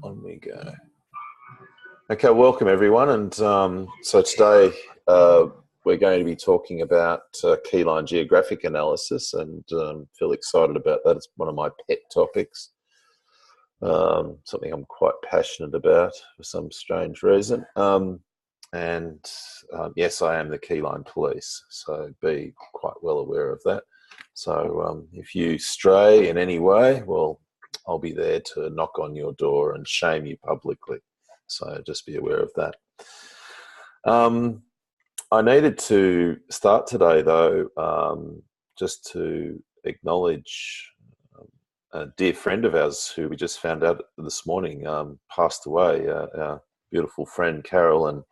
On we go. Okay, welcome everyone. And so today we're going to be talking about Keyline geographic analysis, and feel excited about that. It's one of my pet topics, something I'm quite passionate about for some strange reason. Yes, I am the Keyline police, so be quite well aware of that. So if you stray in any way, well, I'll be there to knock on your door and shame you publicly. So just be aware of that. I needed to start today, though, just to acknowledge a dear friend of ours who we just found out this morning passed away. Our beautiful friend Carolyn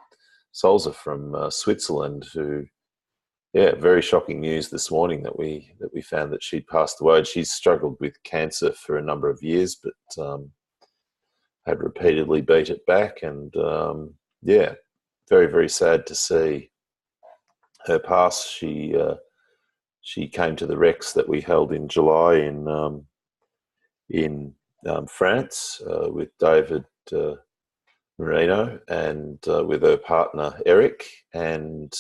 Solzer from Switzerland, who, very shocking news this morning that we found that she'd passed away. She's struggled with cancer for a number of years, but had repeatedly beat it back, and very, very sad to see her pass. She came to the Rex that we held in July in France with David Marino and with her partner Eric, and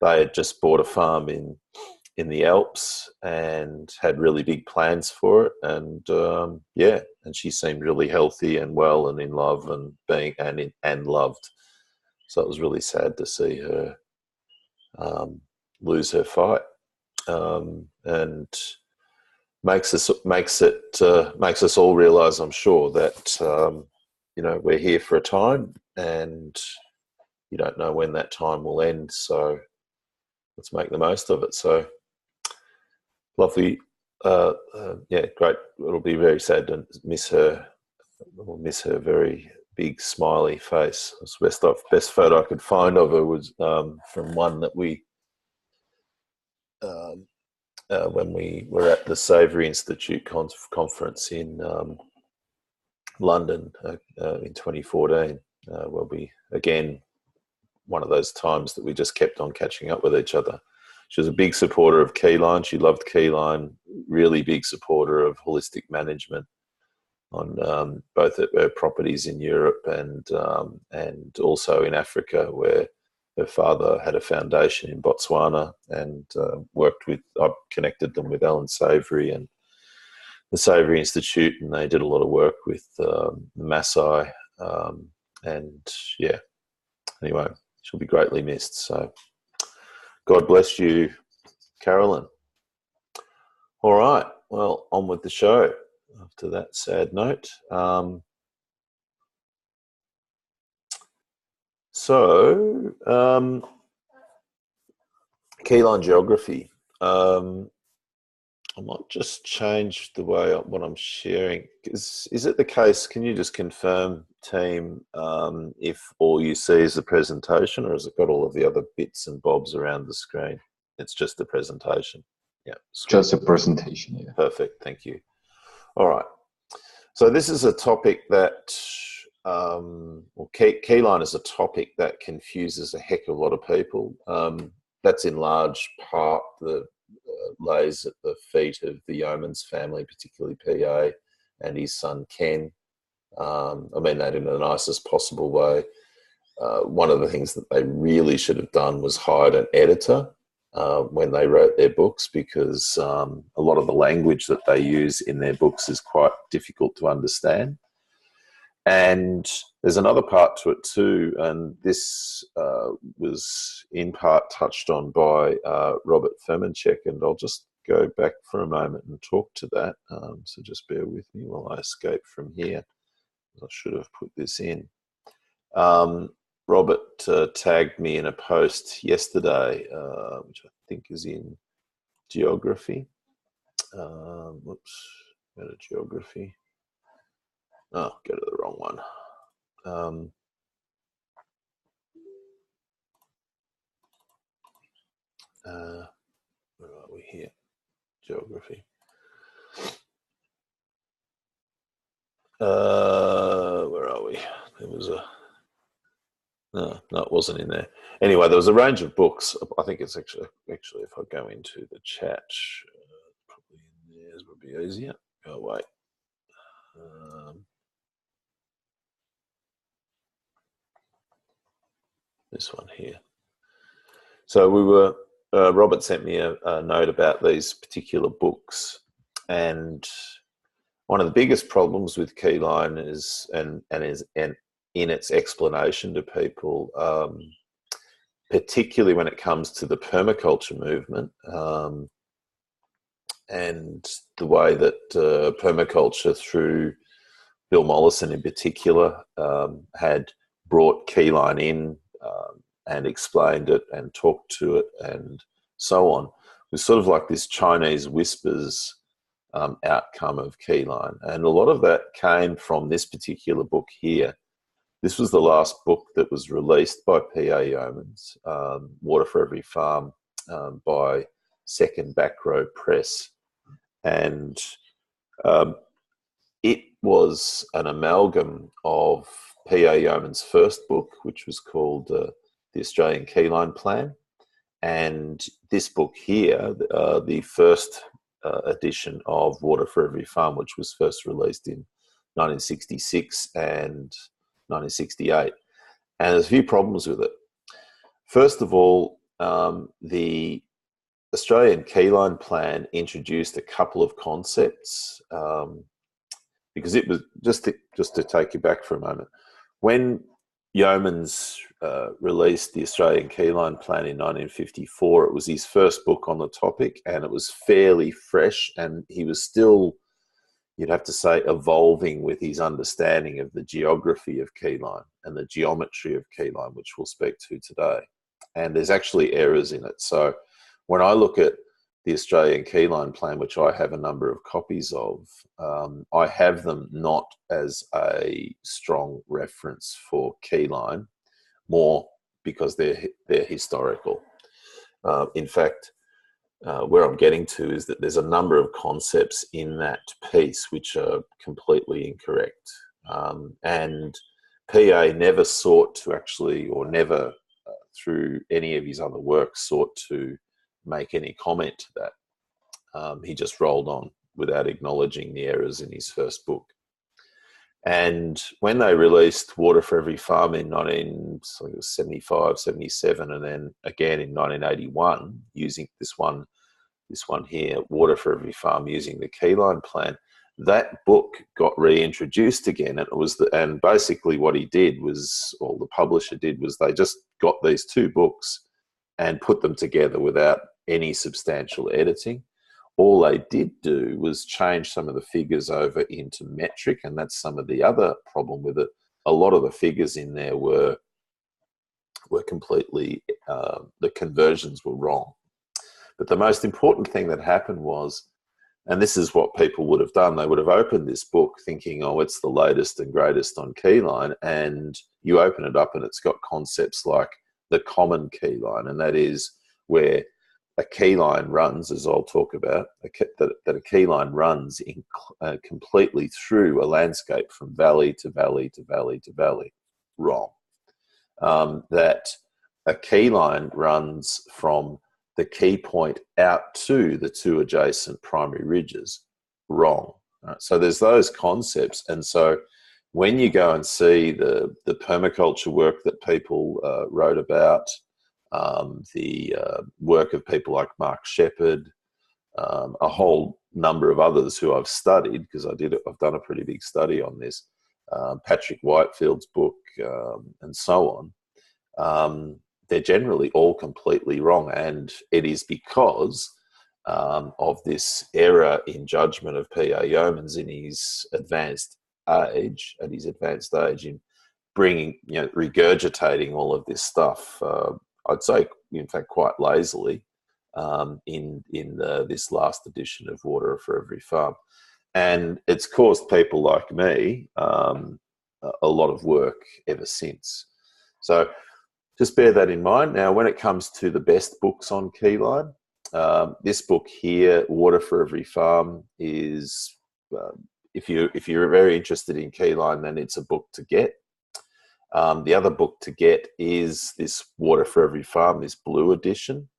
they had just bought a farm in the Alps and had really big plans for it, and and she seemed really healthy and well and in love and being and loved. So it was really sad to see her lose her fight, and makes us all realise, I'm sure, that we're here for a time, and you don't know when that time will end. So let's make the most of it. So lovely, great. It'll be very sad to miss her. We'll miss her very big smiley face. The best photo I could find of her was from one that we when we were at the Savory Institute conference in London in 2014. Will be again one of those times that we just kept on catching up with each other. She was a big supporter of Keyline. She loved Keyline, really big supporter of holistic management on both at her properties in Europe and also in Africa, where her father had a foundation in Botswana, and I connected them with Alan Savory and the Savory Institute, and they did a lot of work with the Maasai, anyway, she'll be greatly missed. So God bless you, Carolyn. All right, well, on with the show after that sad note. Keyline geography. I might just change the way what I'm sharing. Is it the case, can you just confirm, team, if all you see is the presentation, or has it got all of the other bits and bobs around the screen? It's just the presentation. Yeah. Just a presentation, yeah. Perfect, thank you. All right. So this is a topic that, Keyline is a topic that confuses a heck of a lot of people. That's in large part lays at the feet of the Yeomans family, particularly PA and his son Ken. I mean that in the nicest possible way. One of the things that they really should have done was hired an editor when they wrote their books, because a lot of the language that they use in their books is quite difficult to understand. And there's another part to it too, and this was in part touched on by Robert Firmenchek, and I'll just go back for a moment and talk to that. So just bear with me while I escape from here. I should have put this in. Robert tagged me in a post yesterday, which I think is in Geography. Go to Geography. Oh, go to the wrong one. Where are we here? Geography. Where are we? There was a... No, it wasn't in there. Anyway, there was a range of books. I think it's actually if I go into the chat, probably in there would be easier. Oh, wait. This one here. So Robert sent me a note about these particular books, and one of the biggest problems with Keyline is, and in its explanation to people, particularly when it comes to the permaculture movement, and the way that permaculture, through Bill Mollison in particular, had brought Keyline in and explained it and talked to it and so on. It was sort of like this Chinese whispers outcome of Keyline. And a lot of that came from this particular book here. This was the last book that was released by P.A. Yeomans, Water for Every Farm, by Second Back Row Press. And it was an amalgam of P.A. Yeomans' first book, which was called The Australian Keyline Plan, and this book here, the first edition of Water for Every Farm, which was first released in 1966 and 1968. And there's a few problems with it. First of all, the Australian Keyline Plan introduced a couple of concepts, because it was, just to take you back for a moment, when Yeomans released the Australian Keyline Plan in 1954, it was his first book on the topic, and it was fairly fresh, and he was still, you'd have to say, evolving with his understanding of the geography of Keyline and the geometry of Keyline, which we'll speak to today. And there's actually errors in it. So when I look at the Australian Keyline Plan, which I have a number of copies of, I have them not as a strong reference for Keyline, more because they're historical. In fact, where I'm getting to is that there's a number of concepts in that piece which are completely incorrect. And PA never sought to actually, or never through any of his other work, sought to make any comment to that. He just rolled on without acknowledging the errors in his first book. And when they released Water for Every Farm in 1975, 77, and then again in 1981, using this one here, Water for Every Farm, using the Keyline Plan, that book got reintroduced again. And it was and basically what he did was, or the publisher did, was they just got these two books and put them together without any substantial editing. All they did do was change some of the figures over into metric, and that's some of the other problem with it. A lot of the figures in there were completely, the conversions were wrong. But the most important thing that happened was, and this is what people would have done, they would have opened this book thinking, oh, it's the latest and greatest on Keyline, and you open it up and it's got concepts like the common keyline, and that is where a keyline runs, as I'll talk about, that a keyline runs completely through a landscape from valley to valley to valley to valley. Wrong. That a keyline runs from the key point out to the two adjacent primary ridges. Wrong. Right? So there's those concepts, and so when you go and see the permaculture work that people wrote about, the work of people like Mark Shepherd, a whole number of others who I've studied, because I've done a pretty big study on this, Patrick Whitefield's book, and so on, they're generally all completely wrong. And it is because of this error in judgment of P.A. Yeomans in his advanced age, in bringing, regurgitating all of this stuff, I'd say, in fact, quite lazily, in this last edition of Water for Every Farm. And it's caused people like me a lot of work ever since. So just bear that in mind. Now, when it comes to the best books on Keyline, this book here, Water for Every Farm, is, if you're very interested in Keyline, then it's a book to get. The other book to get is this Water for Every Farm, this blue edition.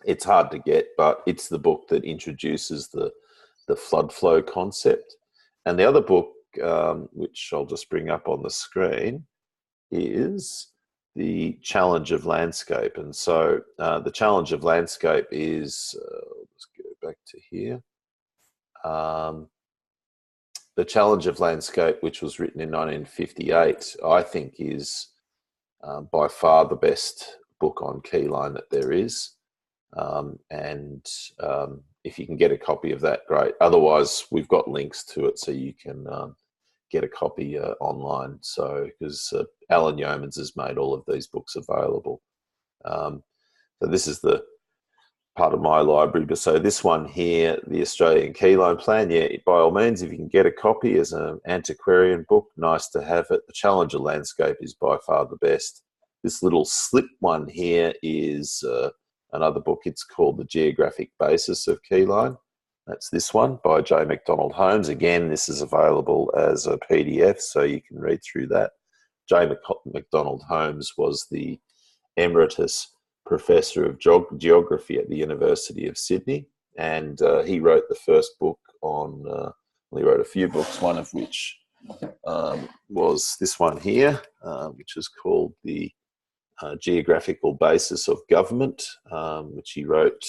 It's hard to get, but it's the book that introduces the flood flow concept. And the other book, which I'll just bring up on the screen, is the challenge of landscape. And so the challenge of landscape is, let's go back to here. The challenge of landscape, which was written in 1958, I think is by far the best book on keyline that there is. If you can get a copy of that, great. Otherwise, we've got links to it so you can get a copy online. So, because Alan Yeomans has made all of these books available. So this is the part of my library. But so this one here, the Australian Keyline Plan, yeah, by all means, if you can get a copy as an antiquarian book, nice to have it. The Challenge of Landscape is by far the best. This little slip one here is another book. It's called The Geographic Basis of Keyline. That's this one by J. MacDonald Holmes. Again, this is available as a PDF, so you can read through that. J. MacDonald Holmes was the Emeritus Professor of Geography at the University of Sydney, and he wrote the first book on, well, he wrote a few books, one of which was this one here, which is called The Geographical Basis of Government, which he wrote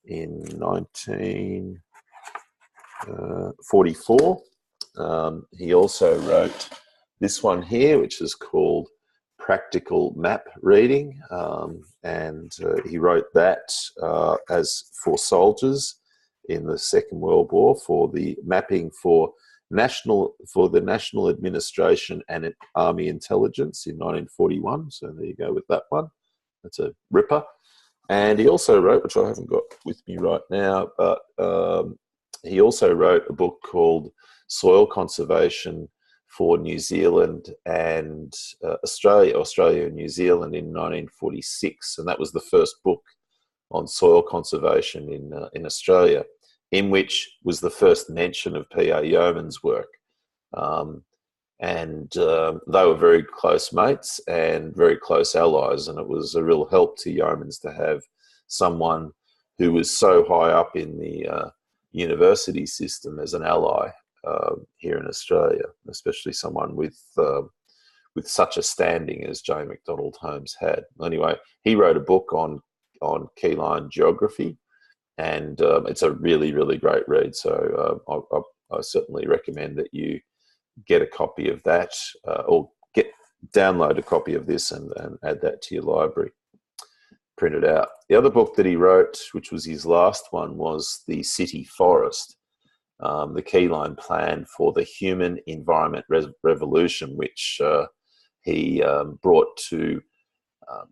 in 1944. He also wrote this one here, which is called Practical Map Reading, and he wrote that as for soldiers in the Second World War, for the mapping for the National Administration and Army Intelligence in 1941. So there you go with that one. That's a ripper. And he also wrote, which I haven't got with me right now, but he also wrote a book called Soil Conservation for New Zealand and Australia and New Zealand in 1946. And that was the first book on soil conservation in Australia, in which was the first mention of P.A. Yeoman's work. They were very close mates and very close allies, and it was a real help to Yeomans to have someone who was so high up in the university system as an ally here in Australia, especially someone with such a standing as J. MacDonald Holmes had. Anyway, he wrote a book on keyline geography, and it's a really, really great read. So I certainly recommend that you get a copy of that, or download a copy of this and add that to your library, print it out. The other book that he wrote, which was his last one, was The City Forest, the Keyline Plan for the Human Environment Revolution, which he brought to,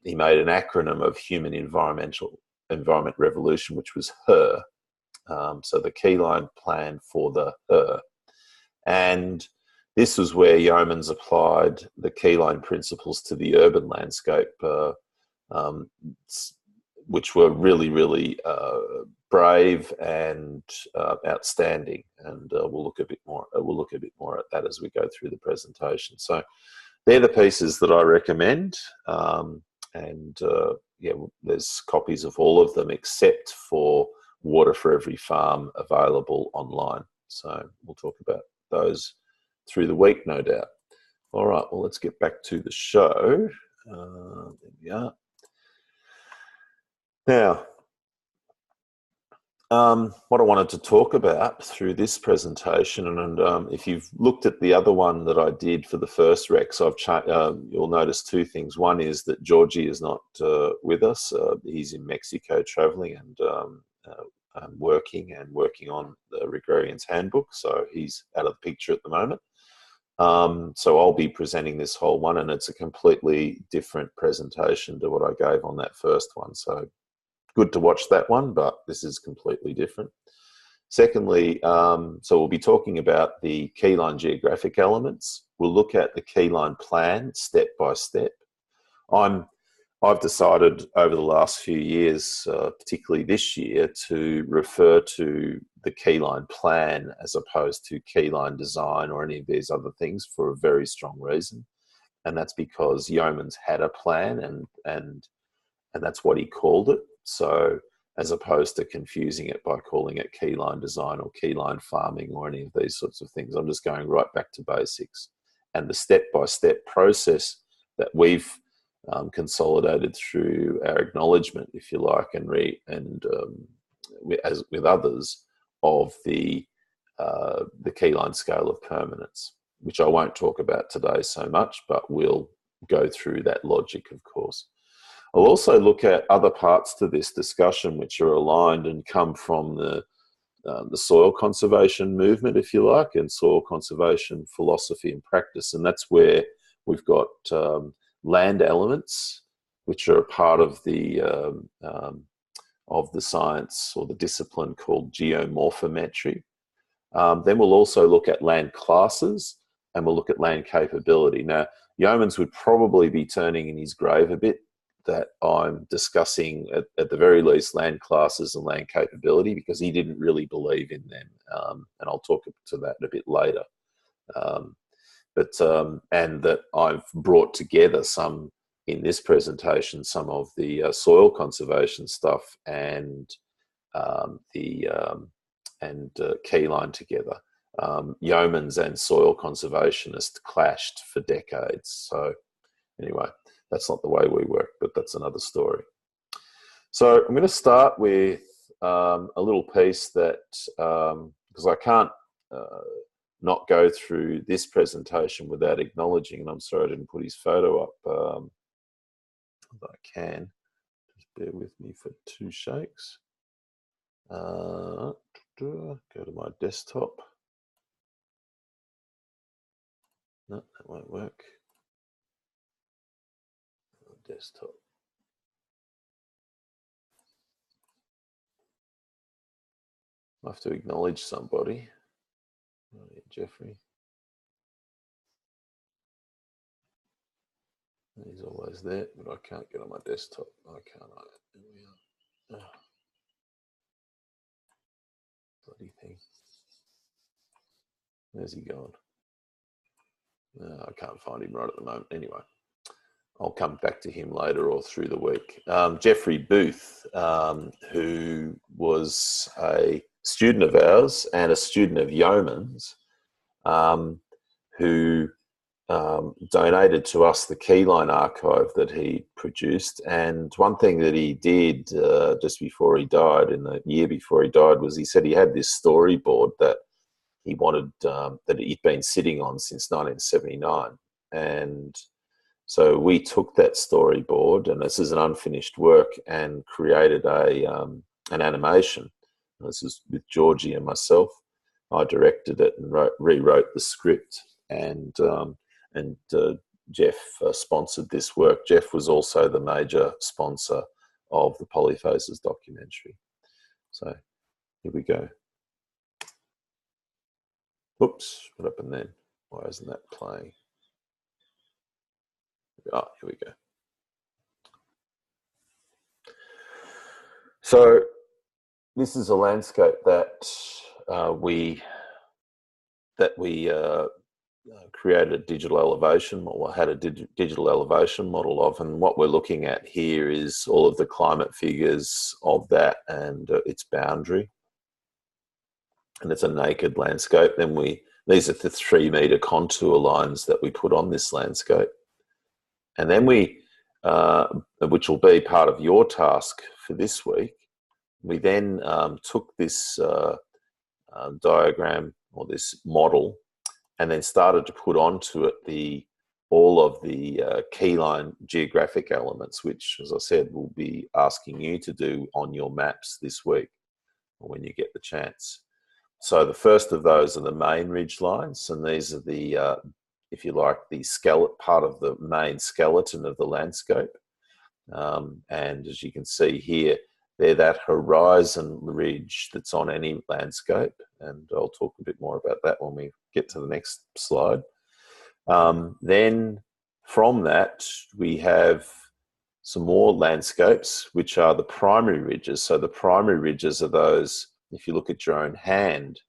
he made an acronym of Human Environment Revolution, which was HER. So the Keyline Plan for the HER. And this was where Yeomans applied the keyline principles to the urban landscape, which were really, really brave and outstanding. And we'll look a bit more at that as we go through the presentation. So they're the pieces that I recommend. Yeah, there's copies of all of them except for Water for Every Farm available online. So we'll talk about those through the week, no doubt. All right, well, let's get back to the show. There we are. Now, what I wanted to talk about through this presentation, and if you've looked at the other one that I did for the first Rex, you'll notice two things. One is that Georgie is not with us. He's in Mexico traveling and working on the Agrarian's Handbook, so he's out of the picture at the moment. So I'll be presenting this whole one, and it's a completely different presentation to what I gave on that first one. So good to watch that one, but this is completely different. Secondly, so we'll be talking about the keyline geographic elements. We'll look at the keyline plan step by step. I've decided over the last few years, particularly this year, to refer to the keyline plan as opposed to keyline design or any of these other things for a very strong reason. And that's because Yeomans had a plan and that's what he called it. So as opposed to confusing it by calling it keyline design or keyline farming or any of these sorts of things, I'm just going right back to basics. And the step-by-step process that we've consolidated through our acknowledgement, if you like, as with others of the Keyline scale of permanence, which I won't talk about today so much, but we'll go through that logic, of course. I'll also look at other parts to this discussion which are aligned and come from the soil conservation movement, if you like, and soil conservation philosophy and practice. And that's where we've got land elements, which are a part of the science or the discipline called geomorphometry. Then we'll also look at land classes, and we'll look at land capability. Now, Yeomans would probably be turning in his grave a bit that I'm discussing, at the very least, land classes and land capability, because he didn't really believe in them. And I'll talk to that a bit later. And that I've brought together in this presentation, some of the soil conservation stuff and Keyline together. Yeomans and soil conservationists clashed for decades. So anyway, that's not the way we work, but that's another story. So I'm going to start with a little piece that, because I can't not go through this presentation without acknowledging, and I'm sorry I didn't put his photo up, but I can. Just bear with me for 2 shakes. Go to my desktop. No, that won't work. Desktop. I have to acknowledge somebody. Oh, yeah, Jeffrey. He's always there, but I can't get on my desktop. I can't. Here we are. Oh. Bloody thing. Where's he gone? I can't find him right at the moment. Anyway, I'll come back to him later or through the week. Jeffrey Booth, who was a student of ours and a student of Yeoman's, who donated to us the Keyline archive that he produced. And one thing that he did just before he died, in the year before he died, was he said he had this storyboard that he wanted, that he'd been sitting on since 1979. And so we took that storyboard, and this is an unfinished work, and created an animation. This is with Georgie and myself. I directed it and rewrote the script, and Jeff sponsored this work. Jeff was also the major sponsor of the Polyphases documentary. So here we go. Oops, what happened then? Why isn't that playing? Oh, here we go. So this is a landscape that we created a digital elevation, or had a digital elevation model of, and what we're looking at here is all of the climate figures of that and its boundary. And it's a naked landscape. Then these are the 3-meter contour lines that we put on this landscape. And then which will be part of your task for this week, we then took this diagram or this model and then started to put onto it all of the Keyline geographic elements, which, as I said, we'll be asking you to do on your maps this week or when you get the chance. So the first of those are the main ridge lines, and these are the, if you like, the skeleton part of the main skeleton of the landscape. And as you can see here, they're that horizon ridge that's on any landscape, and I'll talk a bit more about that when we get to the next slide. Then from that, we have some more landscapes, which are the primary ridges. So the primary ridges are those, if you look at your own hand,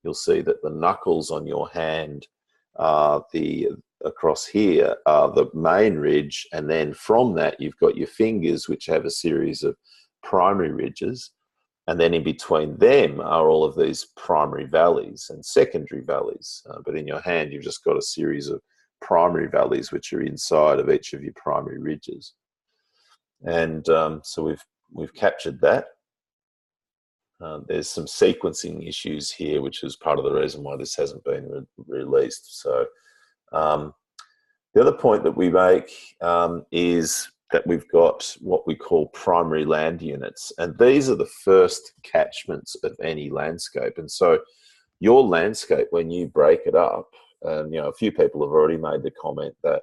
you'll see that the knuckles on your hand across here are the main ridge, and then from that you've got your fingers, which have a series of primary ridges, and then in between them are all of these primary valleys and secondary valleys. But in your hand, you've just got a series of primary valleys, which are inside of each of your primary ridges. And so we've captured that. There's some sequencing issues here, which is part of the reason why this hasn't been released. So the other point that we make is that we've got what we call primary land units, and these are the first catchments of any landscape. And so your landscape, when you break it up, and a few people have already made the comment that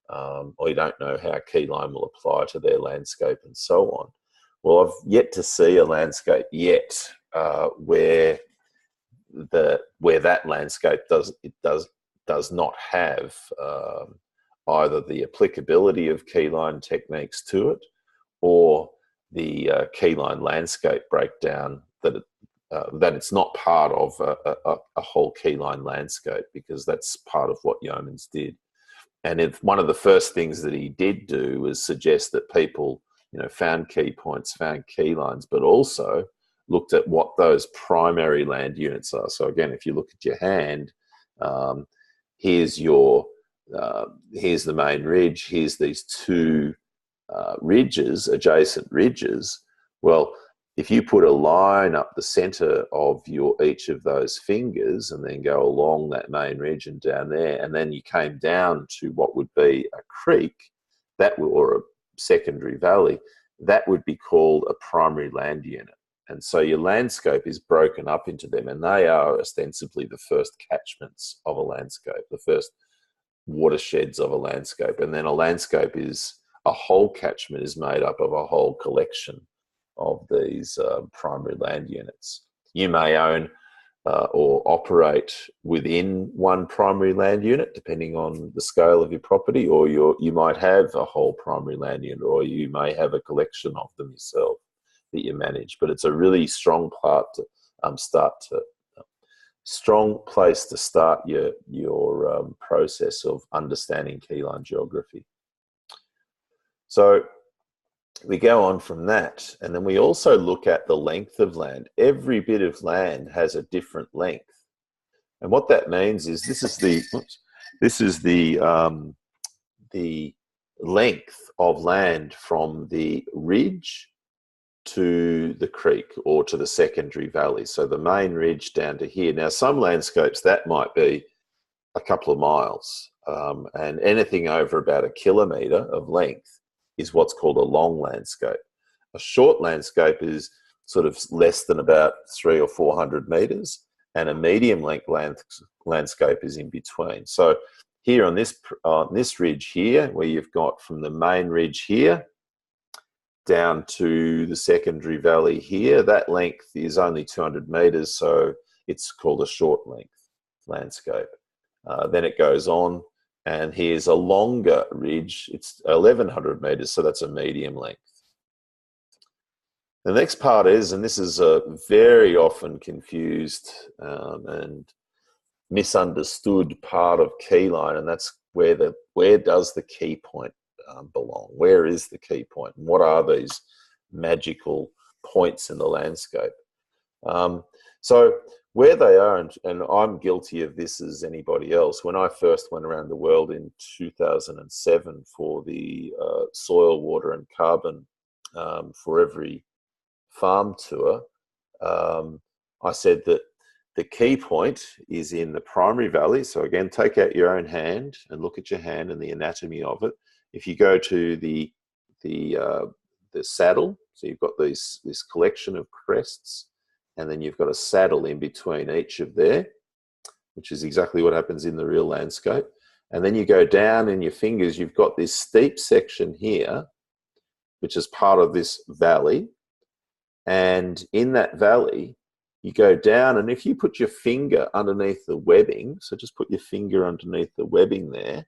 or you don't know how Keyline will apply to their landscape and so on. Well, I've yet to see a landscape yet where that landscape does not have either the applicability of Keyline techniques to it, or the Keyline landscape breakdown that it's not part of a whole Keyline landscape, because that's part of what Yeomans did. And if one of the first things that he did do was suggest that people, found key points, found key lines, but also looked at what those primary land units are. So again, if you look at your hand, here's the main ridge. Here's these two ridges, adjacent ridges. Well, if you put a line up the center of each of those fingers and then go along that main ridge and down there, and then you came down to what would be a creek, or a secondary valley, that would be called a primary land unit. And so your landscape is broken up into them, and they are ostensibly the first catchments of a landscape, the first watersheds of a landscape. And then a whole catchment is made up of a whole collection of these primary land units. You may own or operate within one primary land unit, depending on the scale of your property, or you might have a whole primary land unit, or you may have a collection of them yourself that you manage. But it's a really strong strong place to start your process of understanding Keyline geography. So we go on from that, and then we also look at the length of land. Every bit of land has a different length, and what that means is this is the length of land from the ridge to the creek or to the secondary valley. So the main ridge down to here. Now, some landscapes that might be a couple of miles, and anything over about 1 kilometre of length is what's called a long landscape. A short landscape is sort of less than about 300 or 400 metres, and a medium length landscape is in between. So here on this ridge here, where you've got from the main ridge here down to the secondary valley here, that length is only 200 metres, so it's called a short length landscape. Then it goes on, and here's a longer ridge. It's 1,100 metres, so that's a medium length. The next part is, and this is a very often confused and misunderstood part of Keyline, and that's where does the key point belong? Where is the key point? And what are these magical points in the landscape? So where they are, and I'm guilty of this as anybody else, when I first went around the world in 2007 for the soil, water and carbon for every farm tour, I said that the key point is in the primary valley. So again, take out your own hand and look at your hand and the anatomy of it. If you go to the saddle, so you've got this collection of crests, and then you've got a saddle in between each of there, which is exactly what happens in the real landscape. And then you go down in your fingers, you've got this steep section here, which is part of this valley. And in that valley, you go down, and if you put your finger underneath the webbing, so just put your finger underneath the webbing there,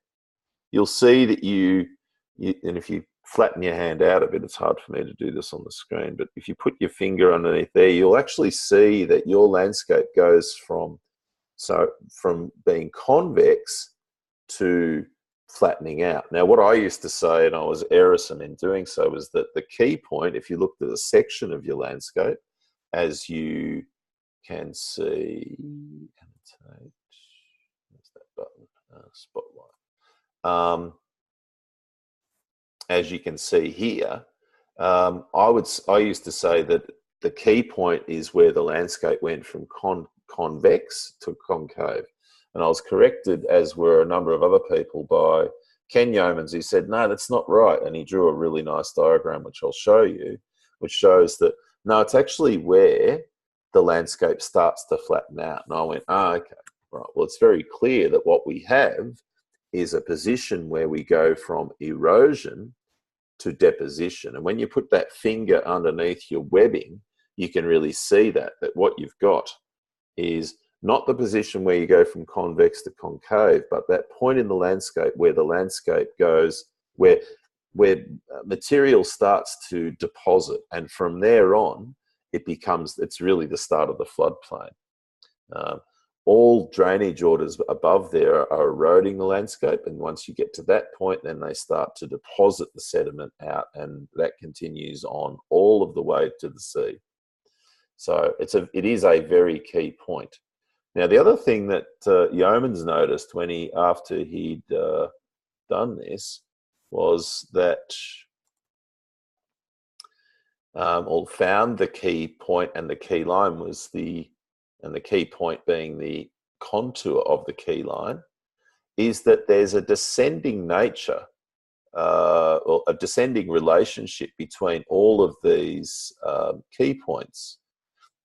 you'll see that and if you flatten your hand out a bit, it's hard for me to do this on the screen, but if you put your finger underneath there, you'll actually see that your landscape goes from being convex to flattening out. Now, what I used to say, and I was errant in doing so, was that the key point, if you looked at a section of your landscape, as you can see, where's that button? Spotlight. as you can see here, I used to say that the key point is where the landscape went from convex to concave. And I was corrected, as were a number of other people, by Ken Yeomans, who said, no, that's not right. And he drew a really nice diagram, which I'll show you, which shows that, no, it's actually where the landscape starts to flatten out. And I went, okay, right. Well, it's very clear that what we have is a position where we go from erosion to deposition. And when you put that finger underneath your webbing, you can really see that what you've got is not the position where you go from convex to concave, but that point in the landscape where the landscape goes, where material starts to deposit. And from there on, it's really the start of the floodplain. All drainage orders above there are eroding the landscape, and once you get to that point, then they start to deposit the sediment out, and that continues on all of the way to the sea. So it is a very key point. Now, the other thing that Yeomans noticed after he'd done this was that, or found the key point, and the key line was and the key point being the contour of the key line, is that there's a descending nature, or a descending relationship between all of these key points.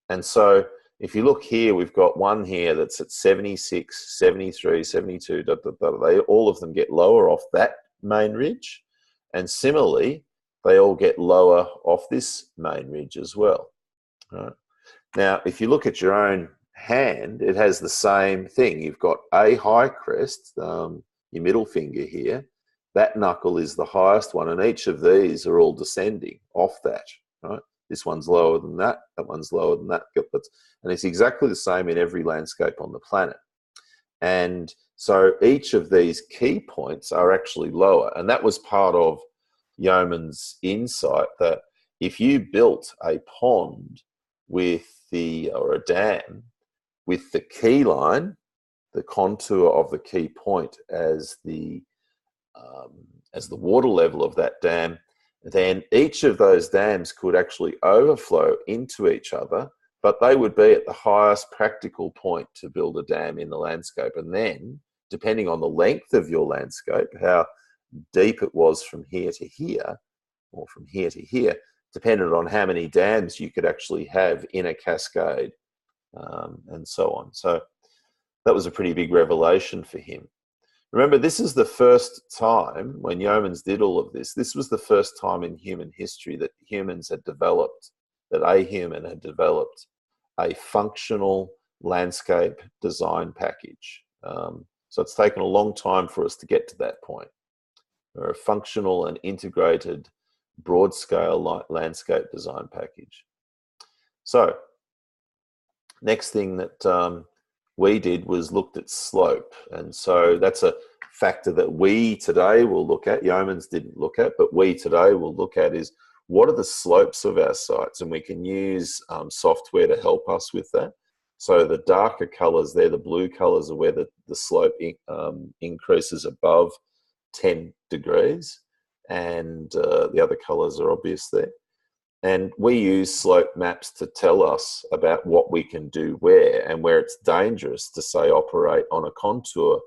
And so if you look here, we've got one here that's at 76, 73, 72, all of them get lower off that main ridge. And similarly, they all get lower off this main ridge as well. Right? Now, if you look at your own hand, it has the same thing. You've got a high crest, your middle finger here. That knuckle is the highest one, and each of these are all descending off that. Right? This one's lower than that. That one's lower than that. And it's exactly the same in every landscape on the planet. And so each of these key points are actually lower. And that was part of Yeoman's insight, that if you built a pond or a dam with the key line, the contour of the key point as the water level of that dam, then each of those dams could actually overflow into each other, but they would be at the highest practical point to build a dam in the landscape. And then, depending on the length of your landscape, how deep it was from here to here, or from here to here, depended on how many dams you could actually have in a cascade, and so on. So that was a pretty big revelation for him. Remember, this is the first time when Yeomans did all of this. This was the first time in human history that a human had developed a functional landscape design package. So it's taken a long time for us to get to that point. Or a functional and integrated broad-scale landscape design package. So next thing that we did was looked at slope. And so that's a factor that we today will look at. Yeomans didn't look at, but we today will look at is, what are the slopes of our sites? And we can use software to help us with that. So the darker colors there, the blue colors, are where the slope increases above 10 degrees. And the other colors are obvious there. And we use slope maps to tell us about what we can do where, and where it's dangerous to, say, operate on a contour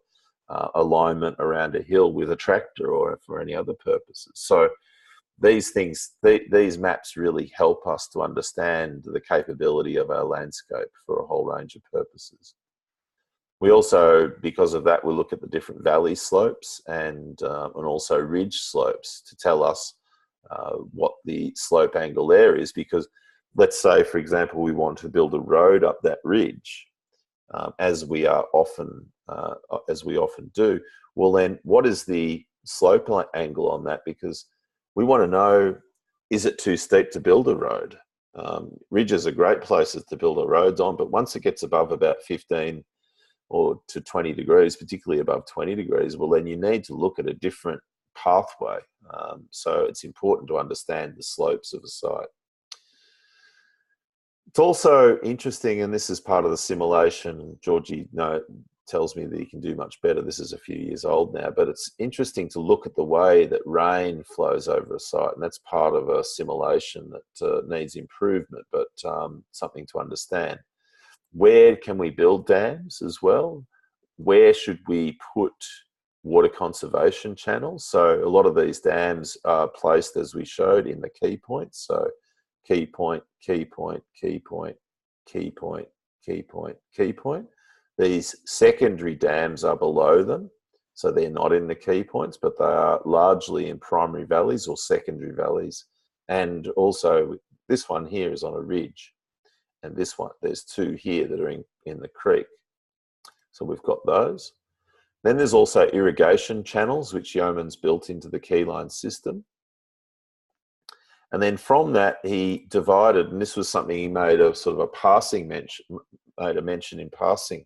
alignment around a hill with a tractor or for any other purposes. So these these maps really help us to understand the capability of our landscape for a whole range of purposes. We also, because of that, we look at the different valley slopes and also ridge slopes to tell us what the slope angle there is. Because let's say, for example, we want to build a road up that ridge, as we often do. Well, then, what is the slope angle on that? Because we want to know, is it too steep to build a road? Ridges are great places to build a roads on, but once it gets above about 15 or to 20 degrees, particularly above 20 degrees, well, then you need to look at a different pathway. So it's important to understand the slopes of a site. It's also interesting, and this is part of the simulation, Georgie tells me that he can do much better. This is a few years old now, but it's interesting to look at the way that rain flows over a site, and that's part of a simulation that needs improvement, but something to understand. Where can we build dams as well? Where should we put water conservation channels? So a lot of these dams are placed, as we showed, in the key points. So key point, key point, key point, key point, key point, key point. These secondary dams are below them, so they're not in the key points, but they are largely in primary valleys or secondary valleys. And also, this one here is on a ridge, and this one, there's two here that are in the creek. So we've got those. Then there's also irrigation channels, which Yeoman's built into the Keyline system. And then from that, he divided, and this was something he made a sort of a passing mention, made a mention in passing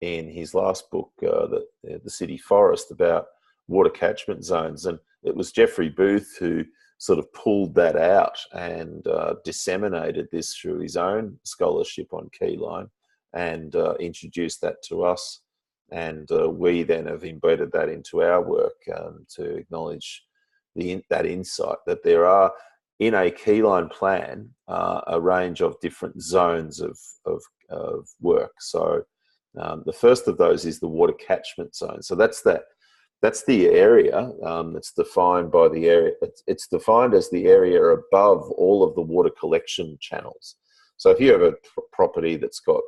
in his last book, The City Forest, about water catchment zones. And it was Geoffrey Booth who sort of pulled that out and disseminated this through his own scholarship on Keyline and introduced that to us. And we then have embedded that into our work to acknowledge that insight that there are, in a Keyline plan, a range of different zones of work. So the first of those is the water catchment zone. So that's the area that's defined by the area. It's defined as the area above all of the water collection channels. So if you have a property that's got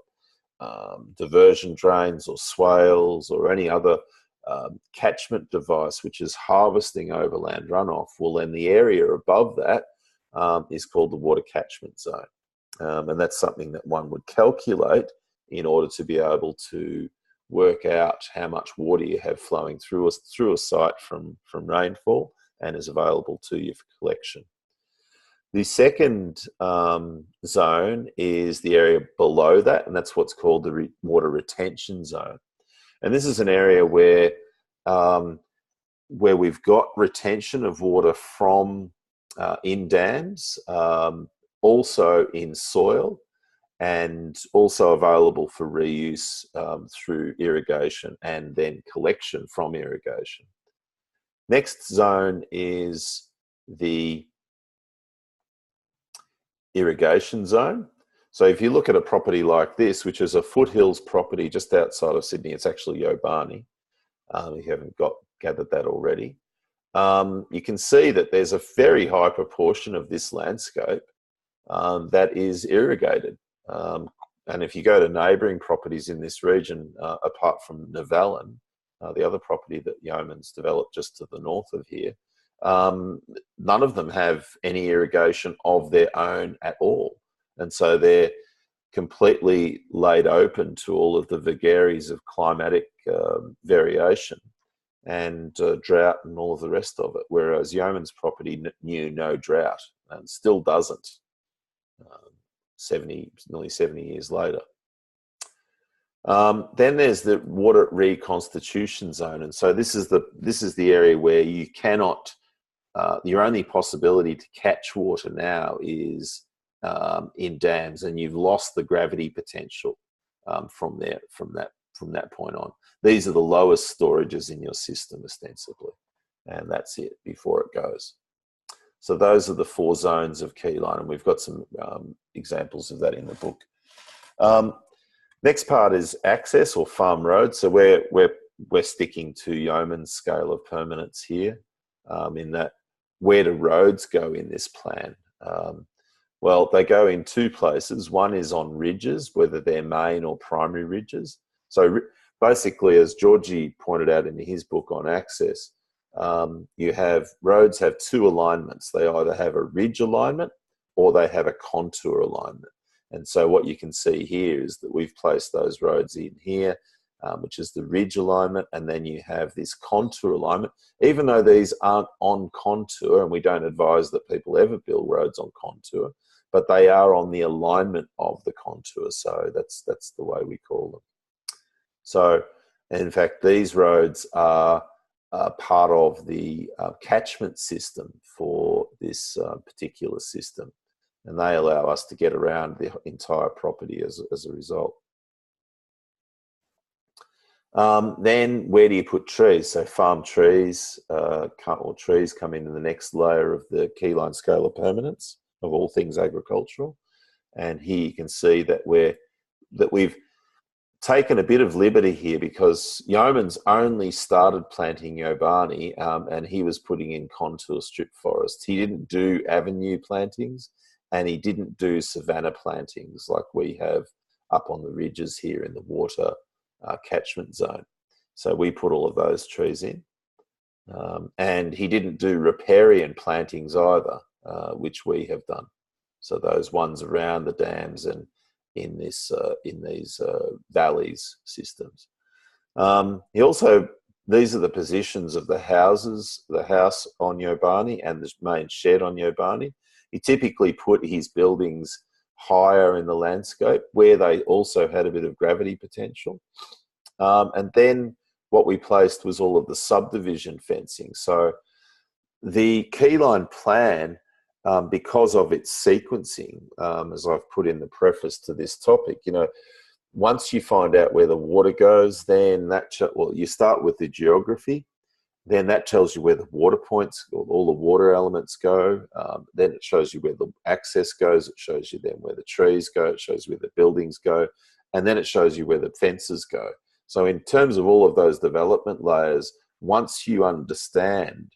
diversion drains or swales or any other catchment device which is harvesting overland runoff, well, then the area above that is called the water catchment zone. And that's something that one would calculate in order to be able to work out how much water you have flowing through a site from rainfall and is available to you for collection. The second zone is the area below that, and that's what's called the water retention zone. And this is an area where we've got retention of water from in dams, also in soil, and also available for reuse through irrigation and then collection from irrigation. Next zone is the irrigation zone. So if you look at a property like this, which is a foothills property just outside of Sydney, it's actually Yobarni, if you haven't gathered that already, you can see that there's a very high proportion of this landscape that is irrigated. And if you go to neighbouring properties in this region, apart from Nevallen, the other property that Yeoman's developed just to the north of here, none of them have any irrigation of their own at all. And so they're completely laid open to all of the vagaries of climatic variation and drought and all of the rest of it, whereas Yeoman's property knew no drought and still doesn't, nearly 70 years later. Then there's the water reconstitution zone, and so this is the area where you cannot. Your only possibility to catch water now is in dams, and you've lost the gravity potential from that point on. These are the lowest storages in your system, ostensibly, and that's it before it goes. So those are the four zones of Keyline, and we've got some examples of that in the book. Next part is access or farm roads. So we're sticking to Yeoman's scale of permanence here, in that where do roads go in this plan? Well, they go in two places. One is on ridges, whether they're main or primary ridges. So basically, as Georgie pointed out in his book on access, roads have two alignments. They either have a ridge alignment or they have a contour alignment. And so what you can see here is that we've placed those roads in here, which is the ridge alignment, and then you have this contour alignment. Even though these aren't on contour, and we don't advise that people ever build roads on contour, but they are on the alignment of the contour. So that's the way we call them. So in fact, these roads are part of the catchment system for this particular system, and they allow us to get around the entire property as a result. Then where do you put trees? So farm trees, or trees come into the next layer of the Keyline scale of permanence of all things agricultural. And here you can see that we've taken a bit of liberty here, because Yeomans only started planting Yobani, and he was putting in contour strip forest. He didn't do avenue plantings, and he didn't do savanna plantings like we have up on the ridges here in the water catchment zone. So we put all of those trees in. And he didn't do riparian plantings either, which we have done. So those ones around the dams and in these valleys systems. He also, these are the positions of the houses, the house on Yobani and the main shed on Yobani. He typically put his buildings higher in the landscape where they also had a bit of gravity potential. And then what we placed was all of the subdivision fencing. So the Keyline plan, because of its sequencing, as I've put in the preface to this topic, you know, once you find out where the water goes, then well, you start with the geography, then that tells you where the water points, all the water elements go. Then it shows you where the access goes. It shows you then where the trees go. It shows you where the buildings go. And then it shows you where the fences go. So in terms of all of those development layers, once you understand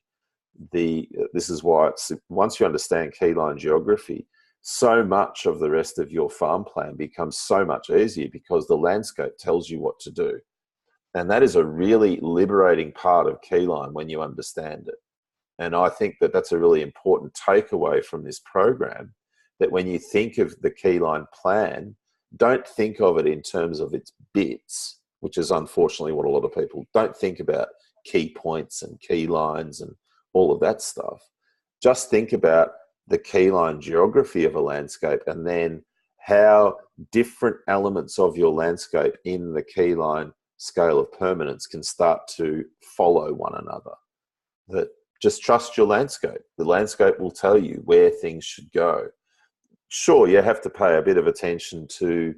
this is why once you understand Keyline geography, so much of the rest of your farm plan becomes so much easier, because the landscape tells you what to do. And that is a really liberating part of Keyline when you understand it. And I think that that's a really important takeaway from this program, that when you think of the Keyline plan, don't think of it in terms of its bits, which is unfortunately what a lot of people don't think about, key points and key lines and all of that stuff. Just think about the Keyline geography of a landscape, and then how different elements of your landscape in the Keyline scale of permanence can start to follow one another. That just trust your landscape. The landscape will tell you where things should go. Sure, you have to pay a bit of attention to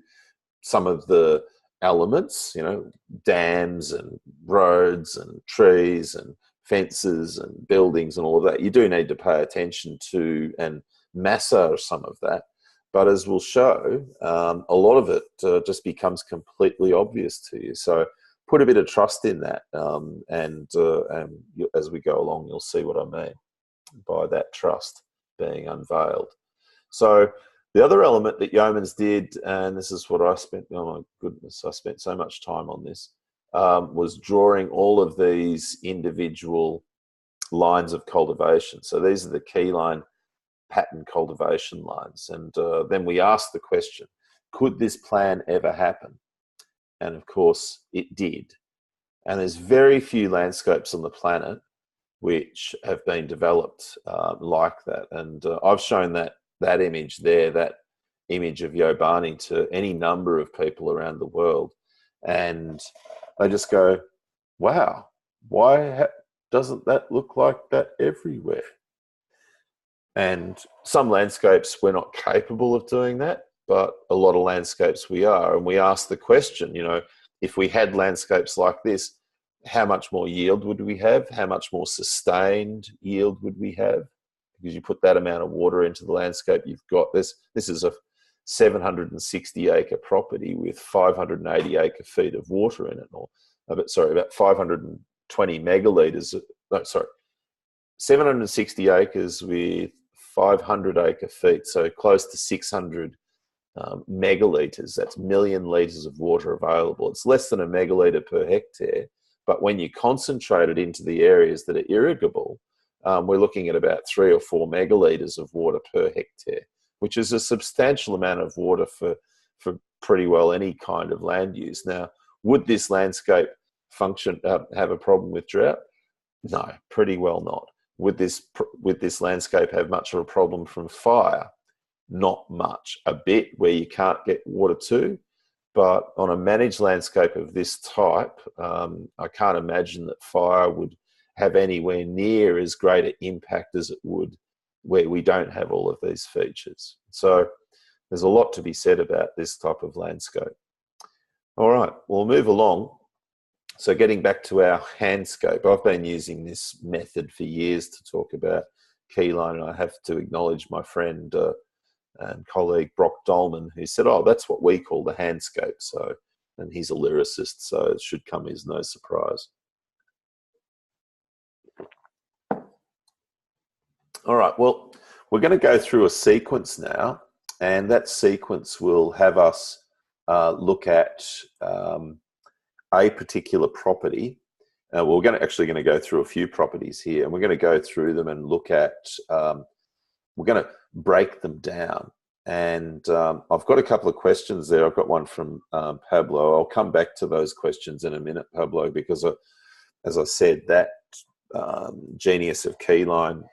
some of the elements, you know, dams and roads and trees and fences and buildings and all of that. You do need to pay attention to and massage some of that. But as we'll show, a lot of it just becomes completely obvious to you. So put a bit of trust in that, and as we go along, you'll see what I mean by that trust being unveiled. So the other element that Yeomans did, and this is what I spent, oh my goodness, I spent so much time on this, was drawing all of these individual lines of cultivation. So these are the Keyline pattern cultivation lines. And then we asked the question, could this plan ever happen? And of course it did. And there's very few landscapes on the planet which have been developed like that. And I've shown that image there, that image of Yobani, to any number of people around the world. And they just go, wow, why doesn't that look like that everywhere? And some landscapes we're not capable of doing that, but a lot of landscapes we are. And we ask the question, you know, if we had landscapes like this, how much more yield would we have? How much more sustained yield would we have? Because you put that amount of water into the landscape, you've got this. This is a 760 acre property with 580 acre feet of water in it, or about 520 megalitres. No, sorry, 760 acres with 500 acre feet, so close to 600 megalitres. That's million litres of water available. It's less than a megalitre per hectare, but when you concentrate it into the areas that are irrigable, we're looking at about 3 or 4 megalitres of water per hectare, which is a substantial amount of water for pretty well any kind of land use. Now, would this landscape function have a problem with drought? No, pretty well not. Would this landscape have much of a problem from fire? Not much. A bit where you can't get water to, but on a managed landscape of this type, I can't imagine that fire would have anywhere near as great an impact as it would where we don't have all of these features. So there's a lot to be said about this type of landscape. All right, we'll move along. So getting back to our handscape, I've been using this method for years to talk about Keyline, and I have to acknowledge my friend and colleague Brock Dolman, who said, "Oh, that's what we call the handscape." So, and he's a lyricist, so it should come as no surprise. All right, well, we're going to go through a sequence now, and that sequence will have us look at a particular property. We're actually going to go through a few properties here, and we're going to go through them and look at, we're going to break them down. And I've got a couple of questions there. I've got one from Pablo. I'll come back to those questions in a minute, Pablo, because as I said, that Genius of Keyline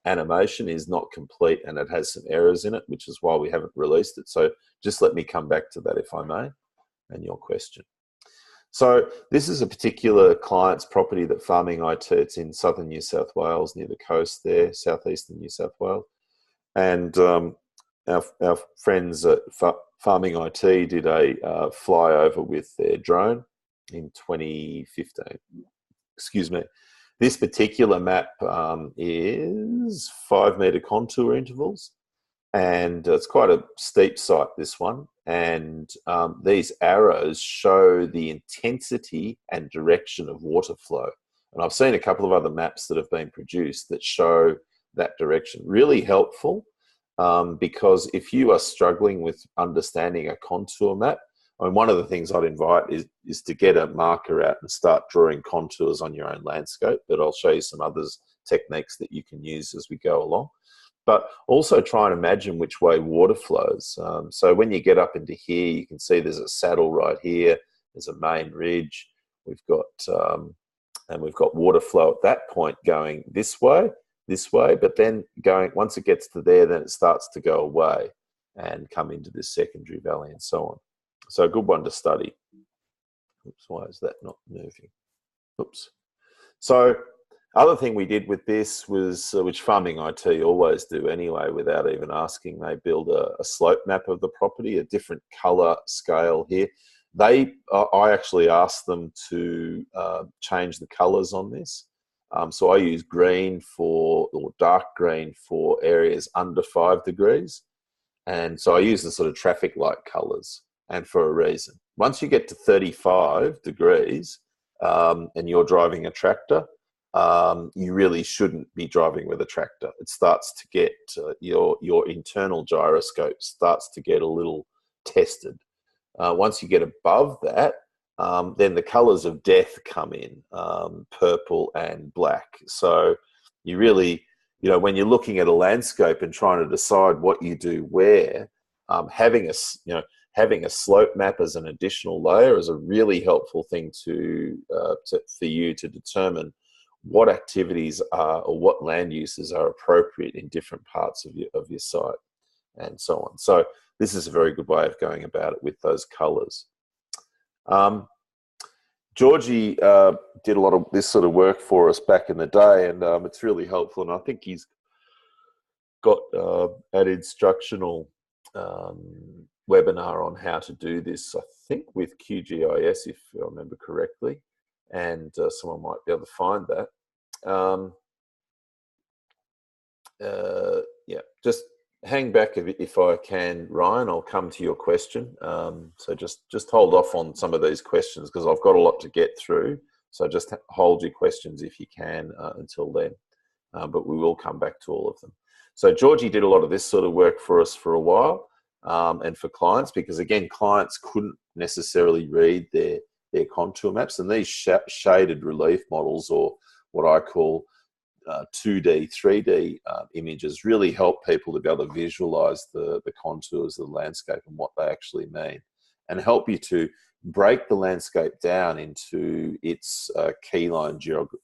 animation is not complete and it has some errors in it, which is why we haven't released it. So just let me come back to that, if I may, and your question. So this is a particular client's property that Farming IT, it's in southern New South Wales, near the coast there, southeastern New South Wales. And our friends at Farming IT did a flyover with their drone in 2015. Excuse me. This particular map is 5-metre contour intervals, and it's quite a steep site, this one. And these arrows show the intensity and direction of water flow. And I've seen a couple of other maps that have been produced that show that direction. Really helpful, because if you are struggling with understanding a contour map, I mean, one of the things I'd invite is to get a marker out and start drawing contours on your own landscape, but I'll show you some others techniques that you can use as we go along. But also try and imagine which way water flows. So when you get up into here, you can see there's a saddle right here, there's a main ridge, we've got water flow at that point going this way, but then going, once it gets to there, then it starts to go away and come into this secondary valley and so on. So a good one to study. Oops, why is that not moving? Oops. So other thing we did with this was, which Farming IT always do anyway, without even asking, they build a slope map of the property, a different colour scale here. I actually asked them to change the colours on this. So I use green or dark green for areas under 5 degrees. And so I use the sort of traffic light colours, and for a reason. Once you get to 35 degrees and you're driving a tractor, you really shouldn't be driving with a tractor. It starts to get, your internal gyroscope starts to get a little tested. Once you get above that, then the colours of death come in, purple and black. So you really, when you're looking at a landscape and trying to decide what you do where, having a slope map as an additional layer is a really helpful thing for you to determine what activities are or what land uses are appropriate in different parts of your site and so on. So this is a very good way of going about it with those colours. Georgie did a lot of this sort of work for us back in the day, and it's really helpful. And I think he's got an instructional webinar on how to do this, I think with QGIS, if I remember correctly, and someone might be able to find that. Yeah, just hang back if I can, Ryan. I'll come to your question. So just hold off on some of these questions because I've got a lot to get through. So just hold your questions if you can until then. But we will come back to all of them. So Georgie did a lot of this sort of work for us for a while, and for clients, because again, clients couldn't necessarily read their contour maps, and these shaded relief models, or what I call 2D, 3D images, really help people to be able to visualize the contours of the landscape and what they actually mean, and help you to break the landscape down into its keyline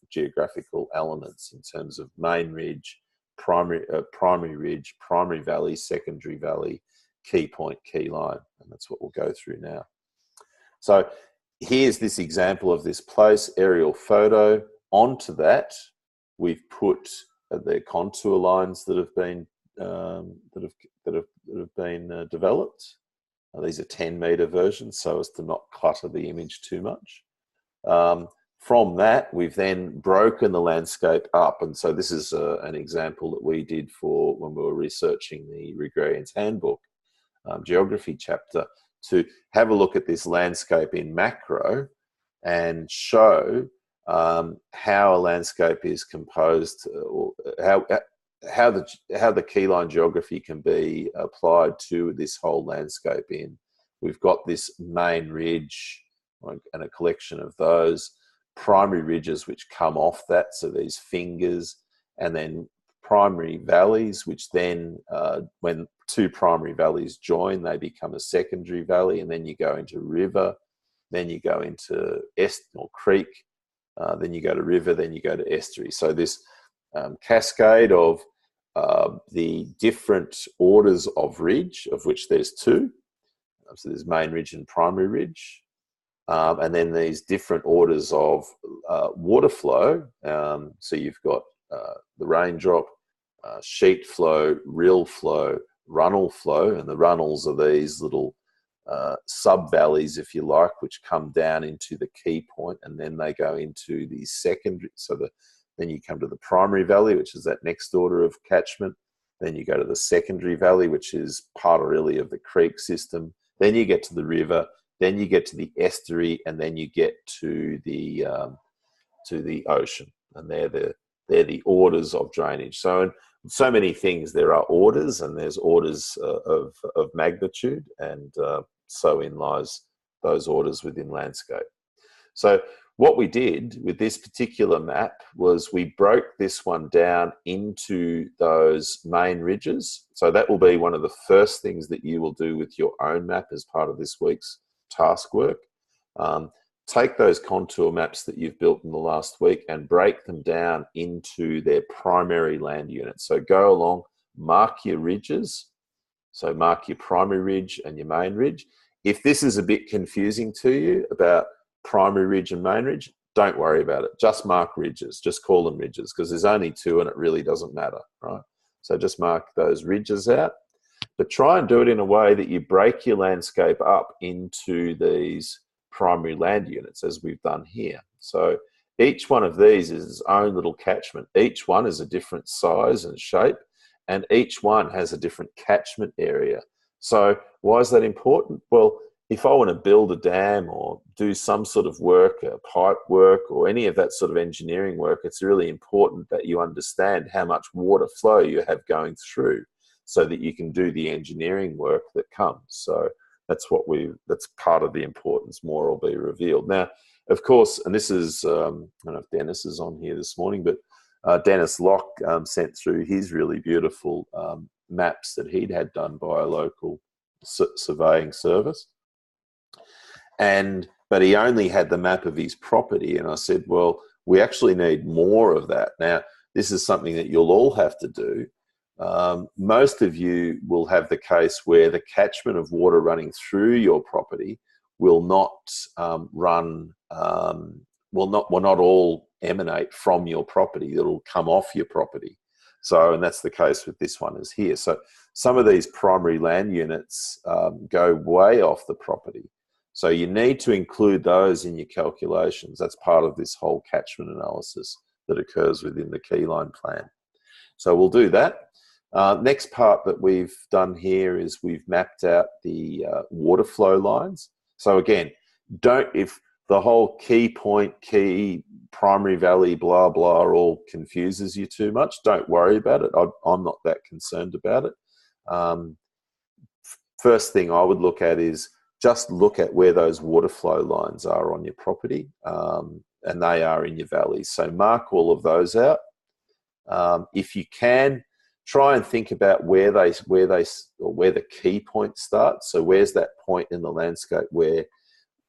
geographical elements in terms of main ridge, primary ridge, primary valley, secondary valley, key point, key line, and that's what we'll go through now. So here's this example of this place, aerial photo. Onto that, we've put the contour lines that have been developed. These are 10-metre versions, so as to not clutter the image too much. From that, we've then broken the landscape up. And so this is an example that we did for when we were researching the Agrarian's Handbook Geography chapter, to have a look at this landscape in macro and show how a landscape is composed, or how the keyline geography can be applied to this whole landscape. We've got this main ridge and a collection of those primary ridges which come off that, so these fingers, and then primary valleys, which then when two primary valleys join, they become a secondary valley, and then you go into river, then you go into or creek, then you go to river, then you go to estuary. So this cascade of the different orders of ridge, of which there's two, so there's main ridge and primary ridge, and then these different orders of water flow. So you've got the raindrop, sheet flow, rill flow, runnel flow, and the runnels are these little sub-valleys, if you like, which come down into the key point, and then they go into the secondary. So then you come to the primary valley, which is that next order of catchment. Then you go to the secondary valley, which is part really of the creek system. Then you get to the river. Then you get to the estuary, and then you get to the ocean. And they're the orders of drainage. So in so many things, there are orders, and there's orders of magnitude, and so in lies those orders within landscape. So what we did with this particular map was we broke this one down into those main ridges. So that will be one of the first things that you will do with your own map as part of this week's task work. Take those contour maps that you've built in the last week and break them down into their primary land units. So go along, mark your ridges. So mark your primary ridge and your main ridge. If this is a bit confusing to you about primary ridge and main ridge, don't worry about it. Just mark ridges. Just call them ridges, because there's only two and it really doesn't matter, right? So just mark those ridges out. But try and do it in a way that you break your landscape up into these primary land units, as we've done here. So each one of these is its own little catchment. Each one is a different size and shape, and each one has a different catchment area. So why is that important? Well, if I want to build a dam or do some sort of work, pipe work, or any of that sort of engineering work, it's really important that you understand how much water flow you have going through, so that you can do the engineering work that comes. So that's part of the importance. More will be revealed. Now, of course, and this is, I don't know if Dennis is on here this morning, but Dennis Locke sent through his really beautiful maps that he'd had done by a local surveying service. But he only had the map of his property. And I said, well, we actually need more of that. Now, this is something that you'll all have to do. Most of you will have the case where the catchment of water running through your property will not will not all emanate from your property. It'll come off your property. So, and that's the case with this one is here. So some of these primary land units go way off the property. So you need to include those in your calculations. That's part of this whole catchment analysis that occurs within the Keyline plan. So we'll do that. Next part that we've done here is we've mapped out the water flow lines. So again, if the whole key point, key, primary valley, blah, blah, all confuses you too much, don't worry about it. I'm not that concerned about it. First thing I would look at is just look at where those water flow lines are on your property, and they are in your valleys. So mark all of those out. If you can, try and think about where the key point starts. So where's that point in the landscape where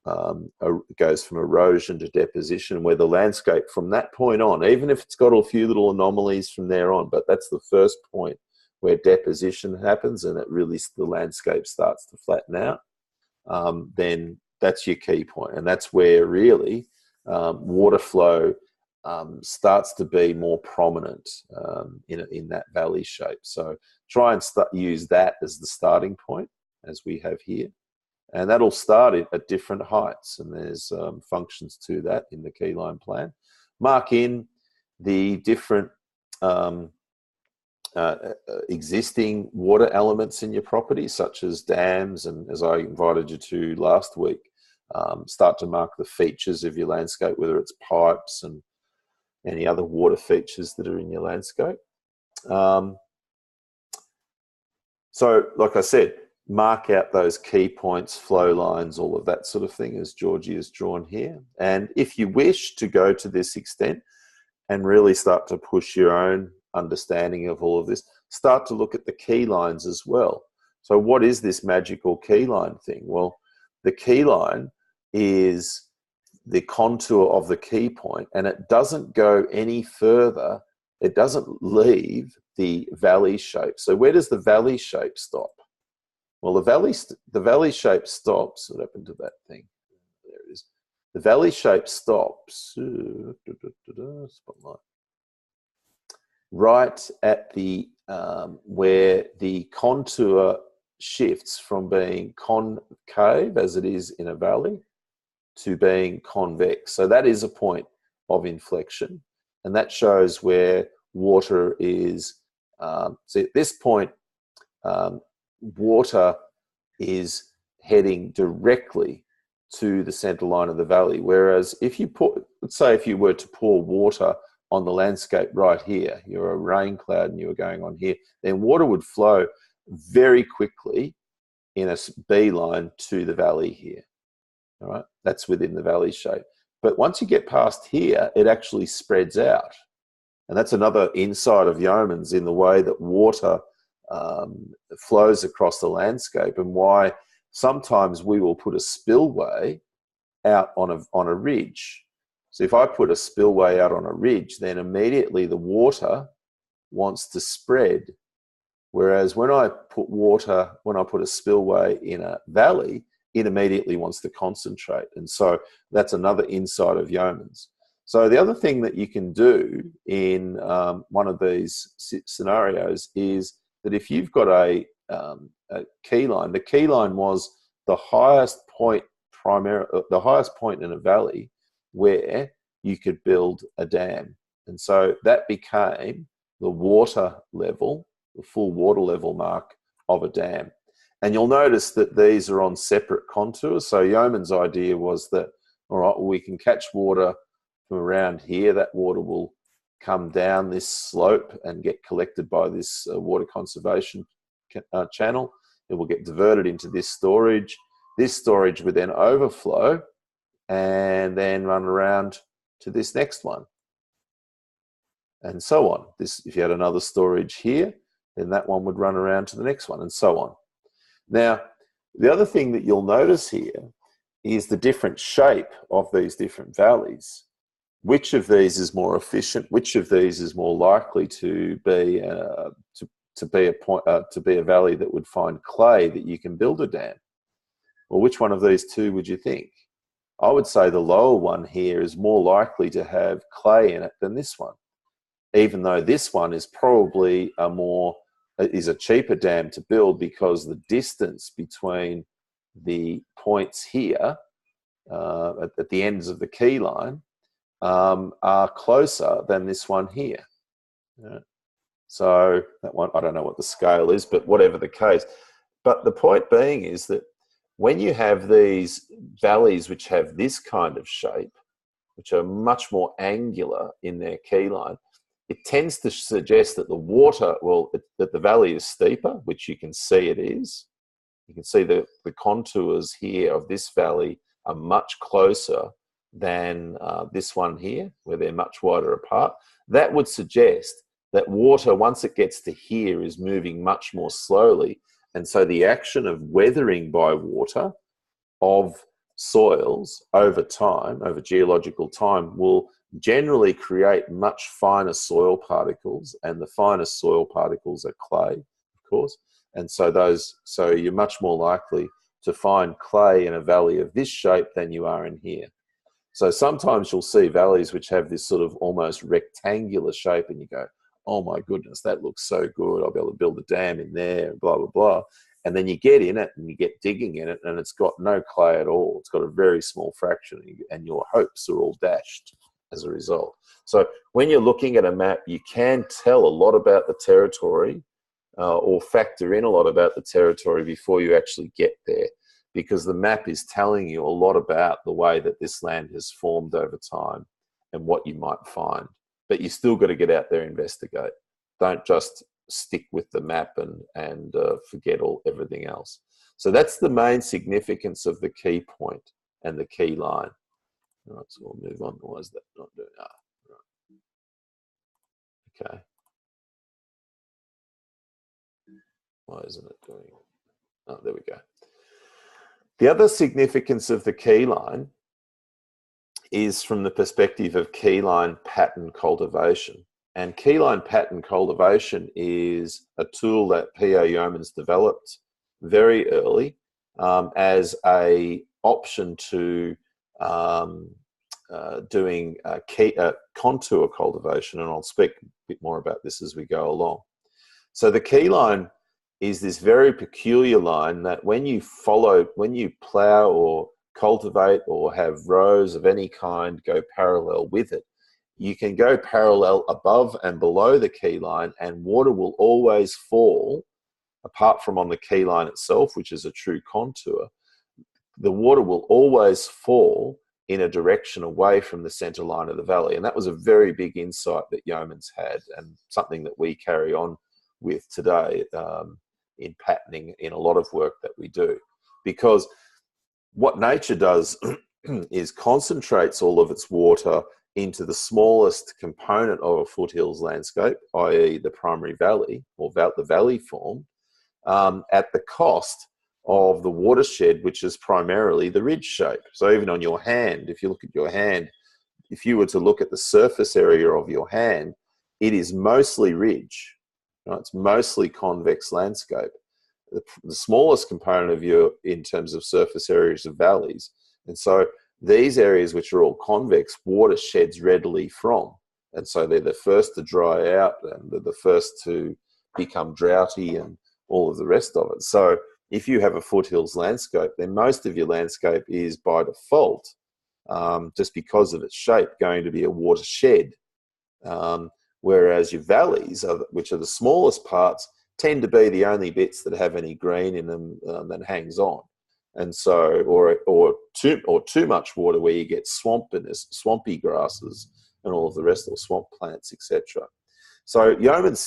it goes from erosion to deposition, where the landscape from that point on, even if it's got a few little anomalies from there on, but that's the first point where deposition happens and the landscape starts to flatten out, then that's your key point. And that's where really water flow starts to be more prominent in that valley shape. So try and use that as the starting point, as we have here. And that'll start it at different heights, and there's functions to that in the Keyline plan. Mark in the different existing water elements in your property, such as dams, and as I invited you to last week, start to mark the features of your landscape, whether it's pipes and any other water features that are in your landscape. So, like I said, mark out those key points, flow lines, all of that sort of thing, as Georgie has drawn here. And if you wish to go to this extent and really start to push your own understanding of all of this, start to look at the key lines as well. So what is this magical key line thing? Well, the key line is the contour of the key point, and it doesn't go any further. It doesn't leave the valley shape. So where does the valley shape stop? Well, the valley shape stops. What happened to that thing? There it is. The valley shape stops right at the where the contour shifts from being concave, as it is in a valley, to being convex. So that is a point of inflection, and that shows where water is. So at this point, water is heading directly to the center line of the valley. Whereas if you let's say if you were to pour water on the landscape right here, you're a rain cloud and you were going on here, then water would flow very quickly in a beeline to the valley here. All right, that's within the valley shape. But once you get past here, it actually spreads out. And that's another insight of Yeomans in the way that water flows across the landscape, and why sometimes we will put a spillway out on a ridge. So if I put a spillway out on a ridge, then immediately the water wants to spread. Whereas when I put a spillway in a valley, it immediately wants to concentrate. And so that's another insight of Yeomans. So the other thing that you can do in one of these scenarios is that if you've got a key line, the key line was the highest point in a valley where you could build a dam. And so that became the water level, the full water level mark of a dam. And you'll notice that these are on separate contours. So Yeoman's idea was that, all right, well, we can catch water from around here. That water will come down this slope and get collected by this water conservation channel. It will get diverted into this storage. This storage would then overflow and then run around to this next one, and so on. If you had another storage here, then that one would run around to the next one, and so on. Now, the other thing that you'll notice here is the different shape of these different valleys. Which of these is more efficient? Which of these is more likely to be a valley that would find clay that you can build a dam? Well, which one of these two would you think? I would say the lower one here is more likely to have clay in it than this one, even though this one is probably a cheaper dam to build, because the distance between the points here at the ends of the key line are closer than this one here. So that one, I don't know what the scale is, but whatever the case. But the point being is that when you have these valleys which have this kind of shape, which are much more angular in their key line, it tends to suggest that the water, that the valley is steeper, which you can see it is. You can see the contours here of this valley are much closer than this one here, where they're much wider apart. That would suggest that water, once it gets to here, is moving much more slowly. And so the action of weathering by water of soils over time, over geological time, will generally create much finer soil particles, and the finest soil particles are clay, of course. And so you're much more likely to find clay in a valley of this shape than you are in here. So sometimes you'll see valleys which have this sort of almost rectangular shape, and you go, oh my goodness, that looks so good. I'll be able to build a dam in there, blah, blah, blah. And then you get in it and you get digging in it and it's got no clay at all. It's got a very small fraction and your hopes are all dashed as a result. So when you're looking at a map, you can tell a lot about the territory or factor in a lot about the territory before you actually get there, because the map is telling you a lot about the way that this land has formed over time and what you might find. But you still got to get out there and investigate. Don't just stick with the map and forget everything else. So that's the main significance of the key point and the key line. All right, so we'll move on. Why is that not doing? Right. Okay. Why isn't it doing it? Oh, there we go. The other significance of the key line is from the perspective of keyline pattern cultivation. And keyline pattern cultivation is a tool that PA Yeomans developed very early as a option to doing contour cultivation, and I'll speak a bit more about this as we go along. So the keyline is this very peculiar line that when you plow or cultivate or have rows of any kind go parallel with it, you can go parallel above and below the key line and water will always fall, apart from on the key line itself, which is a true contour. The water will always fall in a direction away from the center line of the valley. And that was a very big insight that Yeomans had, and something that we carry on with today in patterning in a lot of work that we do. Because what nature does is concentrates all of its water into the smallest component of a foothills landscape, i.e. the primary valley, or the valley form, at the cost of the watershed, which is primarily the ridge shape. So even on your hand, if you look at your hand, if you were to look at the surface area of your hand, it is mostly ridge. Right? It's mostly convex landscape. The smallest component of you in terms of surface areas of valleys. And so these areas which are all convex, water sheds readily from. And so they're the first to dry out and they're the first to become droughty and all of the rest of it. So if you have a foothills landscape, then most of your landscape is by default, just because of its shape, going to be a watershed. Whereas your valleys, which are the smallest parts, tend to be the only bits that have any green in them that hangs on. And so, or too much water where you get swamp and there's swampy grasses and all of the rest of the swamp plants, etc. So Yeomans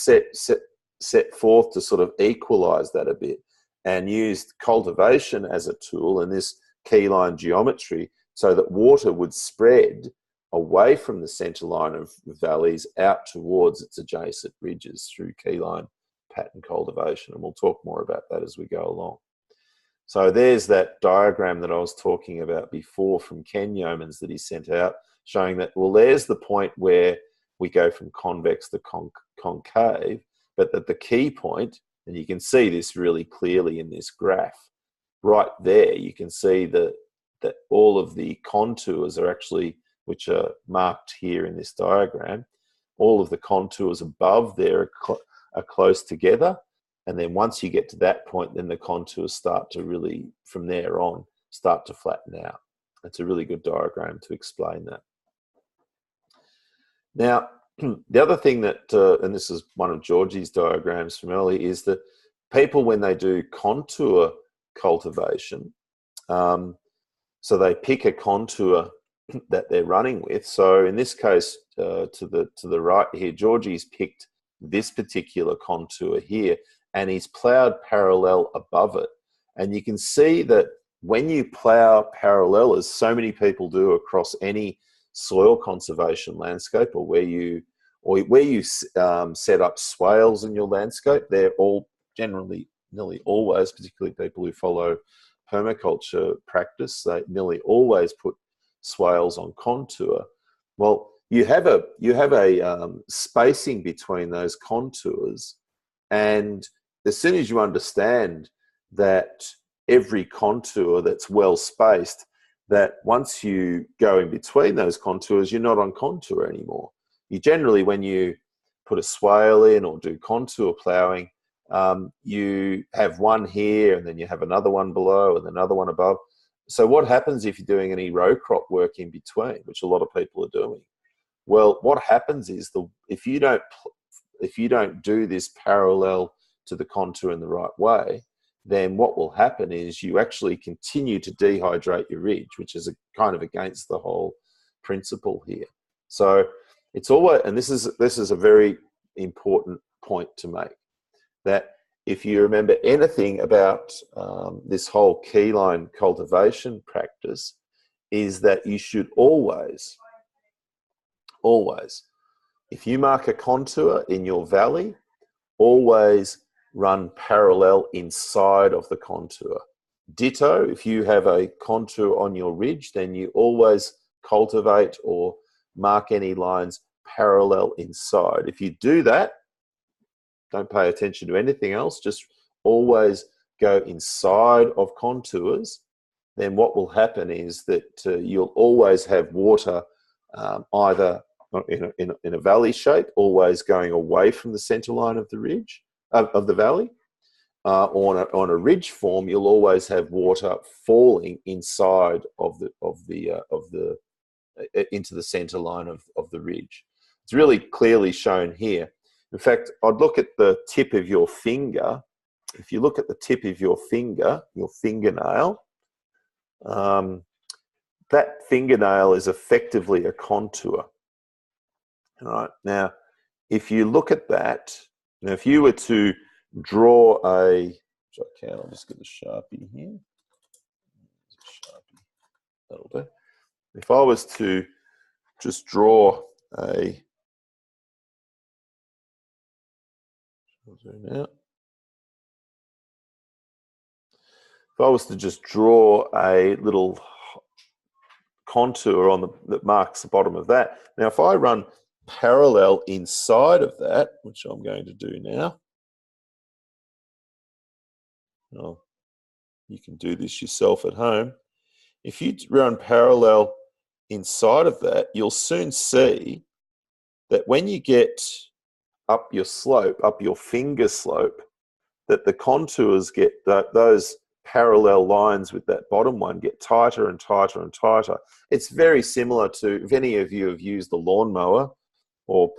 set forth to sort of equalize that a bit and used cultivation as a tool in this keyline geometry so that water would spread away from the center line of valleys out towards its adjacent ridges through keyline pattern cultivation. And we'll talk more about that as we go along. So there's that diagram that I was talking about before from Ken Yeomans that he sent out, showing that, well, there's the point where we go from convex to concave, but that the key point, and you can see this really clearly in this graph, right there, you can see that all of the contours are actually, which are marked here in this diagram, all of the contours above there are close together. And then once you get to that point, then the contours start to really, from there on, start to flatten out. It's a really good diagram to explain that. Now, the other thing that, and this is one of Georgie's diagrams from earlier, is that people, when they do contour cultivation, so they pick a contour that they're running with. So in this case, to the right here, Georgie's picked this particular contour here, and he's ploughed parallel above it. And you can see that when you plough parallel, as so many people do across any soil conservation landscape, or where you set up swales in your landscape, they're all generally, nearly always, particularly people who follow permaculture practice, they nearly always put swales on contour. Well, you have a spacing between those contours, and as soon as you understand that every contour that's well spaced, that once you go in between those contours, you're not on contour anymore. You generally, when you put a swale in or do contour ploughing, you have one here, and then you have another one below, and another one above. So what happens if you're doing any row crop work in between, which a lot of people are doing? Well, what happens is if you don't do this parallel to the contour in the right way, then what will happen is you actually continue to dehydrate your ridge, which is kind of against the whole principle here. So it's always, and this is a very important point to make, that if you remember anything about this whole keyline cultivation practice, is that you should always, if you mark a contour in your valley, always run parallel inside of the contour. Ditto, if you have a contour on your ridge, then you always cultivate or mark any lines parallel inside. If you do that, don't pay attention to anything else, just always go inside of contours, then what will happen is that you'll always have water either in a valley shape, always going away from the center line of the ridge, of the valley. On a ridge form, you'll always have water falling inside of the into the center line of the ridge. It's really clearly shown here. In fact, I'd look at the tip of your finger. If you look at the tip of your finger, your fingernail, that fingernail is effectively a contour. All right. Now, if you look at that, now if you were to draw which I can, I'll just get a Sharpie here. Sharpie, that'll do. If I was to just draw a, I'll zoom out. If I was to just draw a little contour on that marks the bottom of that. Now, if I run parallel inside of that, which I'm going to do now, well, you can do this yourself at home. If you run parallel inside of that, you'll soon see that when you get up your slope, up your finger slope, that the contours get those parallel lines with that bottom one get tighter and tighter and tighter. It's very similar to, if any of you have used the lawnmower or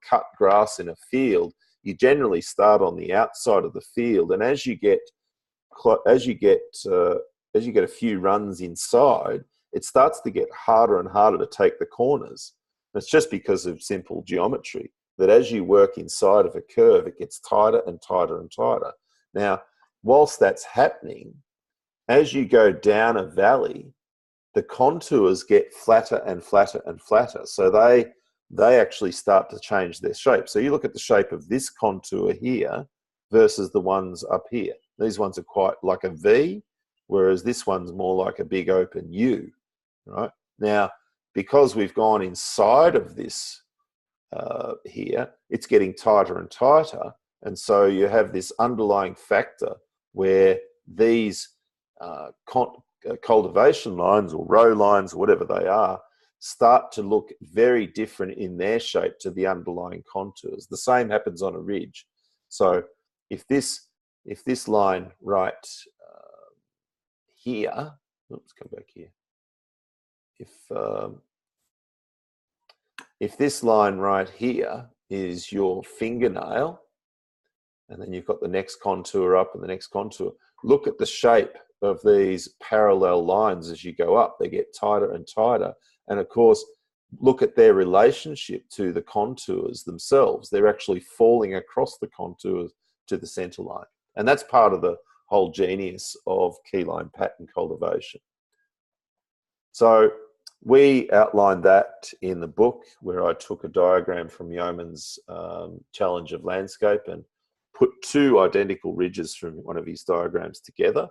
cut grass in a field, you generally start on the outside of the field, and as you get a few runs inside, it starts to get harder and harder to take the corners. It's just because of simple geometry, that as you work inside of a curve, it gets tighter and tighter and tighter. Now, whilst that's happening, as you go down a valley, the contours get flatter and flatter and flatter. So they actually start to change their shape. So you look at the shape of this contour here versus the ones up here. These ones are quite like a V, whereas this one's more like a big open U, right? Now, because we've gone inside of this here, it's getting tighter and tighter. And so you have this underlying factor where these cultivation lines or row lines, or whatever they are, start to look very different in their shape to the underlying contours. The same happens on a ridge. So if this line right here, let's come back here. If this line right here is your fingernail, and then you've got the next contour up and the next contour, look at the shape of these parallel lines as you go up. They get tighter and tighter. And of course, look at their relationship to the contours themselves. They're actually falling across the contours to the center line. And that's part of the whole genius of keyline pattern cultivation. So we outlined that in the book, where I took a diagram from Yeoman's Challenge of Landscape and put two identical ridges from one of his diagrams together,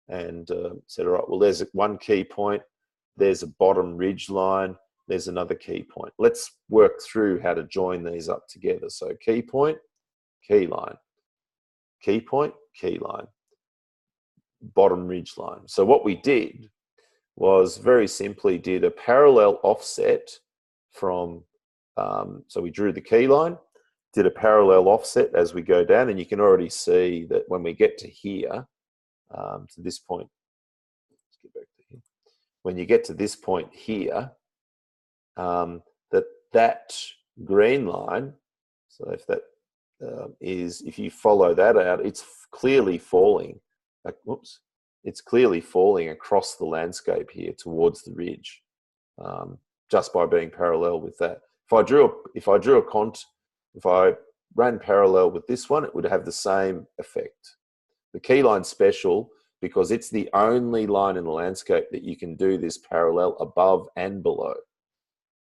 and said, all right, well, there's one key point, there's a bottom ridge line, there's another key point. Let's work through how to join these up together. So key point, key line, key point, key line, bottom ridge line. So what we did was very simply did a parallel offset from, so we drew the key line, did a parallel offset as we go down, and you can already see that when we get to here, to this point, let's get back to here. When you get to this point here, that green line, so if that if you follow that out, it's clearly falling. Whoops, it's clearly falling across the landscape here towards the ridge, just by being parallel with that. If I ran parallel with this one, it would have the same effect. The Keyline's special because it's the only line in the landscape that you can do this parallel above and below.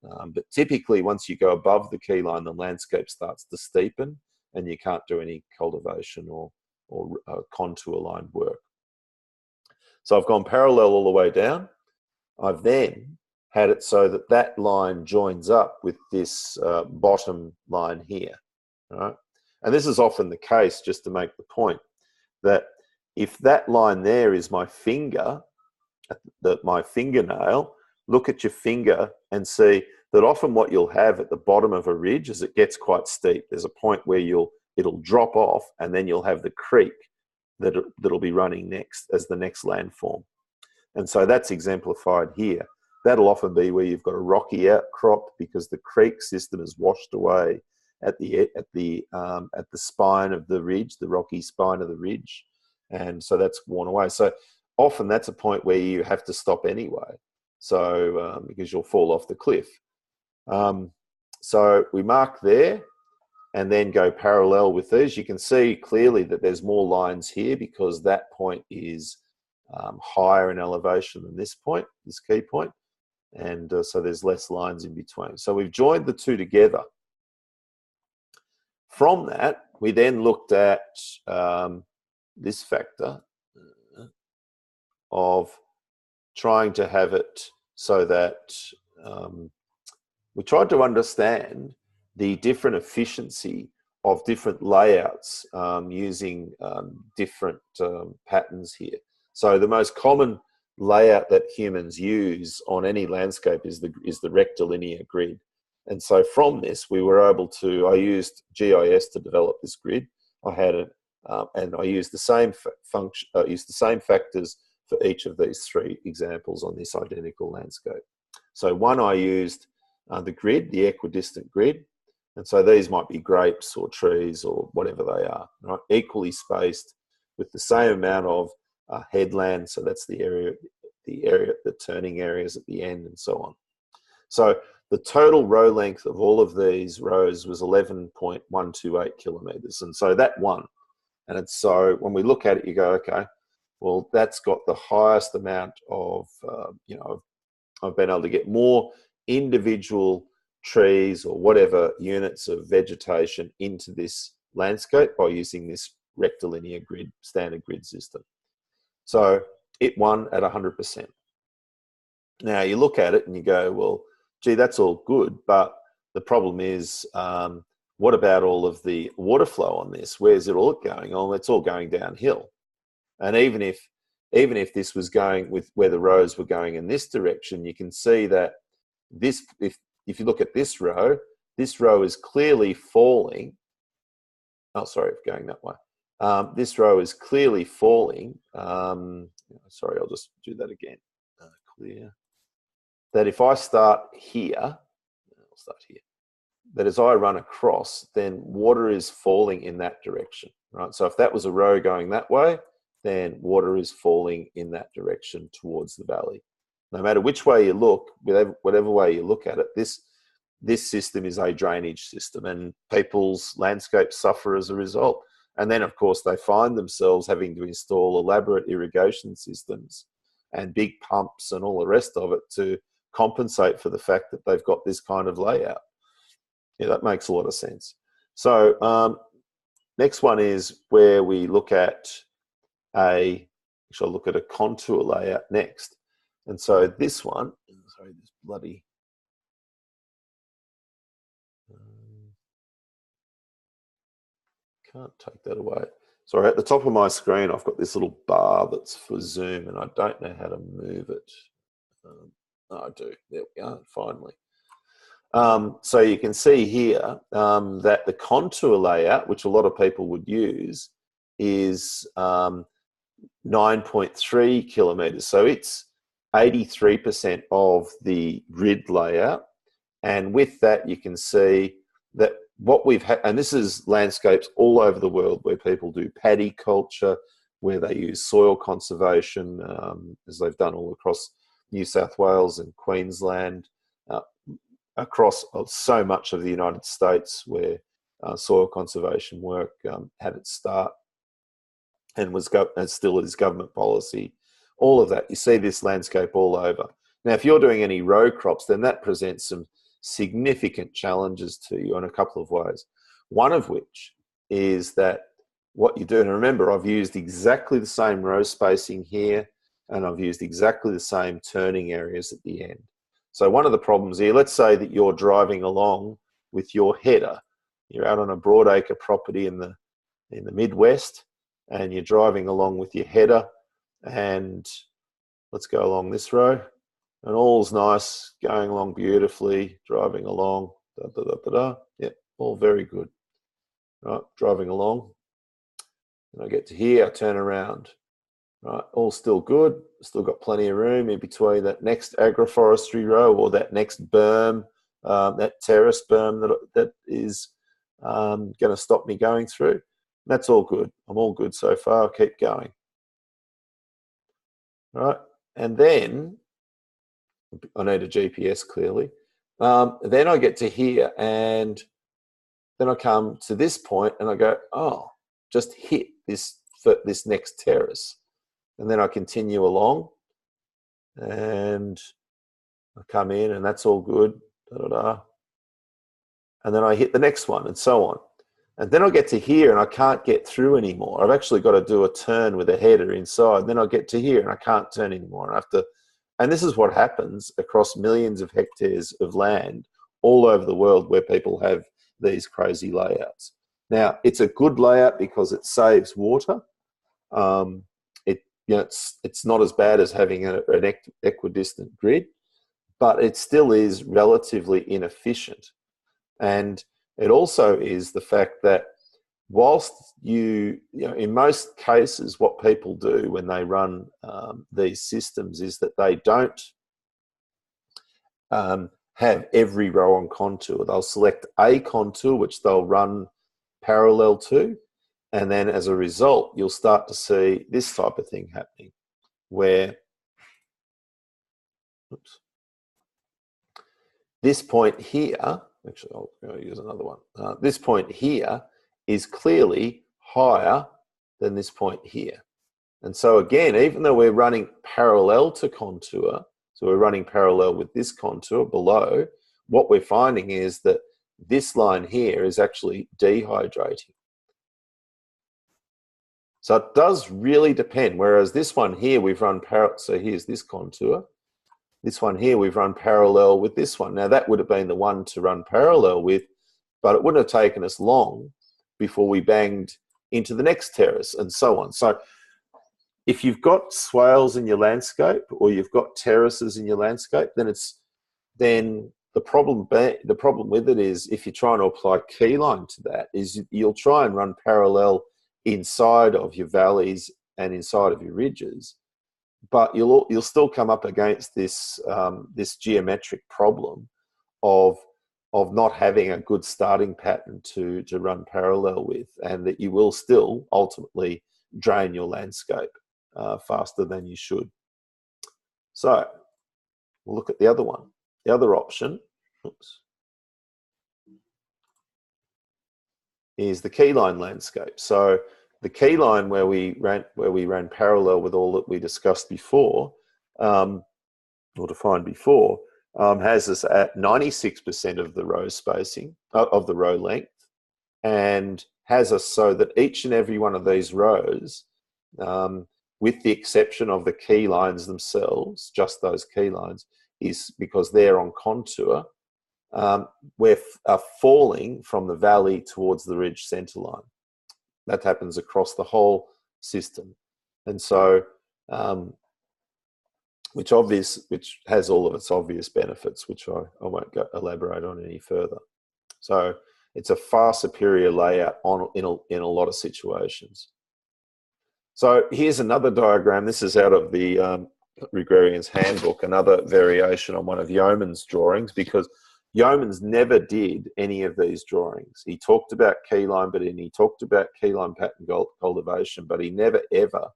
But typically, once you go above the Keyline, the landscape starts to steepen, and you can't do any cultivation or contour line work. So I've gone parallel all the way down. I've then had it so that that line joins up with this bottom line here. All right? And this is often the case, just to make the point, that if that line there is my finger, my fingernail, look at your finger and see that often what you'll have at the bottom of a ridge is it gets quite steep. There's a point where it'll drop off, and then you'll have the creek that'll be running next as the next landform. And so that's exemplified here. That'll often be where you've got a rocky outcrop because the creek system is washed away at the spine of the ridge, the rocky spine of the ridge, and so that's worn away. So often that's a point where you have to stop anyway, so because you'll fall off the cliff. So we mark there and then go parallel with these. You can see clearly that there's more lines here because that point is higher in elevation than this point, this key point, and so there's less lines in between. So we've joined the two together. From that, we then looked at this factor of trying to have it so that we tried to understand the different efficiency of different layouts using different patterns here. So the most common layout that humans use on any landscape is the rectilinear grid. And so from this, we were able to, I used GIS to develop this grid. I had it, and I used the same factors for each of these three examples on this identical landscape. So one, I used the grid, the equidistant grid. And so these might be grapes or trees or whatever they are, right? Equally spaced with the same amount of headland. So that's the turning areas at the end and so on. So the total row length of all of these rows was 11.128 kilometers. And so that won. And it's so when we look at it, you go, okay, well, that's got the highest amount of, I've been able to get more individual trees or whatever units of vegetation into this landscape by using this rectilinear grid, standard grid system. So it won at 100%. Now you look at it and you go, well, gee, that's all good, but the problem is, what about all of the water flow on this? Where's it all going on? It's all going downhill. And even if this was going with where the rows were going in this direction, you can see that this, if you look at this row is clearly falling. Oh, sorry, going that way. This row is clearly falling. Sorry, I'll just do that again. Clear. That if I start here, I'll start here. That as I run across, then water is falling in that direction, right? So if that was a row going that way, then water is falling in that direction towards the valley. No matter which way you look, whatever way you look at it, this system is a drainage system, and people's landscapes suffer as a result. And then, of course, they find themselves having to install elaborate irrigation systems and big pumps and all the rest of it to compensate for the fact that they've got this kind of layout. Yeah, that makes a lot of sense. So next one is where we look at a contour layout next. And so this one, sorry, this bloody, can't take that away. Sorry, at the top of my screen, I've got this little bar that's for zoom, and I don't know how to move it. I do. There we go, finally. So you can see here that the contour layout, which a lot of people would use, is 9.3 kilometres. So it's 83% of the grid layout. And with that, you can see that what we've had, and this is landscapes all over the world where people do paddy culture, where they use soil conservation, as they've done all across New South Wales and Queensland, across so much of the United States where soil conservation work had its start and still is government policy. All of that, you see this landscape all over. Now, if you're doing any row crops, then that presents some significant challenges to you in a couple of ways. One of which is that what you do, and remember, I've used exactly the same row spacing here, and I've used exactly the same turning areas at the end. So one of the problems here, let's say that you're driving along with your header. You're out on a broadacre property in the Midwest, and you're driving along with your header, and let's go along this row, and all's nice, going along beautifully, driving along, Yep, all very good. Right, driving along, and I get to here, I turn around. Right, all still good. Still got plenty of room in between that next agroforestry row or that next berm, that terrace berm that is going to stop me going through. That's all good. I'm all good so far. I'll keep going. Right, and then I need a GPS clearly. Then I get to here, and then I come to this point, and I go, oh, just hit this next terrace. And then I continue along, and I come in, and that's all good. And then I hit the next one, and so on. And then I get to here, and I can't get through anymore. I've actually got to do a turn with a header inside. And then I get to here, and I can't turn anymore. And I have to, and this is what happens across millions of hectares of land all over the world where people have these crazy layouts. Now, it's a good layout because it saves water. It's not as bad as having an equidistant grid, but it still is relatively inefficient. And it also is the fact that whilst in most cases, what people do when they run these systems is that they don't have every row on contour. They'll select a contour, which they'll run parallel to. And then as a result, you'll start to see this type of thing happening where, this point here, actually I'll use another one. This point here is clearly higher than this point here. And so again, even though we're running parallel to contour, so we're running parallel with this contour below, what we're finding is that this line here is actually dehydrating. So it does really depend. Whereas this one here, we've run parallel. So here's this contour. This one here, we've run parallel with this one. Now that would have been the one to run parallel with, but it wouldn't have taken us long before we banged into the next terrace and so on. So if you've got swales in your landscape or you've got terraces in your landscape, then the problem with it is, if you're trying to apply keyline to that, is you'll try and run parallel inside of your valleys and inside of your ridges, but you'll still come up against this this geometric problem of not having a good starting pattern to run parallel with, and that you will still ultimately drain your landscape faster than you should. So we'll look at the other one. The other option, is the keyline landscape. So the keyline where we ran parallel with all that we discussed before, or defined before, has us at 96% of the row spacing, of the row length, and has us so that each and every one of these rows, with the exception of the key lines themselves, just those key lines, is because they're on contour, we're falling from the valley towards the ridge centre line. That happens across the whole system. And so which has all of its obvious benefits, which I won't elaborate on any further. So it's a far superior layout in a lot of situations. So here's another diagram. This is out of the Agrarian's Handbook, another variation on one of Yeoman's drawings, because Yeoman's never did any of these drawings. He talked about keyline, he talked about keyline pattern cultivation, but he never ever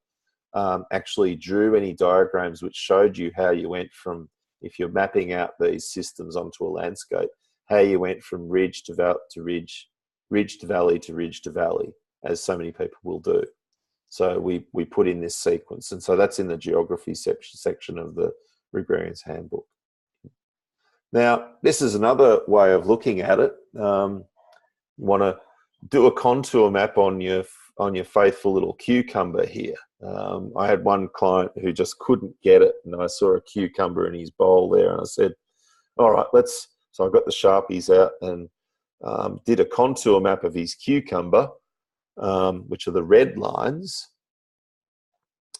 actually drew any diagrams which showed you how you went from, if you're mapping out these systems onto a landscape, how you went from ridge to ridge, ridge to valley to ridge to valley, as so many people will do. So we put in this sequence, and so that's in the geography section of the Agrarian's Handbook. Now, this is another way of looking at it. You want to do a contour map on your faithful little cucumber here. I had one client who just couldn't get it, and I saw a cucumber in his bowl there, and I said, all right, so I got the Sharpies out and did a contour map of his cucumber, which are the red lines,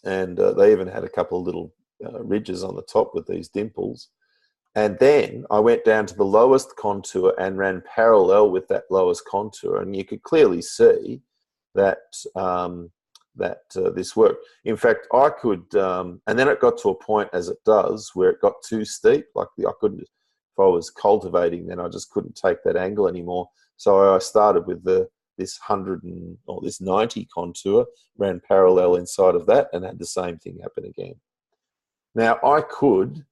and they even had a couple of little ridges on the top with these dimples. And then I went down to the lowest contour and ran parallel with that lowest contour, and you could clearly see that this worked. In fact, I could, and then it got to a point, as it does, where it got too steep. Like I couldn't, if I was cultivating, then I just couldn't take that angle anymore. So I started with this 90 contour, ran parallel inside of that, and had the same thing happen again. Now I could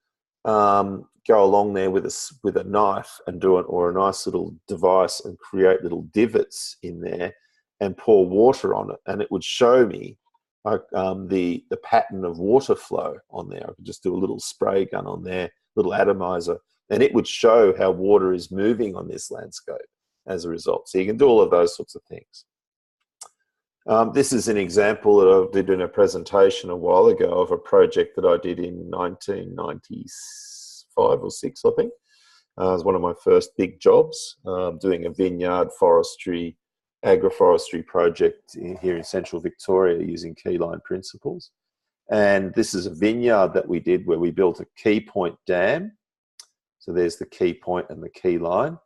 go along there with a knife and do it, or a nice little device, and create little divots in there and pour water on it, and it would show me the pattern of water flow on there. I could just do a little spray gun on there, little atomizer, and it would show how water is moving on this landscape as a result. So you can do all of those sorts of things. This is an example that I did in a presentation a while ago of a project that I did in 1995 or 6, I think. It was one of my first big jobs, doing a vineyard forestry, agroforestry project here in central Victoria using keyline principles. And this is a vineyard that we did where we built a keypoint dam. So there's the keypoint and the keyline.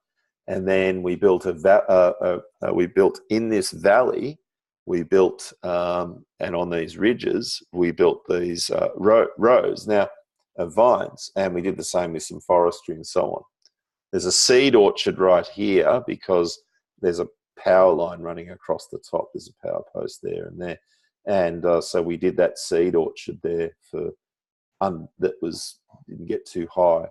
And then we built we built in this valley, we built, and on these ridges, we built these rows now of vines, and we did the same with some forestry and so on. There's a seed orchard right here because there's a power line running across the top. There's a power post there and there. And so we did that seed orchard there for didn't get too high.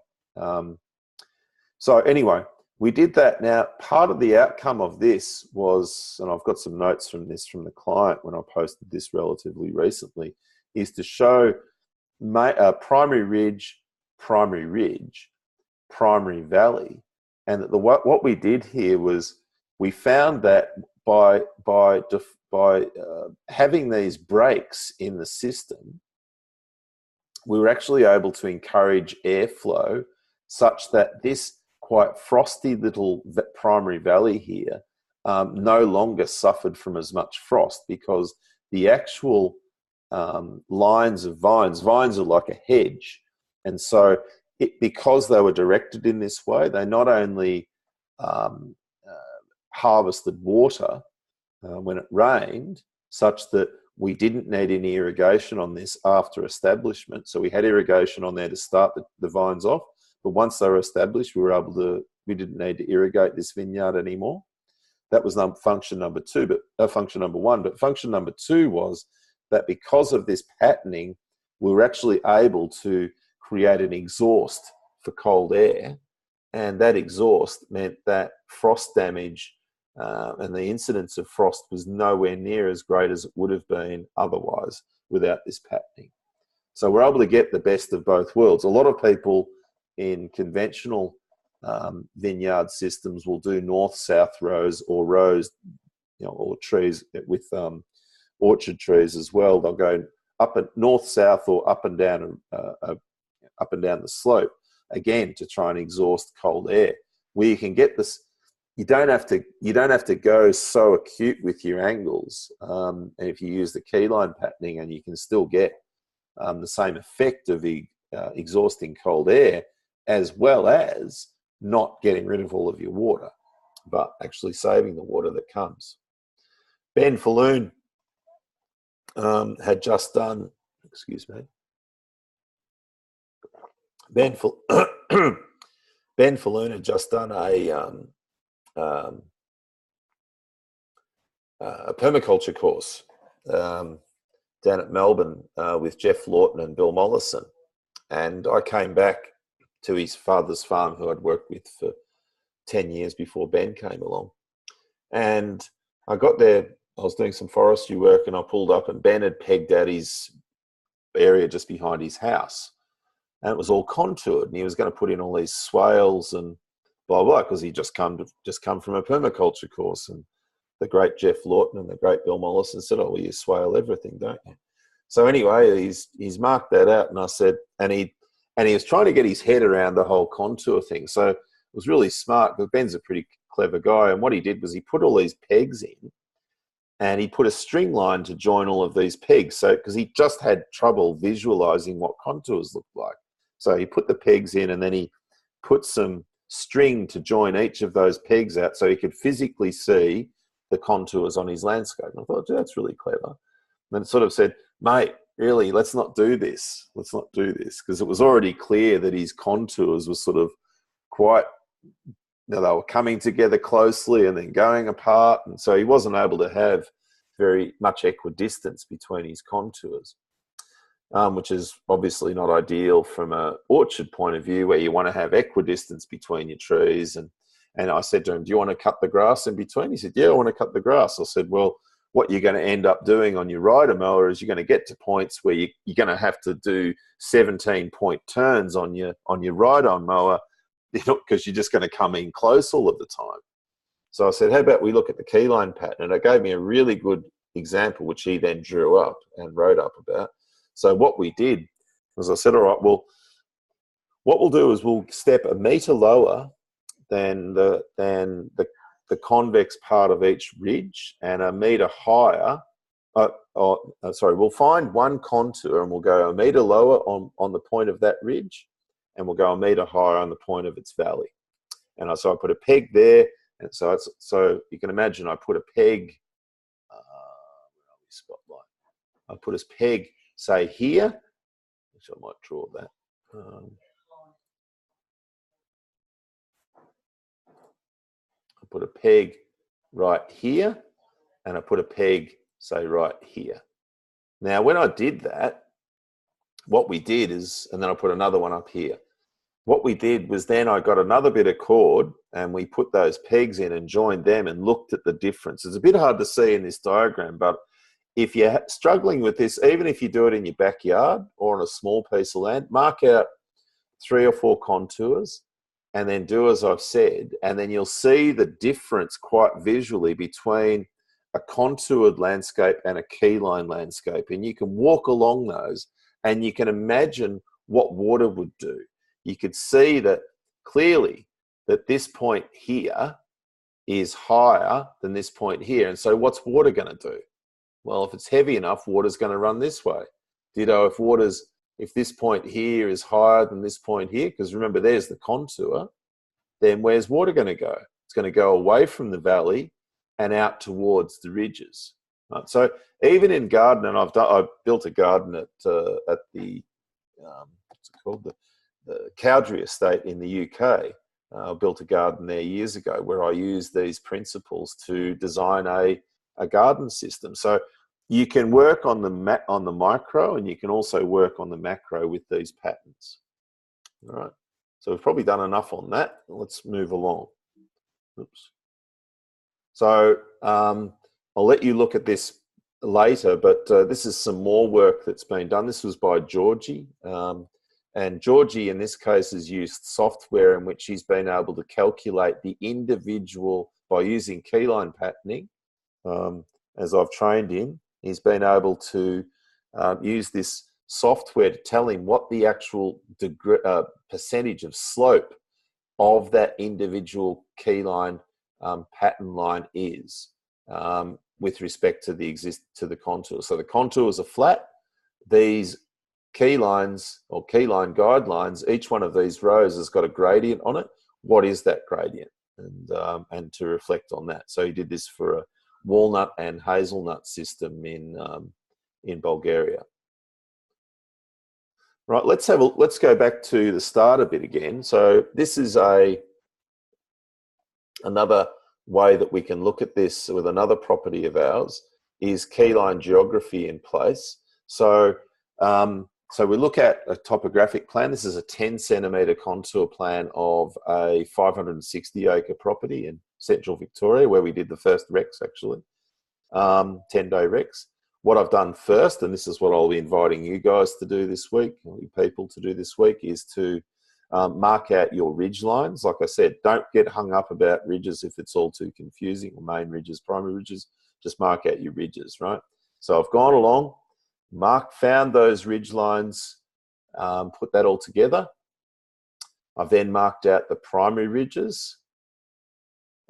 So anyway, we did that. Now, part of the outcome of this was, and I've got some notes from this from the client when I posted this relatively recently, is to show primary ridge, primary valley. And that what we did here was we found that by having these breaks in the system, we were actually able to encourage airflow such that this quite frosty little primary valley here no longer suffered from as much frost, because the actual lines of vines are like a hedge. And so because they were directed in this way, they not only harvested water when it rained, such that we didn't need any irrigation on this after establishment. So we had irrigation on there to start the vines off, but once they were established, we didn't need to irrigate this vineyard anymore. That was function number one. But function number two was that because of this patterning, we were actually able to create an exhaust for cold air, and that exhaust meant that frost damage and the incidence of frost was nowhere near as great as it would have been otherwise without this patterning. So we're able to get the best of both worlds. A lot of people in conventional vineyard systems will do north-south rows, or rows, or trees with orchard trees as well. They'll go up and north-south, or up and down the slope, again to try and exhaust cold air. Where you can get this, you don't have to go so acute with your angles, and if you use the keyline patterning, and you can still get the same effect of exhausting cold air, as well as not getting rid of all of your water, but actually saving the water that comes. Ben Falloon had just done, excuse me, Ben Falloon had just done a permaculture course down at Melbourne with Jeff Lawton and Bill Mollison. And I came back to his father's farm, who I'd worked with for 10 years before Ben came along. And I got there, I was doing some forestry work, and I pulled up, and Ben had pegged out his area just behind his house. And it was all contoured, and he was going to put in all these swales and blah, blah, because he'd just come from a permaculture course. And the great Jeff Lawton and the great Bill Mollison said, oh, well, you swale everything, don't you? So anyway, he's marked that out, and I said, and he was trying to get his head around the whole contour thing. So it was really smart, because Ben's a pretty clever guy, and what he did was he put all these pegs in, and he put a string line to join all of these pegs. So, because he just had trouble visualizing what contours looked like. So he put the pegs in, and then he put some string to join each of those pegs out so he could physically see the contours on his landscape. And I thought, that's really clever. And then it sort of said, mate, really, let's not do this. Let's not do this. Because it was already clear that his contours were sort of quite, they were coming together closely and then going apart. And so he wasn't able to have very much equidistance between his contours, which is obviously not ideal from an orchard point of view, where you want to have equidistance between your trees. And I said to him, do you want to cut the grass in between? He said, yeah, I want to cut the grass. I said, well, what you're going to end up doing on your rider mower is you're going to get to points where you're going to have to do 17-point turns on your rider mower, because you're just going to come in close all of the time. So I said, how about we look at the keyline pattern? And it gave me a really good example, which he then drew up and wrote up about. So what we did was I said, all right, well, what we'll do is we'll step a metre lower than the convex part of each ridge, and a metre higher. We'll find one contour, and we'll go a metre lower on the point of that ridge, and we'll go a metre higher on the point of its valley. And so I put a peg there, and so you can imagine I put a peg. Spotlight. I put a peg, say here, which I might draw that. I put a peg right here, and I put a peg, say, right here. Now, when I did that, what we did is, and then I put another one up here. What we did was then I got another bit of cord, and we put those pegs in and joined them and looked at the difference. It's a bit hard to see in this diagram, but if you're struggling with this, even if you do it in your backyard or on a small piece of land, mark out 3 or 4 contours, and then do as I've said, and then you'll see the difference quite visually between a contoured landscape and a keyline landscape. And you can walk along those, and you can imagine what water would do. You could see that clearly that this point here is higher than this point here. And so what's water going to do? Well, if it's heavy enough, water's going to run this way. Ditto if this point here is higher than this point here, because remember, there's the contour, then where's water going to go? It's going to go away from the valley and out towards the ridges. Right? So even in garden, and I've built a garden at the what's it called, the Cowdrey estate in the UK. I built a garden there years ago where I used these principles to design a garden system. So you can work on the micro, and you can also work on the macro with these patterns. All right. So we've probably done enough on that. Let's move along. Oops. So I'll let you look at this later, but this is some more work that's been done. This was by Georgie. And Georgie, in this case, has used software in which he's been able to calculate the individual, by using keyline patterning, as I've trained him. He's been able to use this software to tell him what the actual percentage of slope of that individual keyline pattern line is with respect to the contour. So the contours are flat. These key lines or keyline guidelines, each one of these rows has got a gradient on it. What is that gradient? And to reflect on that. So he did this for a walnut and hazelnut system in Bulgaria. Right, let's go back to the start a bit again. So this is another way that we can look at this with another property of ours is keyline geography in place. So so we look at a topographic plan. This is a 10 centimetre contour plan of a 560 acre property in central Victoria, where we did the first Rex actually, 10-day Rex. What I've done first, and this is what I'll be inviting you guys to do this week, or you people to do this week, is to mark out your ridge lines. Like I said, don't get hung up about ridges if it's all too confusing, or main ridges, primary ridges. Just mark out your ridges, right? So I've gone along, found those ridge lines, put that all together. I've then marked out the primary ridges,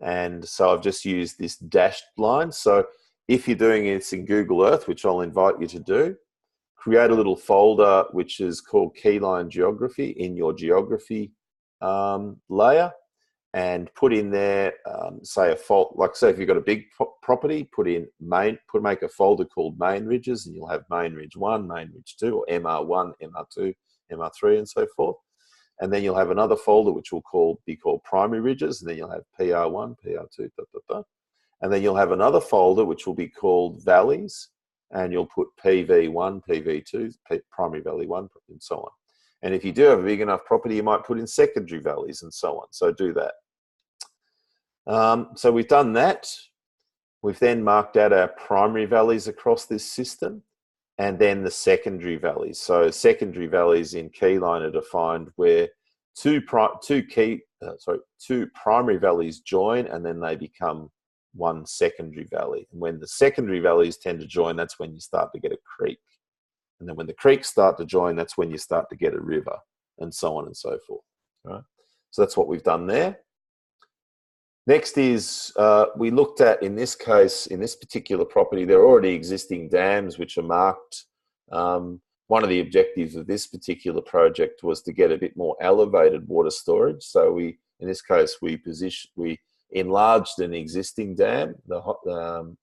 and so I've just used this dashed line. So if you're doing this in Google Earth, which I'll invite you to do, create a little folder which is called Keyline Geography in your geography layer, and put in there, say if you've got a big property, make a folder called main ridges, and you'll have main ridge 1, main ridge 2, or MR1, MR2, MR3, and so forth. And then you'll have another folder which will be called primary ridges, and then you'll have PR1, PR2, and then you'll have another folder which will be called valleys, and you'll put PV1, PV2, primary valley 1, and so on. And if you do have a big enough property, you might put in secondary valleys and so on. So do that. So we've done that. We've then marked out our primary valleys across this system, and then the secondary valleys. So secondary valleys in Keyline are defined where two primary valleys join, and then they become one secondary valley. And when the secondary valleys tend to join, that's when you start to get a creek. And then when the creeks start to join, that's when you start to get a river, and so on and so forth. Right? So that's what we've done there. Next is, we looked at, in this case, in this particular property, there are already existing dams which are marked. One of the objectives of this particular project was to get a bit more elevated water storage. So in this case, we enlarged an existing dam,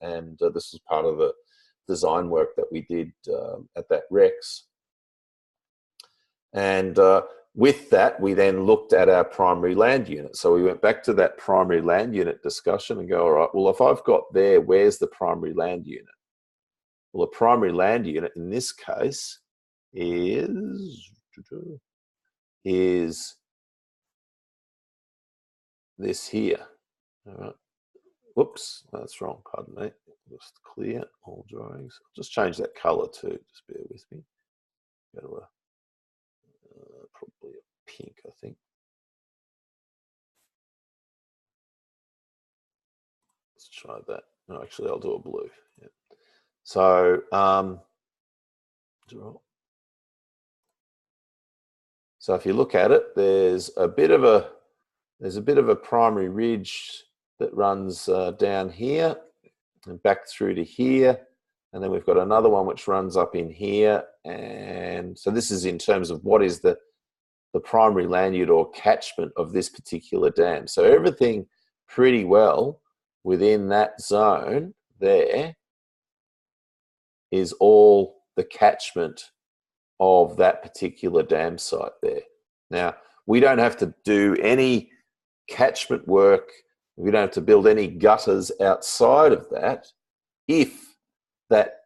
and this was part of the design work that we did at that Rex. And with that, we then looked at our primary land unit. So we went back to that primary land unit discussion and go, all right, well, if I've got there, where's the primary land unit? Well, the primary land unit in this case is this here. All right. Whoops, that's wrong, pardon me. Just clear all drawings. I'll just change that color too, just bear with me. Go to probably a pink, I think. Let's try that. No, actually, I'll do a blue. Yeah. So, so if you look at it, there's a bit of a primary ridge that runs down here and back through to here, and then we've got another one which runs up in here. And so this is in terms of what is the primary land unit or catchment of this particular dam. So everything pretty well within that zone there is all the catchment of that particular dam site there. Now, we don't have to do any catchment work. We don't have to build any gutters outside of that if that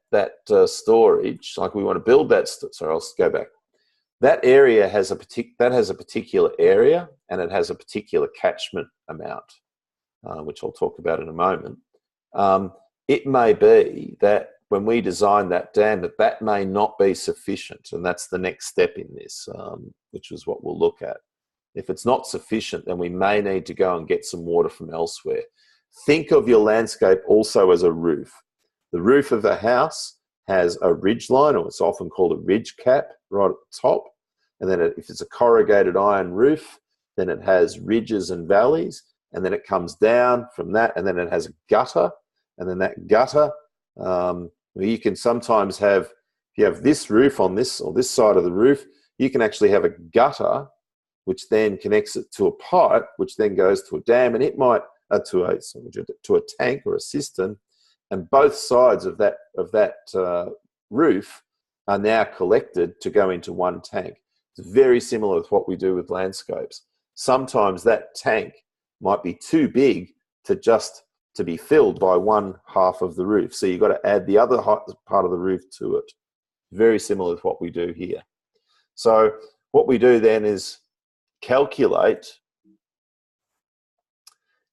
storage, like we want to build that, sorry, I'll go back. That area has a particular area, and it has a particular catchment amount, which I'll talk about in a moment. It may be that when we design that dam, that may not be sufficient, and that's the next step in this, which is what we'll look at. If it's not sufficient, then we may need to go and get some water from elsewhere. Think of your landscape also as a roof. The roof of a house has a ridge line, or it's often called a ridge cap, right at the top. And then if it's a corrugated iron roof, then it has ridges and valleys, and then it comes down from that, and then it has a gutter, and then that gutter, you can sometimes have, if you have this roof on this or this side of the roof, you can actually have a gutter which then connects it to a pipe, which then goes to a dam, and it might to a tank or a cistern, and both sides of that roof are now collected to go into one tank. It's very similar to what we do with landscapes. Sometimes that tank might be too big to be filled by one half of the roof, so you've got to add the other part of the roof to it. Very similar to what we do here. So what we do then is calculate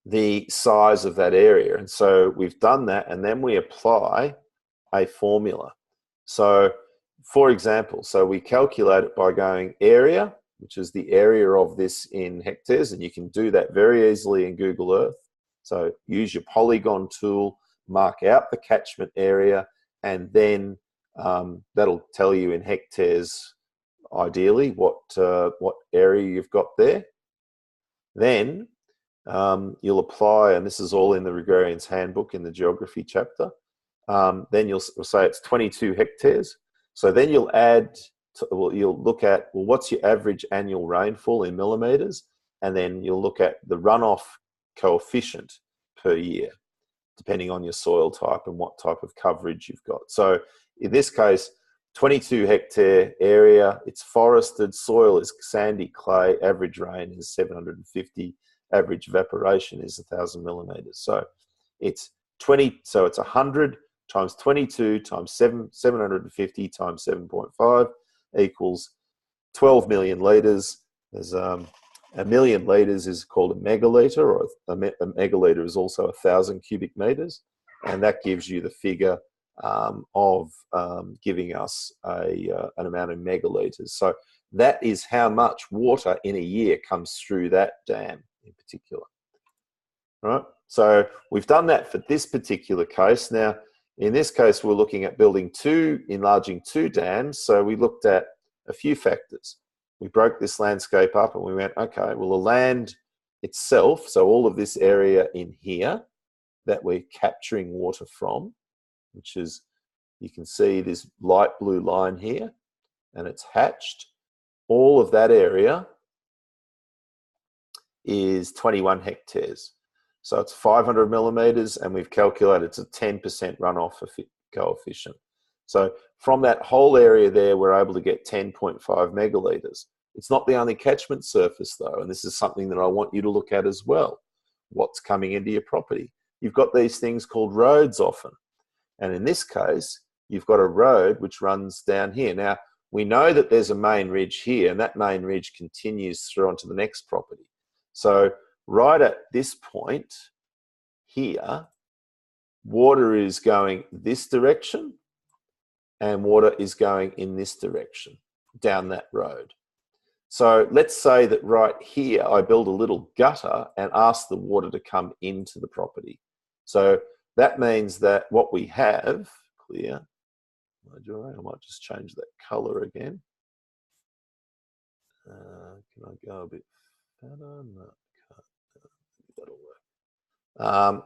the size of that area. And so we've done that, and then we apply a formula. So for example, so we calculate it by going area, which is the area of this in hectares, and you can do that very easily in Google Earth. So use your polygon tool, mark out the catchment area, and then that'll tell you in hectares ideally what area you've got there. Then you'll apply, and this is all in the Agrarian's Handbook in the Geography chapter. Then you'll say it's 22 hectares. So then you'll you'll look at, well, what's your average annual rainfall in millimeters? And then you'll look at the runoff coefficient per year, depending on your soil type and what type of coverage you've got. So in this case, 22 hectare area, it's forested, soil is sandy clay, average rain is 750, average evaporation is 1,000 millimeters. So it's 100 times 22 times 750 times 7.5 equals 12 million litres. There's a million litres is called a megaliter, or a megaliter is also 1,000 cubic metres, and that gives you the figure of giving us an amount of megalitres. So that is how much water in a year comes through that dam in particular. Right? So we've done that for this particular case. Now, in this case, we're looking at enlarging two dams. So we looked at a few factors. We broke this landscape up and we went, okay, well, the land itself, so all of this area in here that we're capturing water from, which is, you can see this light blue line here, and it's hatched. All of that area is 21 hectares. So it's 500 millimeters, and we've calculated it's a 10% runoff coefficient. So from that whole area there, we're able to get 10.5 megalitres. It's not the only catchment surface though, and this is something that I want you to look at as well. What's coming into your property? You've got these things called roads often. And in this case, you've got a road which runs down here. Now, we know that there's a main ridge here, and that main ridge continues through onto the next property. So right at this point here, water is going this direction and water is going in this direction down that road. So let's say that right here, I build a little gutter and ask the water to come into the property. So that means that what we have, clear, I might just change that color again. Can I go a bit better? No, that'll work.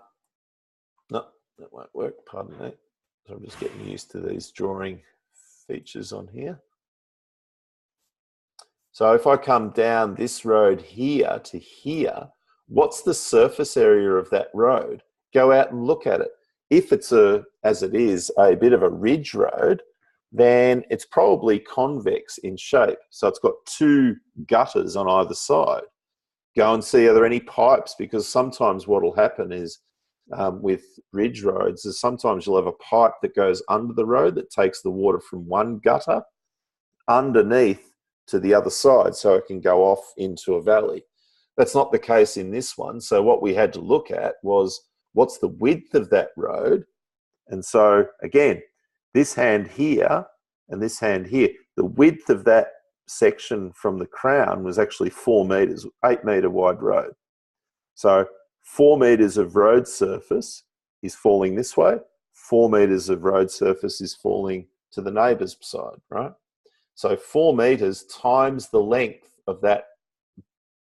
No, that won't work, pardon me. So I'm just getting used to these drawing features on here. So if I come down this road here to here, what's the surface area of that road? Go out and look at it. If it's as it is, a bit of a ridge road, then it's probably convex in shape. So it's got two gutters on either side. Go and see, are there any pipes? Because sometimes what will happen is with ridge roads is sometimes you'll have a pipe that goes under the road that takes the water from one gutter underneath to the other side so it can go off into a valley. That's not the case in this one. So what we had to look at was, what's the width of that road? And so again, this hand here and this hand here, the width of that section from the crown was actually 4 meters, 8 meter wide road. So 4 meters of road surface is falling this way, 4 meters of road surface is falling to the neighbor's side, right? So 4 meters times the length of that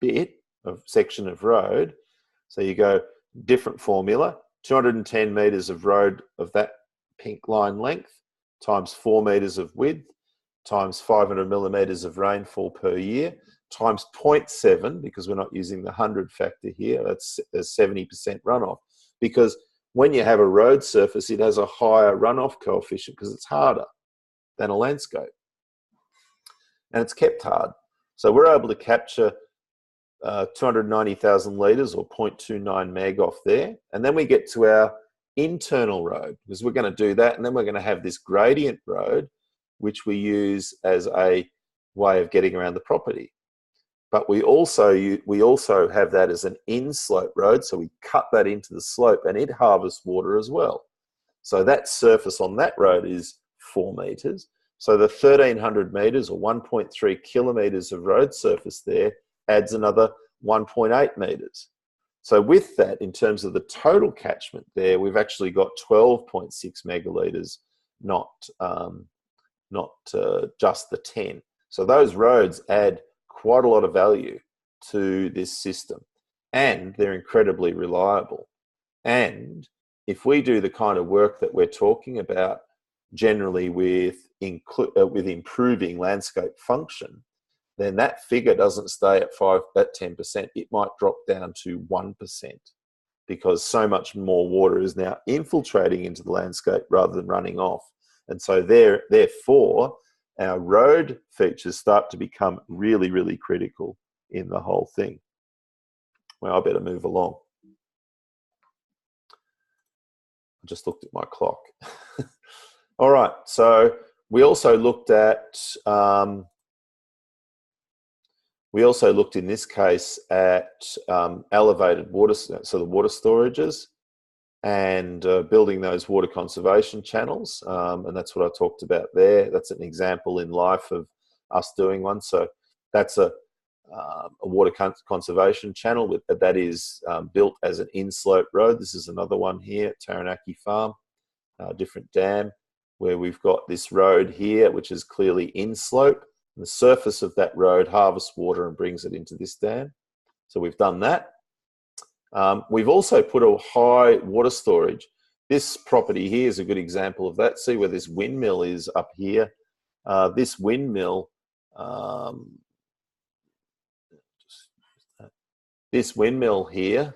bit of section of road. So you go different formula, 210 meters of road of that pink line length times 4 meters of width times 500 millimeters of rainfall per year times 0.7, because we're not using the 100 factor here, that's a 70% runoff. Because when you have a road surface, it has a higher runoff coefficient because it's harder than a landscape. And it's kept hard. So we're able to capture 290,000 litres or 0.29 meg off there. And then we get to our internal road, because we're going to do that. And then we're going to have this gradient road, which we use as a way of getting around the property. But we also have that as an in-slope road. So we cut that into the slope and it harvests water as well. So that surface on that road is 4 metres. So the 1,300 metres or 1.3 kilometres of road surface there adds another 1.8 metres. So with that, in terms of the total catchment there, we've actually got 12.6 megalitres, not just the 10. So those roads add quite a lot of value to this system, and they're incredibly reliable. And if we do the kind of work that we're talking about, generally with improving landscape function, then that figure doesn't stay at 10%. It might drop down to 1%, because so much more water is now infiltrating into the landscape rather than running off. And so therefore, our road features start to become really, really critical in the whole thing. Well, I better move along. I just looked at my clock. All right, so we also looked at, in this case at elevated water, so the water storages, and building those water conservation channels, and that's what I talked about there. That's an example in life of us doing one. So that's a water conservation channel that is built as an in-slope road. This is another one here at Taranaki Farm, different dam, where we've got this road here, which is clearly in-slope. The surface of that road harvests water and brings it into this dam. So we've done that. We've also put a high water storage. This property here is a good example of that. See where this windmill is up here. This windmill, here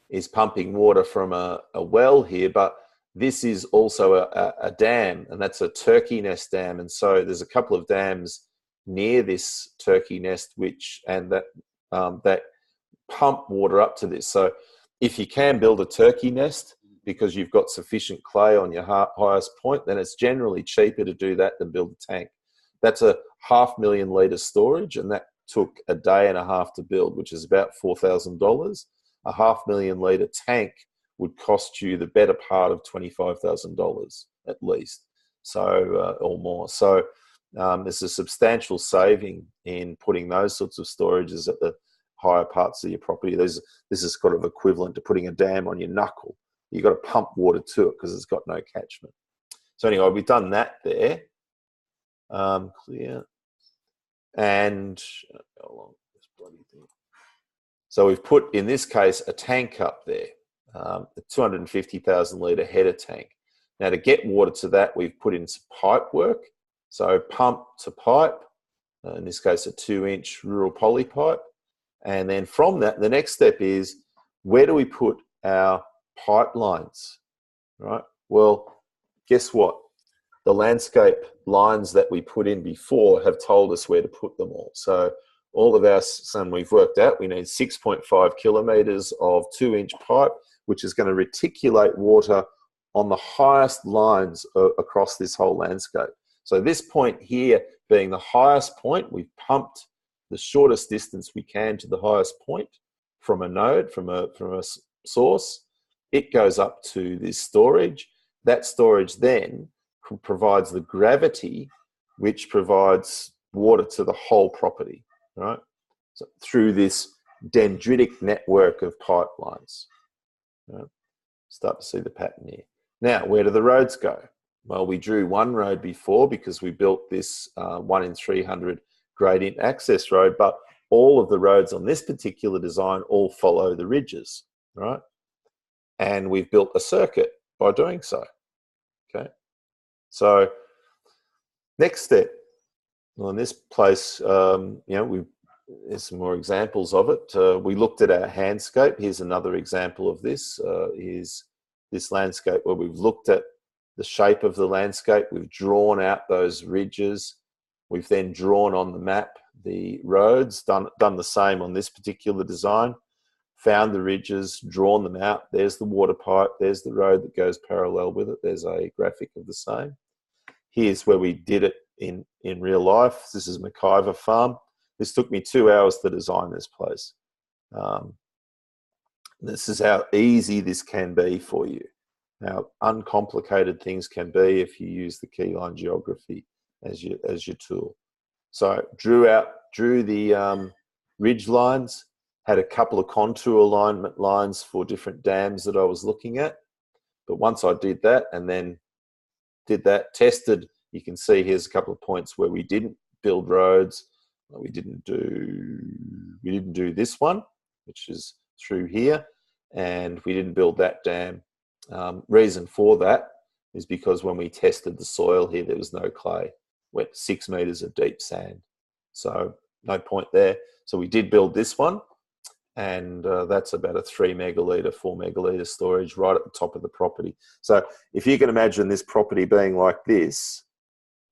is pumping water from a well here, but this is also a dam, and that's a turkey nest dam. And so there's a couple of dams near this turkey nest that pump water up to this. So if you can build a turkey nest because you've got sufficient clay on your highest point, then it's generally cheaper to do that than build a tank. That's a 500,000 litre storage, and that took a day and a half to build, which is about $4,000. A 500,000 litre tank would cost you the better part of $25,000 at least, so or more. So there's a substantial saving in putting those sorts of storages at the higher parts of your property. This is kind of equivalent to putting a dam on your knuckle. You've got to pump water to it because it's got no catchment. So anyway, we've done that there. Clear. And how long is this bloody thing? So we've put, in this case, a tank up there, a 250,000 litre header tank. Now to get water to that, we've put in some pipe work. So pump to pipe, in this case a 2-inch rural poly pipe. And then from that, the next step is, where do we put our pipelines, right? Well, guess what? The landscape lines that we put in before have told us where to put them all. So all of our, we've worked out, we need 6.5 kilometres of 2-inch pipe, which is going to reticulate water on the highest lines across this whole landscape. So this point here being the highest point, we've pumped the shortest distance we can to the highest point from a node, from a source. It goes up to this storage. That storage then provides the gravity, which provides water to the whole property, right? So through this dendritic network of pipelines. Right? Start to see the pattern here. Now, where do the roads go? Well, we drew one road before because we built this 1 in 300 gradient access road, but all of the roads on this particular design all follow the ridges, right? And we've built a circuit by doing so, okay? So Next step. Well, in this place, there's some more examples of it. We looked at our handscape. Here's another example of this. Is this landscape where we've looked at the shape of the landscape. We've drawn out those ridges. We've then drawn on the map the roads, done the same on this particular design, found the ridges, drawn them out. There's the water pipe. There's the road that goes parallel with it. There's a graphic of the same. Here's where we did it in real life. This is McIver Farm. This took me 2 hours to design this place. This is how easy this can be for you. How uncomplicated things can be if you use the Keyline geography as your tool. So drew the ridge lines, had a couple of contour alignment lines for different dams that I was looking at. But once I did that and then did that, tested, you can see here's a couple of points where we didn't build roads. We didn't do this one, which is through here, and we didn't build that dam. Reason for that is because when we tested the soil here, there was no clay. Went 6 meters of deep sand, so no point there. So we did build this one, and that's about a 3 megalitre, 4 megalitre storage right at the top of the property. So if you can imagine this property being like this,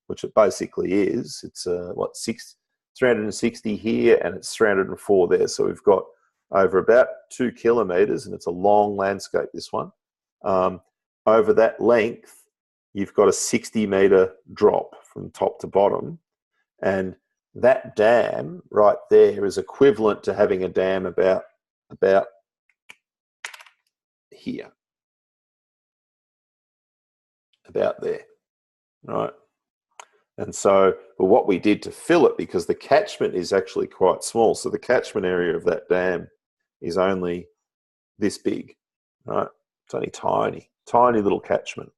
which it basically is, it's 360 here and it's 304 there. So we've got over about 2 kilometres, and it's a long landscape, this one. Over that length, you've got a 60-metre drop from top to bottom. And that dam right there is equivalent to having a dam about here. About there, right? And so, but what we did to fill it, because the catchment is actually quite small, so the catchment area of that dam is only this big, right? It's only tiny little catchment,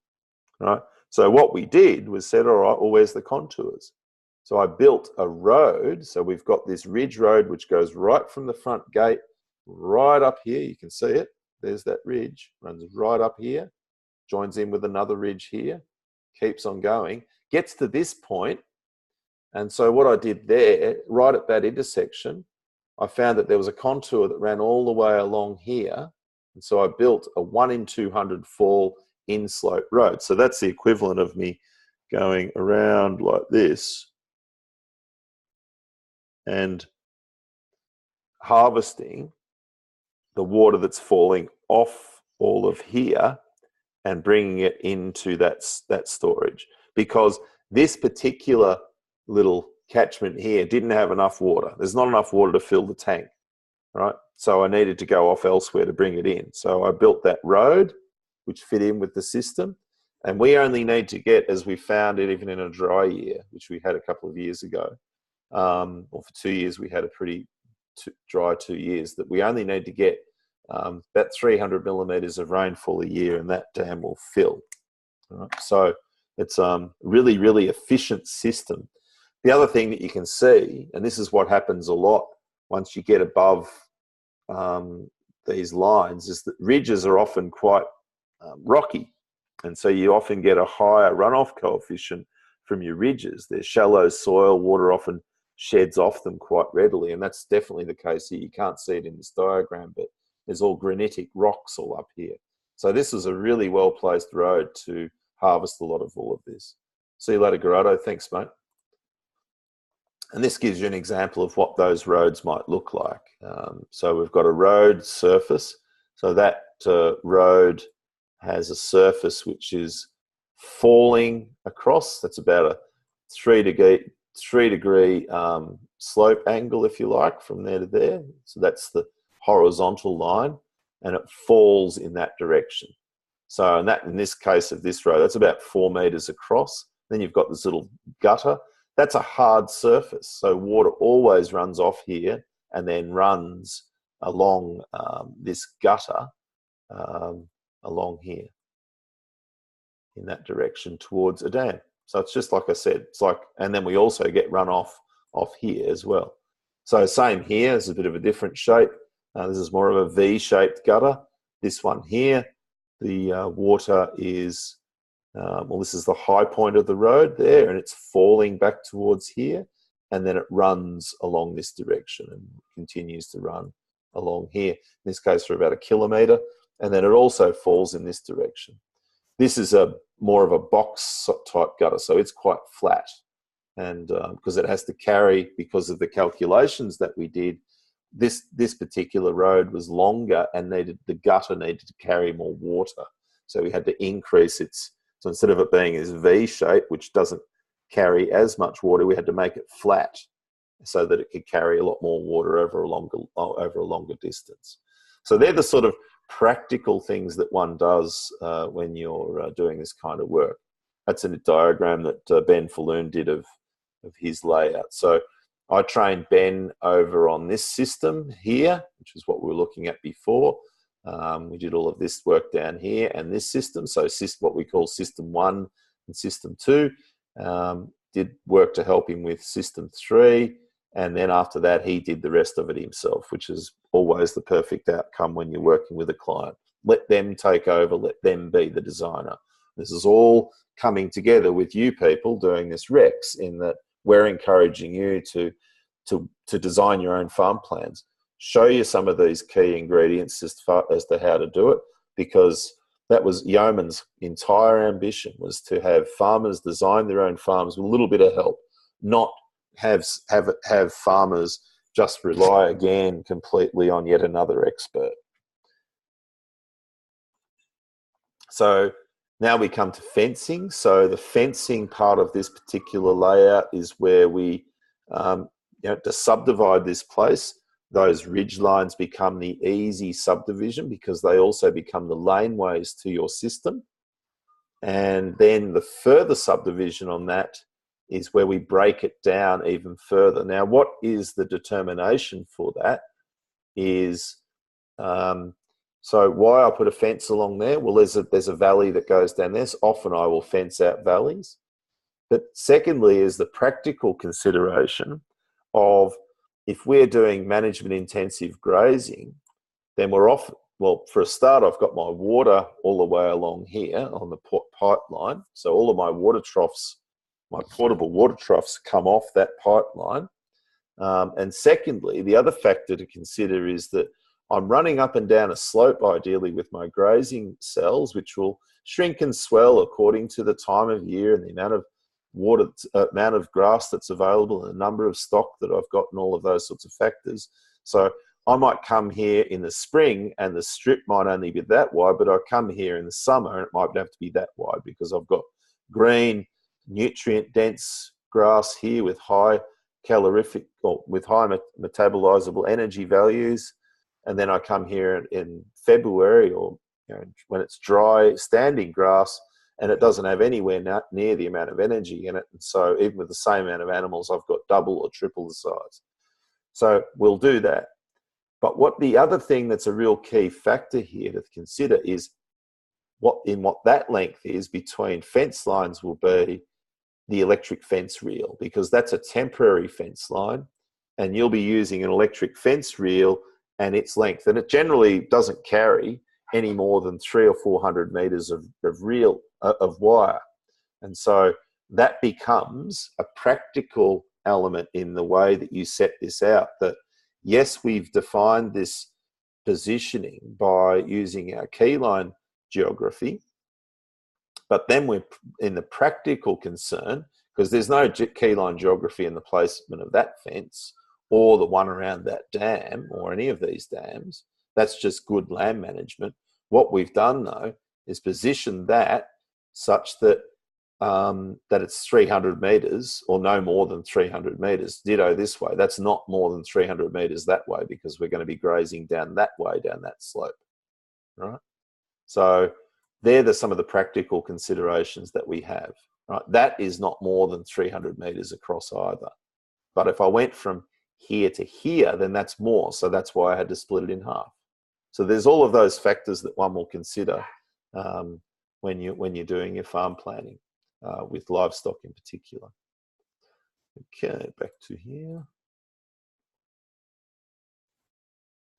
right? So what we did was said, all right, well, where's the contours? So I built a road. So we've got this ridge road, which goes right from the front gate, right up here. You can see it. There's that ridge, runs right up here, joins in with another ridge here, keeps on going, gets to this point. And so what I did there, right at that intersection, I found that there was a contour that ran all the way along here. And so I built a 1 in 200 fall in-slope road. So that's the equivalent of me going around like this and harvesting the water that's falling off all of here and bringing it into that storage. Because this particular little catchment here didn't have enough water. There's not enough water to fill the tank, right? So I needed to go off elsewhere to bring it in. So I built that road, which fit in with the system. And we only need to get, as we found it even in a dry year, which we had a couple of years ago, or for 2 years, we had a pretty dry 2 years, that we only need to get about 300 millimeters of rainfall a year, and that dam will fill. Right? So it's really, really efficient system. The other thing that you can see, and this is what happens a lot once you get above these lines, is that ridges are often quite rocky. And so you often get a higher runoff coefficient from your ridges. They're shallow soil, water often sheds off them quite readily. And that's definitely the case here. You can't see it in this diagram, but there's all granitic rocks all up here. So this is a really well-placed road to harvest a lot of all of this. See you later, Gerardo. Thanks, mate. And this gives you an example of what those roads might look like. So we've got a road surface. So that road has a surface which is falling across. That's about a 3 degree slope angle, if you like, from there to there. So that's the horizontal line, and it falls in that direction. So in this case of this road, that's about 4 meters across. Then you've got this little gutter. That's a hard surface. So water always runs off here and then runs along this gutter along here in that direction towards a dam. So it's just like I said, it's like, and then we also get runoff off here as well. So same here, it's a bit of a different shape. This is more of a V-shaped gutter. This one here, the water is Well, this is the high point of the road there, and it's falling back towards here, and then it runs along this direction and continues to run along here, in this case for about 1 kilometre, and then it also falls in this direction. This is a more of a box type gutter, so it's quite flat, and because it has to carry, because of the calculations that we did, this particular road was longer and the gutter needed to carry more water, so we had to increase its. So instead of it being this V shape, which doesn't carry as much water, we had to make it flat so that it could carry a lot more water over a longer distance. So they're the sort of practical things that one does when you're doing this kind of work. That's a diagram that Ben Falloon did of his layout. So I trained Ben over on this system here, which is what we were looking at before. We did all of this work down here and this system. So what we call system 1 and system 2. Did work to help him with system 3. And then after that, he did the rest of it himself, which is always the perfect outcome when you're working with a client. Let them take over, let them be the designer. This is all coming together with you people doing this Rex, in that we're encouraging you to design your own farm plans. Show you some of these key ingredients as to how to do it, because that was Yeoman's entire ambition, was to have farmers design their own farms with a little bit of help, not have farmers just rely again completely on yet another expert. So now we come to fencing. So the fencing part of this particular layout is where we to subdivide this place. Those ridge lines become the easy subdivision because they also become the laneways to your system. And then the further subdivision on that is where we break it down even further. Now, what is the determination for that is, so why I put a fence along there? Well, there's a valley that goes down there. So often I will fence out valleys. But secondly is the practical consideration of, if we're doing management intensive grazing, then we're off. Well, for a start, I've got my water all the way along here on the pipeline. So all of my water troughs, my portable water troughs, come off that pipeline. And secondly, the other factor to consider is that I'm running up and down a slope, ideally, with my grazing cells, which will shrink and swell according to the time of year and the amount of water, amount of grass that's available, and the number of stock that I've got, and all of those sorts of factors. So I might come here in the spring and the strip might only be that wide, but I come here in the summer and it might have to be that wide because I've got green, nutrient-dense grass here with high calorific, or with high metabolizable energy values. And then I come here in February, or when it's dry, standing grass, and it doesn't have anywhere near the amount of energy in it. And so even with the same amount of animals, I've got double or triple the size. So we'll do that. But what the other thing that's a real key factor here to consider is what that length is between fence lines will be the electric fence reel, because that's a temporary fence line, and you'll be using an electric fence reel and its length. And it generally doesn't carry any more than 300 or 400 meters of wire. And so that becomes a practical element in the way that you set this out, that yes, we've defined this positioning by using our keyline geography, but then we're in the practical concern, because there's no keyline geography in the placement of that fence or the one around that dam or any of these dams. That's just good land management. What we've done, though, is position that such that that it's 300 meters or no more than 300 meters. Ditto this way. That's not more than 300 meters that way, because we're going to be grazing down that way, down that slope, right? So they're some of the practical considerations that we have, right? That is not more than 300 meters across either. But if I went from here to here, then that's more. So that's why I had to split it in half. So there's all of those factors that one will consider when you're doing your farm planning, with livestock in particular. Okay, back to here.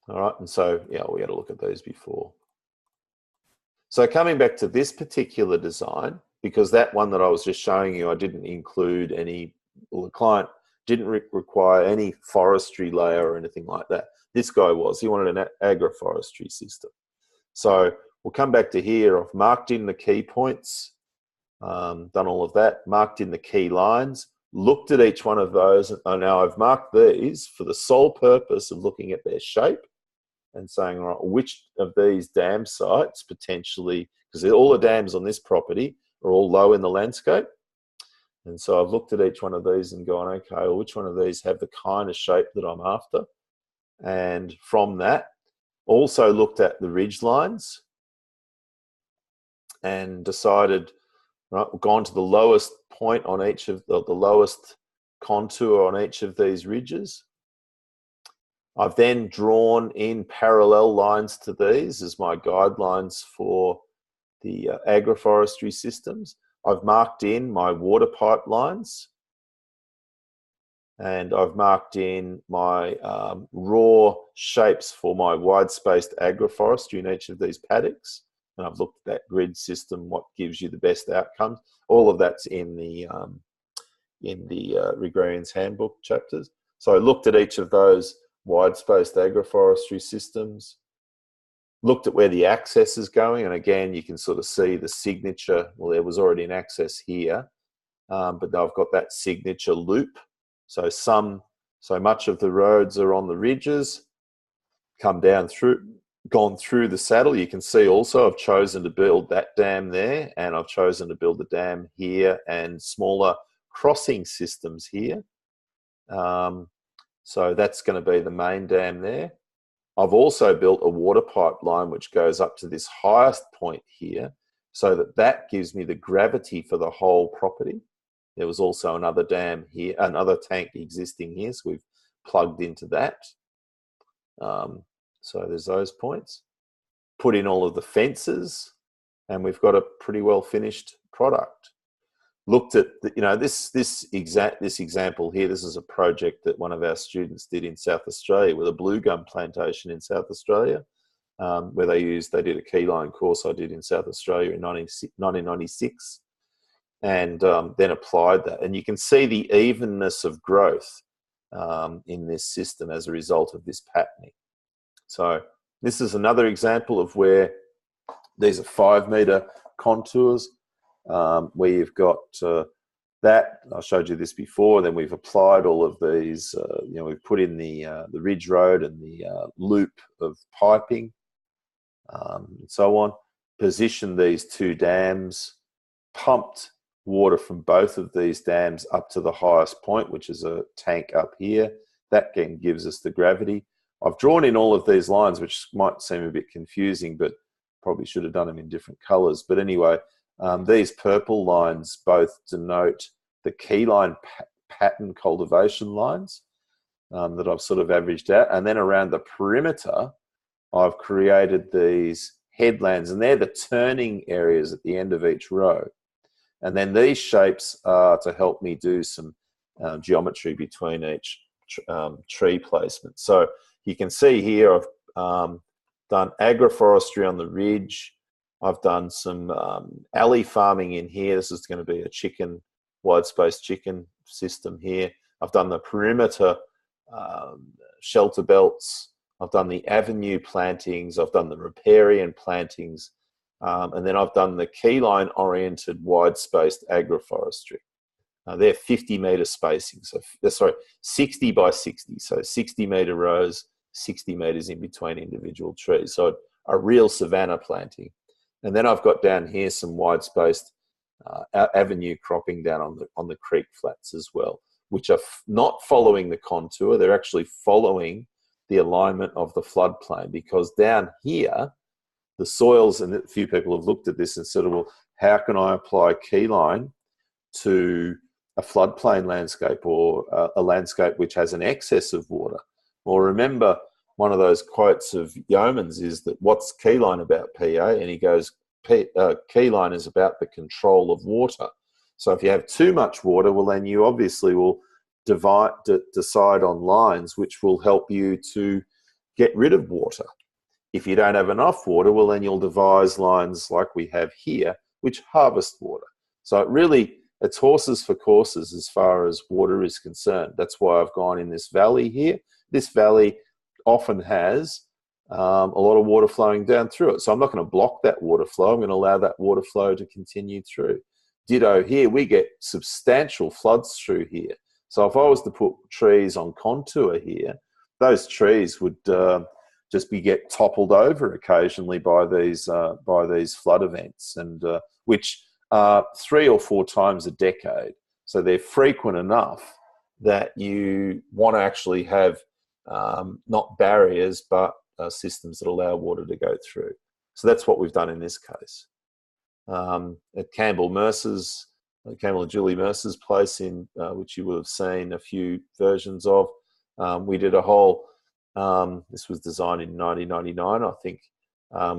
All right, and so, yeah, we had a look at those before. So coming back to this particular design, because that one that I was just showing you, I didn't include any, well, the client didn't require any forestry layer or anything like that. This guy was, he wanted an agroforestry system. So we'll come back to here. I've marked in the key points, done all of that, marked in the key lines, looked at each one of those, and now I've marked these for the sole purpose of looking at their shape and saying, all right, which of these dam sites potentially, because all the dams on this property are all low in the landscape. And so I've looked at each one of these and gone, okay, well, which one of these have the kind of shape that I'm after? And from that, also looked at the ridge lines and decided, right, we've gone to the lowest point on each of the lowest contour on each of these ridges. I've then drawn in parallel lines to these as my guidelines for the agroforestry systems. I've marked in my water pipelines, and I've marked in my raw shapes for my wide-spaced agroforestry in each of these paddocks. And I've looked at that grid system, what gives you the best outcomes. All of that's in the Agrarian's Handbook chapters. So I looked at each of those wide-spaced agroforestry systems, looked at where the access is going, and again, you can sort of see the signature. Well, there was already an access here, but now I've got that signature loop. So much of the roads are on the ridges, come down through, gone through the saddle. You can see also I've chosen to build that dam there, and I've chosen to build a dam here and smaller crossing systems here. So that's going to be the main dam there. I've also built a water pipeline which goes up to this highest point here, so that gives me the gravity for the whole property. There was also another dam here, another tank existing here, so we've plugged into that. So there's those points. Put in all of the fences, and we've got a pretty well finished product. Looked at this example here. This is a project that one of our students did in South Australia with a blue gum plantation in South Australia, where they did a Keyline course I did in South Australia in 1996, and then applied that. And you can see the evenness of growth in this system as a result of this patterning. So this is another example of where these are 5 metre contours, where you've got that. I showed you this before. Then we've applied all of these. We've put in the ridge road and the loop of piping, and so on. Positioned these 2 dams, pumped water from both of these dams up to the highest point, which is a tank up here. That again gives us the gravity. I've drawn in all of these lines, which might seem a bit confusing, but probably should have done them in different colours. But anyway, these purple lines both denote the Keyline pattern cultivation lines that I've sort of averaged out. And then around the perimeter, I've created these headlands, and they're the turning areas at the end of each row. And then these shapes are to help me do some geometry between each tree placement. So you can see here I've done agroforestry on the ridge. I've done some alley farming in here. This is going to be a wide-spaced chicken system here. I've done the perimeter shelter belts. I've done the avenue plantings. I've done the riparian plantings. And then I've done the keyline-oriented wide-spaced agroforestry. They're 50-metre spacing, so 60 by 60, so 60-metre rows, 60 metres in between individual trees. So a real savanna planting. And then I've got down here some wide-spaced avenue cropping down on the creek flats as well, which are not following the contour. They're actually following the alignment of the floodplain, because down here, the soils, and a few people have looked at this and said, well, how can I apply Keyline to a floodplain landscape or a landscape which has an excess of water? Well, remember, one of those quotes of Yeoman's is that, what's Keyline about, PA? And he goes, Keyline is about the control of water. So if you have too much water, well, then you obviously will decide on lines which will help you to get rid of water. If you don't have enough water, well, then you'll devise lines like we have here, which harvest water. So it's horses for courses as far as water is concerned. That's why I've gone in this valley here. This valley often has a lot of water flowing down through it. So I'm not going to block that water flow. I'm going to allow that water flow to continue through. Ditto here, we get substantial floods through here. So if I was to put trees on contour here, those trees would just get toppled over occasionally by these flood events, and which are 3 or 4 times a decade. So they're frequent enough that you want to actually have not barriers, but systems that allow water to go through. So that's what we've done in this case. At Campbell and Julie Mercer's place, in which you will have seen a few versions of, we did a whole, this was designed in 1999, I think.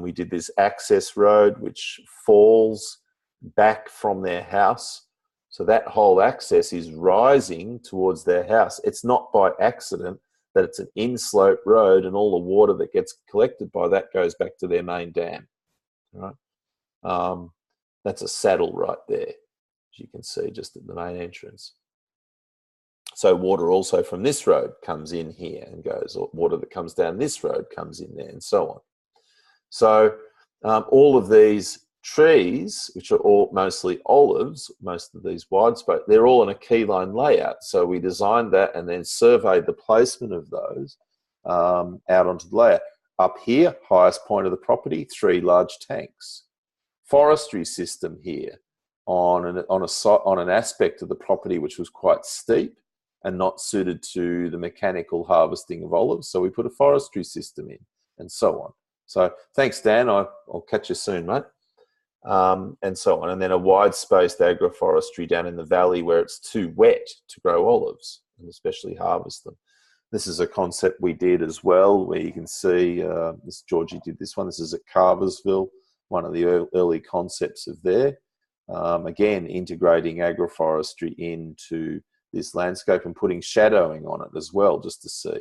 We did this access road which falls back from their house. So that whole access is rising towards their house. It's not by accident that it's an inslope road, and all the water that gets collected by that goes back to their main dam. Right? That's a saddle right there, as you can see, just at the main entrance. So water also from this road comes in here and goes, or water that comes down this road comes in there, and so on. So all of these trees, which are all mostly olives, most of these wide spoke, they're all in a keyline layout. So we designed that and then surveyed the placement of those out onto the layout. Up here, highest point of the property, 3 large tanks. Forestry system here on an aspect of the property which was quite steep and not suited to the mechanical harvesting of olives. So we put a forestry system in, and so on. So thanks, Dan. I'll catch you soon, mate. And so on. And then a wide-spaced agroforestry down in the valley where it's too wet to grow olives, and especially harvest them. This is a concept we did as well, where you can see, Georgie did this one. This is at Carversville, one of the early concepts of there. Again, integrating agroforestry into this landscape and putting shadowing on it as well, just to see.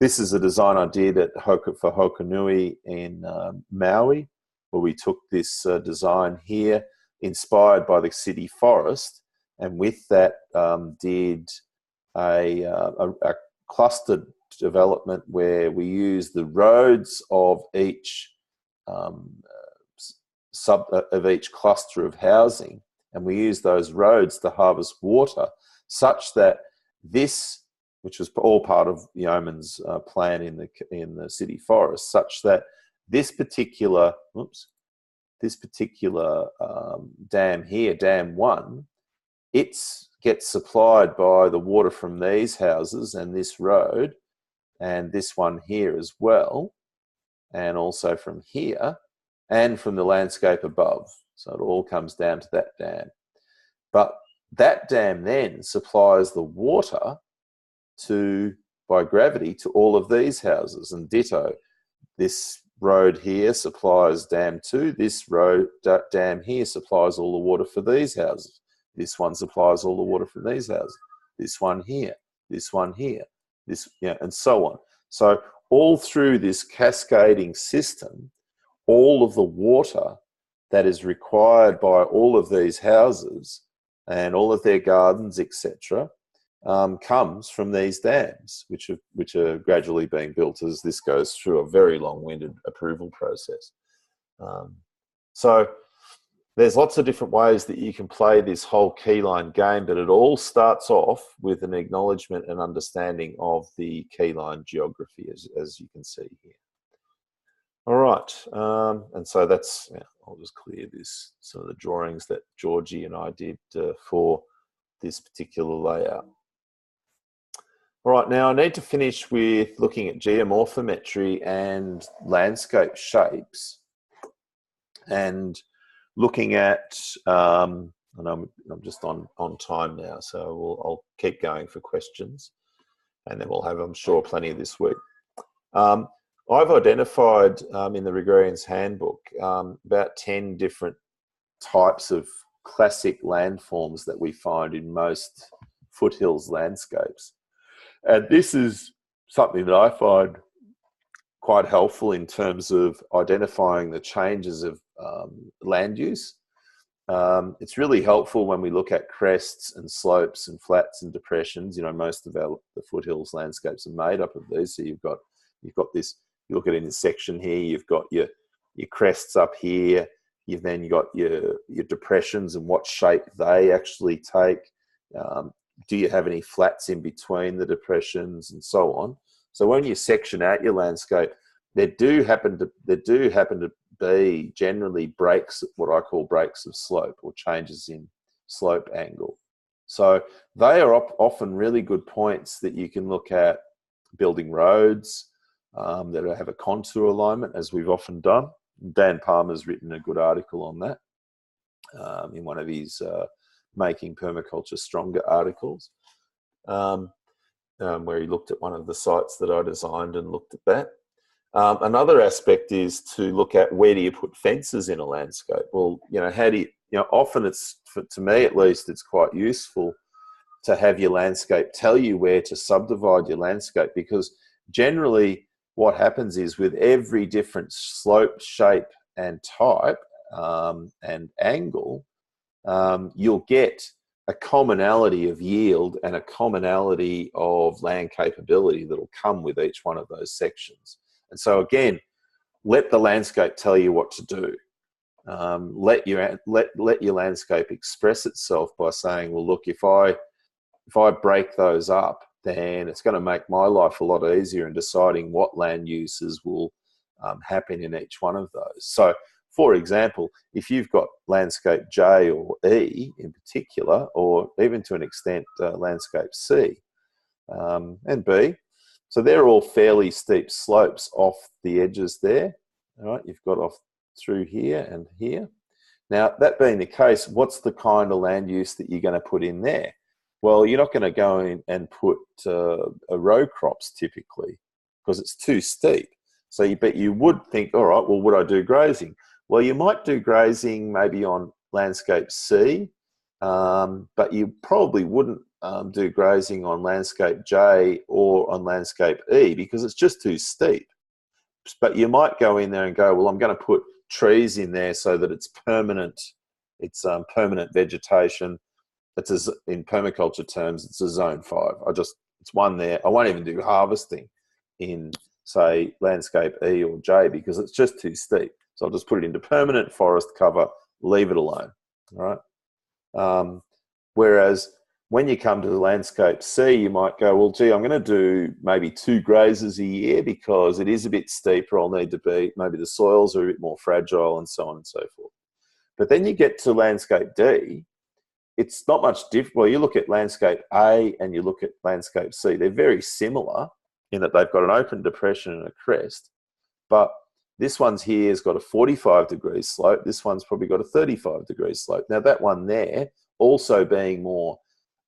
This is a design I did for Hokonui in Maui, where we took this design here, inspired by the city forest, and with that did a clustered development where we use the roads of each each cluster of housing, and we use those roads to harvest water, such that this, which was all part of Yeoman's plan in the city forest, such that this particular dam here, Dam 1, it gets supplied by the water from these houses and this road, and this one here as well, and also from here, and from the landscape above. So it all comes down to that dam. But that dam then supplies the water by gravity to all of these houses, and ditto. This road here supplies Dam 2. This dam here supplies all the water for these houses. This one supplies all the water for these houses. This one here. This one here. This, and so on. So all through this cascading system, all of the water that is required by all of these houses and all of their gardens, etc., comes from these dams, which are gradually being built as this goes through a very long-winded approval process. So there's lots of different ways that you can play this whole keyline game, but it all starts off with an acknowledgement and understanding of the keyline geography, as you can see here. All right, and so that's, I'll just clear this, some of the drawings that Georgie and I did for this particular layout. All right, now I need to finish with looking at geomorphometry and landscape shapes, and looking at, and I'm just on time now, so I'll keep going for questions, and then we'll have, I'm sure, plenty of this week. I've identified in the Agrarian's Handbook about 10 different types of classic landforms that we find in most foothills landscapes. And this is something that I find quite helpful in terms of identifying the changes of land use. It's really helpful when we look at crests and slopes and flats and depressions. You know, most of the foothills landscapes are made up of these. So you've got this. You look at it in this section here. You've got your crests up here. You've then got your depressions and what shape they actually take. Do you have any flats in between the depressions and so on? So when you section out your landscape, there do happen to be generally breaks, what I call breaks of slope or changes in slope angle. So they are often really good points that you can look at building roads that have a contour alignment, as we've often done. Dan Palmer's written a good article on that in one of his Making Permaculture Stronger articles, where he looked at one of the sites that I designed and looked at that. Another aspect is to look at where do you put fences in a landscape. Well, you know, how do you often it's, to me at least, it's quite useful to have your landscape tell you where to subdivide your landscape, because generally what happens is with every different slope, shape and type and angle, you'll get a commonality of yield and a commonality of land capability that will come with each one of those sections. And so again, let the landscape tell you what to do. Let your landscape express itself by saying, well, look, if I break those up, then it's going to make my life a lot easier in deciding what land uses will happen in each one of those. So, for example, if you've got landscape J or E in particular, or even to an extent landscape C and B, so they're all fairly steep slopes off the edges there. All right, you've got off through here and here. Now, that being the case, what's the kind of land use that you're going to put in there? Well, you're not going to go in and put row crops typically because it's too steep. So, but you would think, all right, well, would I do grazing? Well, you might do grazing maybe on landscape C, but you probably wouldn't do grazing on landscape J or on landscape E because it's just too steep. But you might go in there and go, well, I'm going to put trees in there so that it's permanent. It's permanent vegetation. It's in permaculture terms, it's a zone 5. It's one there. I won't even do harvesting in, say, landscape E or J because it's just too steep. So I'll just put it into permanent forest cover, leave it alone. All right. Whereas when you come to the landscape C, you might go, well, gee, I'm going to do maybe 2 grazes a year because it is a bit steeper. I'll need to be, maybe the soils are a bit more fragile and so on and so forth. But then you get to landscape D, it's not much different. Well, you look at landscape A and you look at landscape C. They're very similar in that they've got an open depression and a crest. But this one's here has got a 45-degree slope. This one's probably got a 35-degree slope. Now, that one there, also being more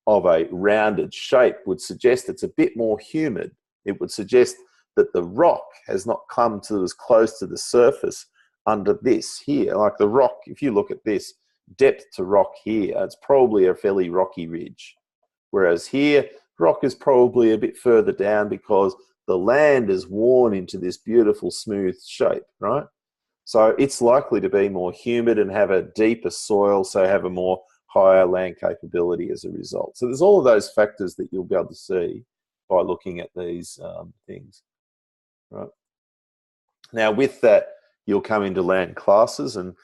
of a rounded shape, would suggest it's a bit more humid. It would suggest that the rock has not come to as close to the surface under this here. Like the rock, if you look at this, depth to rock here, it's probably a fairly rocky ridge. Whereas here, rock is probably a bit further down because the land is worn into this beautiful smooth shape, right? So it's likely to be more humid and have a deeper soil, so have a more higher land capability as a result. So there's all of those factors that you'll be able to see by looking at these things, right? Now with that, you'll come into land classes, and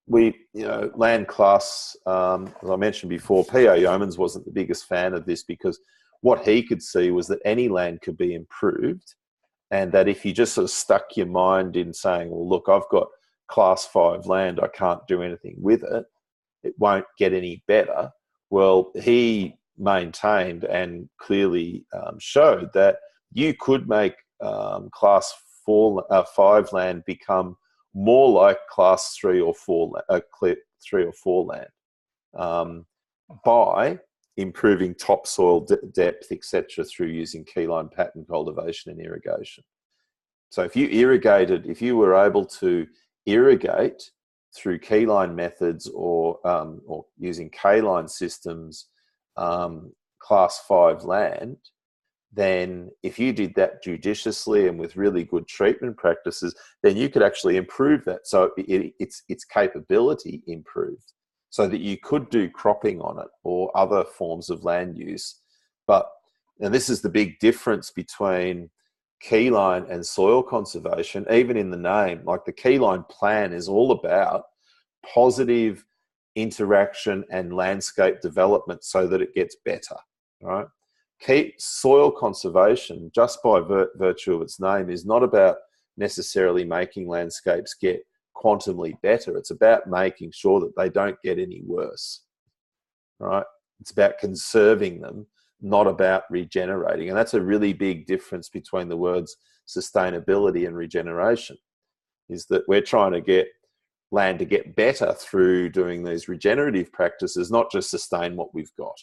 land class, as I mentioned before, P.O. Yeomans wasn't the biggest fan of this because what he could see was that any land could be improved, and that if you just sort of stuck your mind in saying, well, look, I've got class 5 land, I can't do anything with it, it won't get any better. Well, he maintained and clearly showed that you could make class 5 land become more like class 3 or 4 land by improving topsoil depth, etc., through using keyline pattern cultivation and irrigation. So if you were able to irrigate through keyline methods or using Keyline systems, class 5 land, then if you did that judiciously and with really good treatment practices, then you could actually improve that. So its capability improved. so that you could do cropping on it or other forms of land use. But, and this is the big difference between keyline and soil conservation, even in the name. Like the keyline plan is all about positive interaction and landscape development so that it gets better, right? Soil conservation, just by virtue of its name, is not about necessarily making landscapes get quantumly better. It's about making sure that they don't get any worse, right? It's about conserving them, not about regenerating. And that's a really big difference between the words sustainability and regeneration, is that we're trying to get land to get better through doing these regenerative practices, not just sustain what we've got.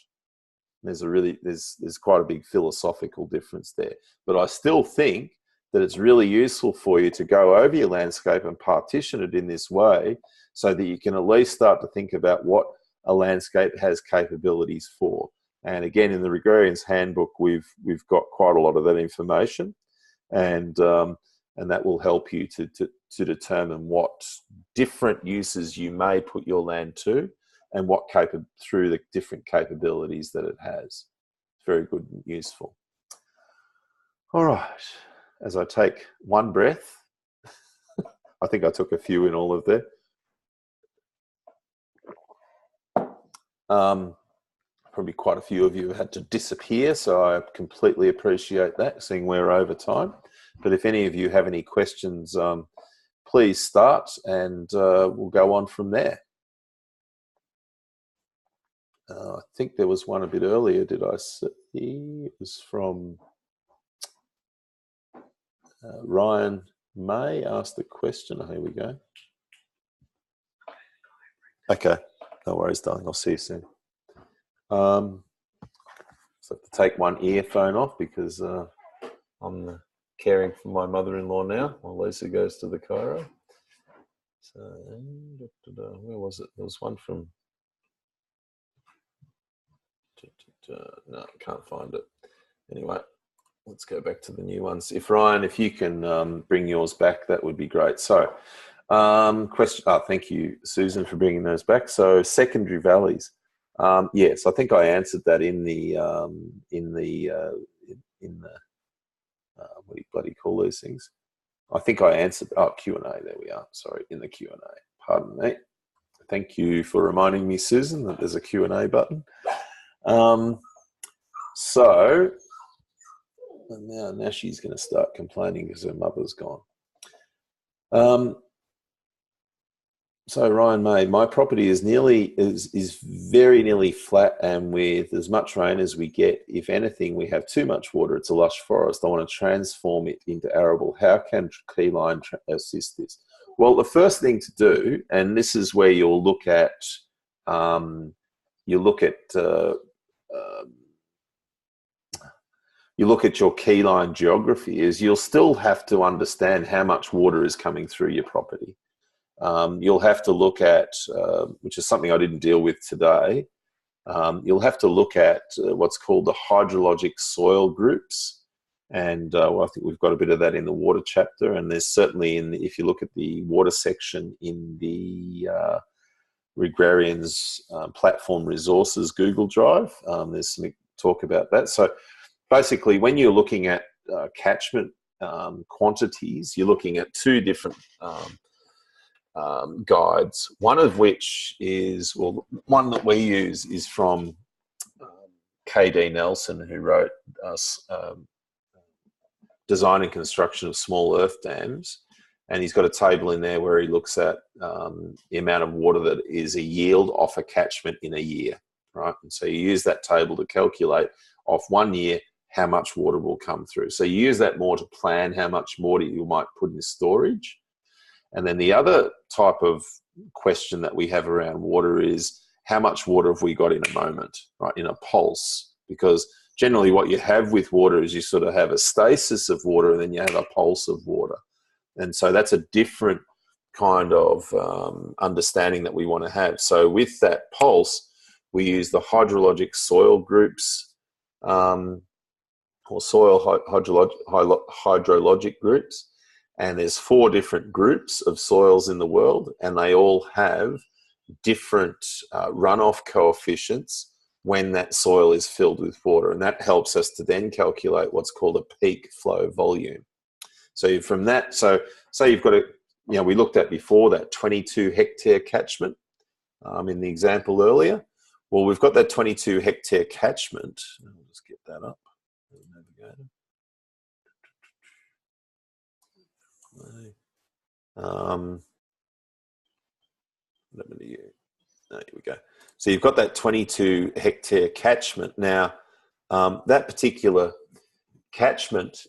There's quite a big philosophical difference there. But I still think that it's really useful for you to go over your landscape and partition it in this way so that you can at least start to think about what a landscape has capabilities for. And again, in the Agrarian's Handbook, we've got quite a lot of that information, and that will help you to determine what different uses you may put your land to, and what through the different capabilities that it has. It's very good and useful. All right, as I take one breath, I think I took a few in all of there. Probably quite a few of you have had to disappear, so I completely appreciate that, seeing we're over time. But if any of you have any questions, please start, and we'll go on from there. I think there was one a bit earlier, did I see? It was from Ryan May asked the question. Oh, here we go. Okay, no worries, darling. I'll see you soon. So I have to take one earphone off because I'm caring for my mother-in-law now while Lisa goes to the chiro. So, where was it? There was one from... No, I can't find it. Anyway, let's go back to the new ones. If you can bring yours back, that would be great. So, question. Oh, thank you, Susan, for bringing those back. So, secondary valleys. Yes, I think I answered that in the what do you bloody call these things? I think I answered. Oh, Q&A. There we are. Sorry, in the Q&A. Pardon me. Thank you for reminding me, Susan, that there's a Q&A button. So now she's going to start complaining because her mother's gone. So Ryan May, my property is very nearly flat, and with as much rain as we get, if anything, we have too much water. It's a lush forest. I want to transform it into arable. How can Keyline assist this? Well, the first thing to do, and this is where you'll look at your Keyline geography, is you'll still have to understand how much water is coming through your property. You'll have to look at, which is something I didn't deal with today, you'll have to look at what's called the hydrologic soil groups. And well, I think we've got a bit of that in the water chapter. And there's certainly, if you look at the water section in the Agrarian's Platform Resources Google Drive, there's some talk about that. So basically, when you're looking at catchment quantities, you're looking at two different guides, one of which is, well, one that we use is from K.D. Nelson, who wrote Design and Construction of Small Earth Dams, and he's got a table in there where he looks at the amount of water that is a yield off a catchment in a year, right? And so you use that table to calculate off 1 year how much water will come through. So you use that more to plan how much water you might put in storage. And then the other type of question that we have around water is how much water have we got in a moment, right, in a pulse? Because generally what you have with water is you sort of have a stasis of water and then you have a pulse of water. And so that's a different kind of understanding that we want to have. So with that pulse, we use the hydrologic soil groups or soil hydrologic groups. And there's 4 different groups of soils in the world, and they all have different runoff coefficients when that soil is filled with water. And that helps us to then calculate what's called a peak flow volume. So from that, so say you've got a, we looked at before that 22 hectare catchment in the example earlier. Well, we've got that 22 hectare catchment. I'll just get that up. There we go. So you've got that 22 hectare catchment. Now, that particular catchment,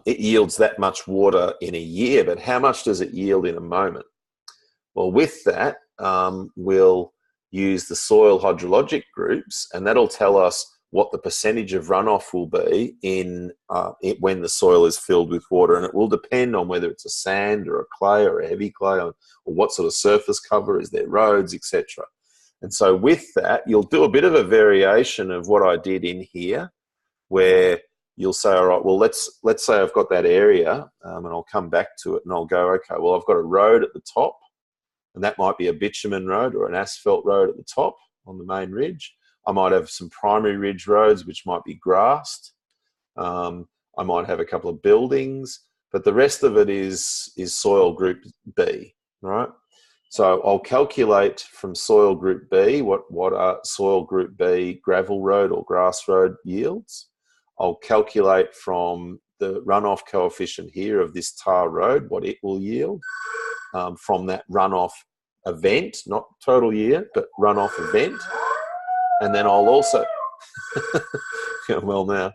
it yields that much water in a year, but how much does it yield in a moment? Well, with that, we'll use the soil hydrologic groups, and that'll tell us what the percentage of runoff will be when the soil is filled with water. And it will depend on whether it's a sand or a clay or a heavy clay, or what sort of surface cover, is there roads, etc. And so with that, you'll do a bit of a variation of what I did in here, where you'll say, all right, well, let's say I've got that area, and I'll come back to it and I'll go, okay, well, I've got a road at the top, and that might be a bitumen road or an asphalt road at the top on the main ridge. I might have some primary ridge roads, which might be grassed. I might have a couple of buildings, but the rest of it is soil group B, right? So I'll calculate from soil group B what are soil group B gravel road or grass road yields. I'll calculate from the runoff coefficient here of this tar road what it will yield from that runoff event, not total year, but runoff event. And then I'll also, well now,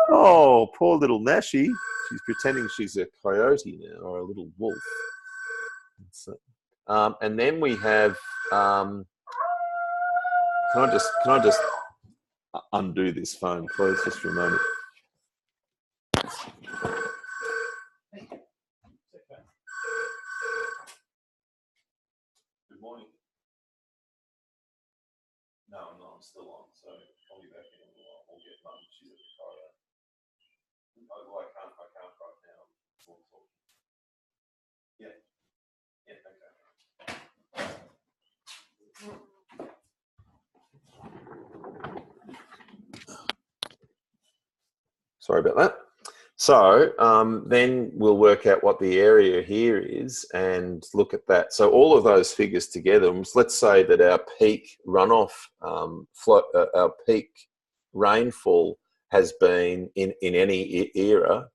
oh, poor little Nashi. She's pretending she's a coyote now, or a little wolf. And then we have, can I just undo this phone, please, just for a moment? Good morning. No, I'm still on, so I'll be back in a while. We'll get mum. She's at the corridor. Well, I can't right now. Yeah, okay. Sorry about that. So then we'll work out what the area here is and look at that. So all of those figures together, let's say that our peak runoff, our peak rainfall has been in any era,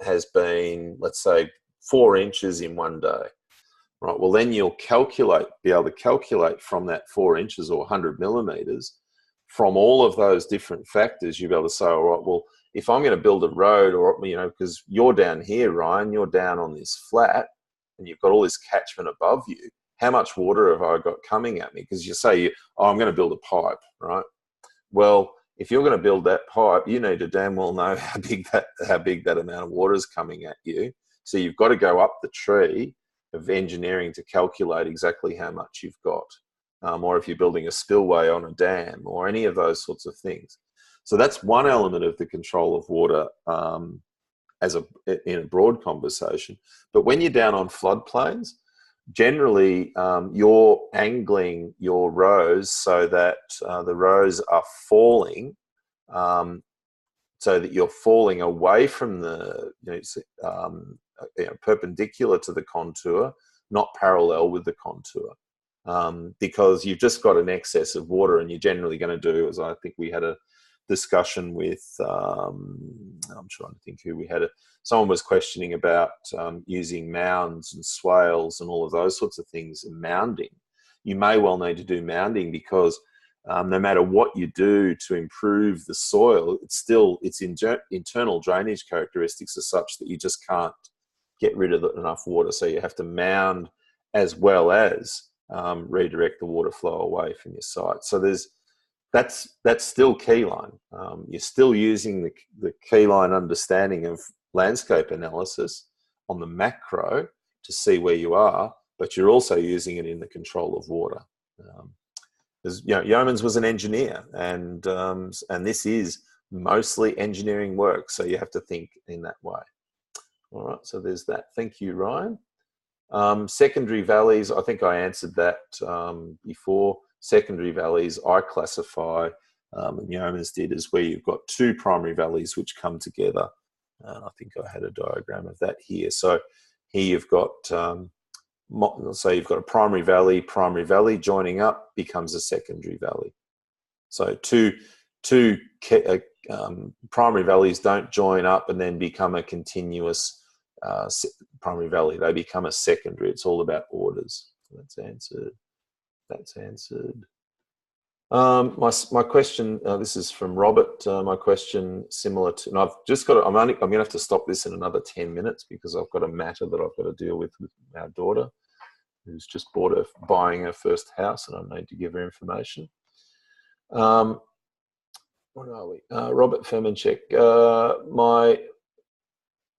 has been, let's say, 4 inches in one day. Right, well then you'll be able to calculate from that 4 inches or 100 millimeters, from all of those different factors. You'll be able to say, all right, well, if I'm going to build a road, or, because you're down here, Ryan, you're down on this flat and you've got all this catchment above you, how much water have I got coming at me? Because you say, oh, I'm going to build a pipe, right? Well, if you're going to build that pipe, you need to damn well know how big that amount of water is coming at you. So you've got to go up the tree of engineering to calculate exactly how much you've got. Or if you're building a spillway on a dam, or any of those sorts of things. So that's one element of the control of water in a broad conversation. But when you're down on floodplains, generally you're angling your rows so that the rows are falling, so that you're falling away from the perpendicular to the contour, not parallel with the contour. Because you've just got an excess of water, and you're generally going to do, as I think we had a discussion with, I'm trying to think who we had. Someone was questioning about using mounds and swales and all of those sorts of things, and mounding. You may well need to do mounding because no matter what you do to improve the soil, its internal drainage characteristics are such that you just can't get rid of enough water. So you have to mound as well as redirect the water flow away from your site. So that's still keyline. You're still using the keyline understanding of landscape analysis on the macro to see where you are, but you're also using it in the control of water. Yeomans was an engineer, and this is mostly engineering work, so you have to think in that way. All right, so there's that. Thank you, Ryan. Secondary valleys, I think I answered that before. Secondary valleys, I classify, and Yeomans did, as where you've got two primary valleys which come together. I think I had a diagram of that here. So here you've got, say you've got a primary valley joining up becomes a secondary valley. So two primary valleys don't join up and then become a continuous primary valley. They become a secondary. It's all about orders. That's answered. That's answered. My question, this is from Robert. My question similar to, and I've just got, I'm going to have to stop this in another 10 minutes because I've got a matter that I've got to deal with our daughter, who's just buying her first house, and I need to give her information. What are we? Robert Fermanchek.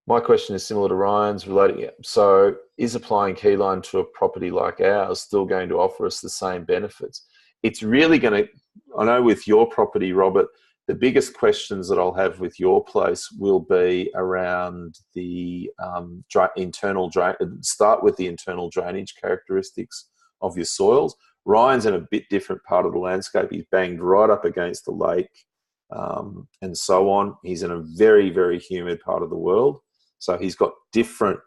My question is similar to Ryan's, relating. So, is applying Keyline to a property like ours still going to offer us the same benefits? It's really going to, I know with your property, Robert, the biggest questions that I'll have with your place will be around the internal drain. Start with the internal drainage characteristics of your soils. Ryan's in a bit different part of the landscape. He's banged right up against the lake and so on. He's in a very, very humid part of the world. So he's got a different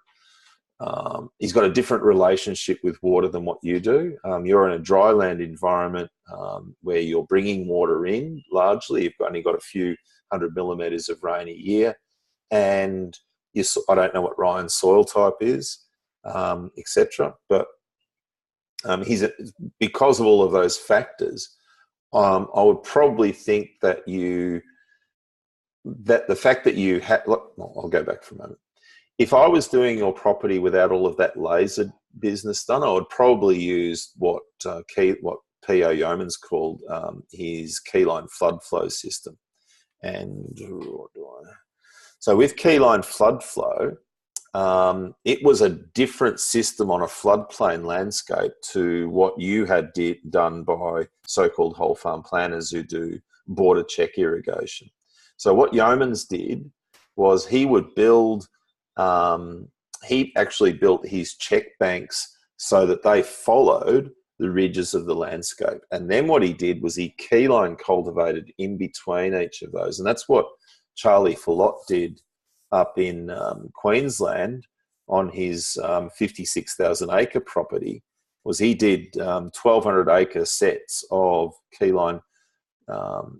relationship with water than what you do. You're in a dry land environment where you're bringing water in largely. You've only got a few 100 millimetres of rain a year. And I don't know what Ryan's soil type is, etc. But because of all of those factors, I would probably think that the fact that you had, I'll go back for a moment. If I was doing your property without all of that laser business done, I would probably use what P.O. Yeomans called his Keyline flood flow system. And so with Keyline flood flow, it was a different system on a floodplain landscape to what you had done by so-called whole farm planners who do border check irrigation. So what Yeomans did was he would build, he actually built his check banks so that they followed the ridges of the landscape. And then what he did was he keyline cultivated in between each of those. And that's what Charlie Follott did up in Queensland on his 56,000 acre property. Was he did 1,200 acre sets of keyline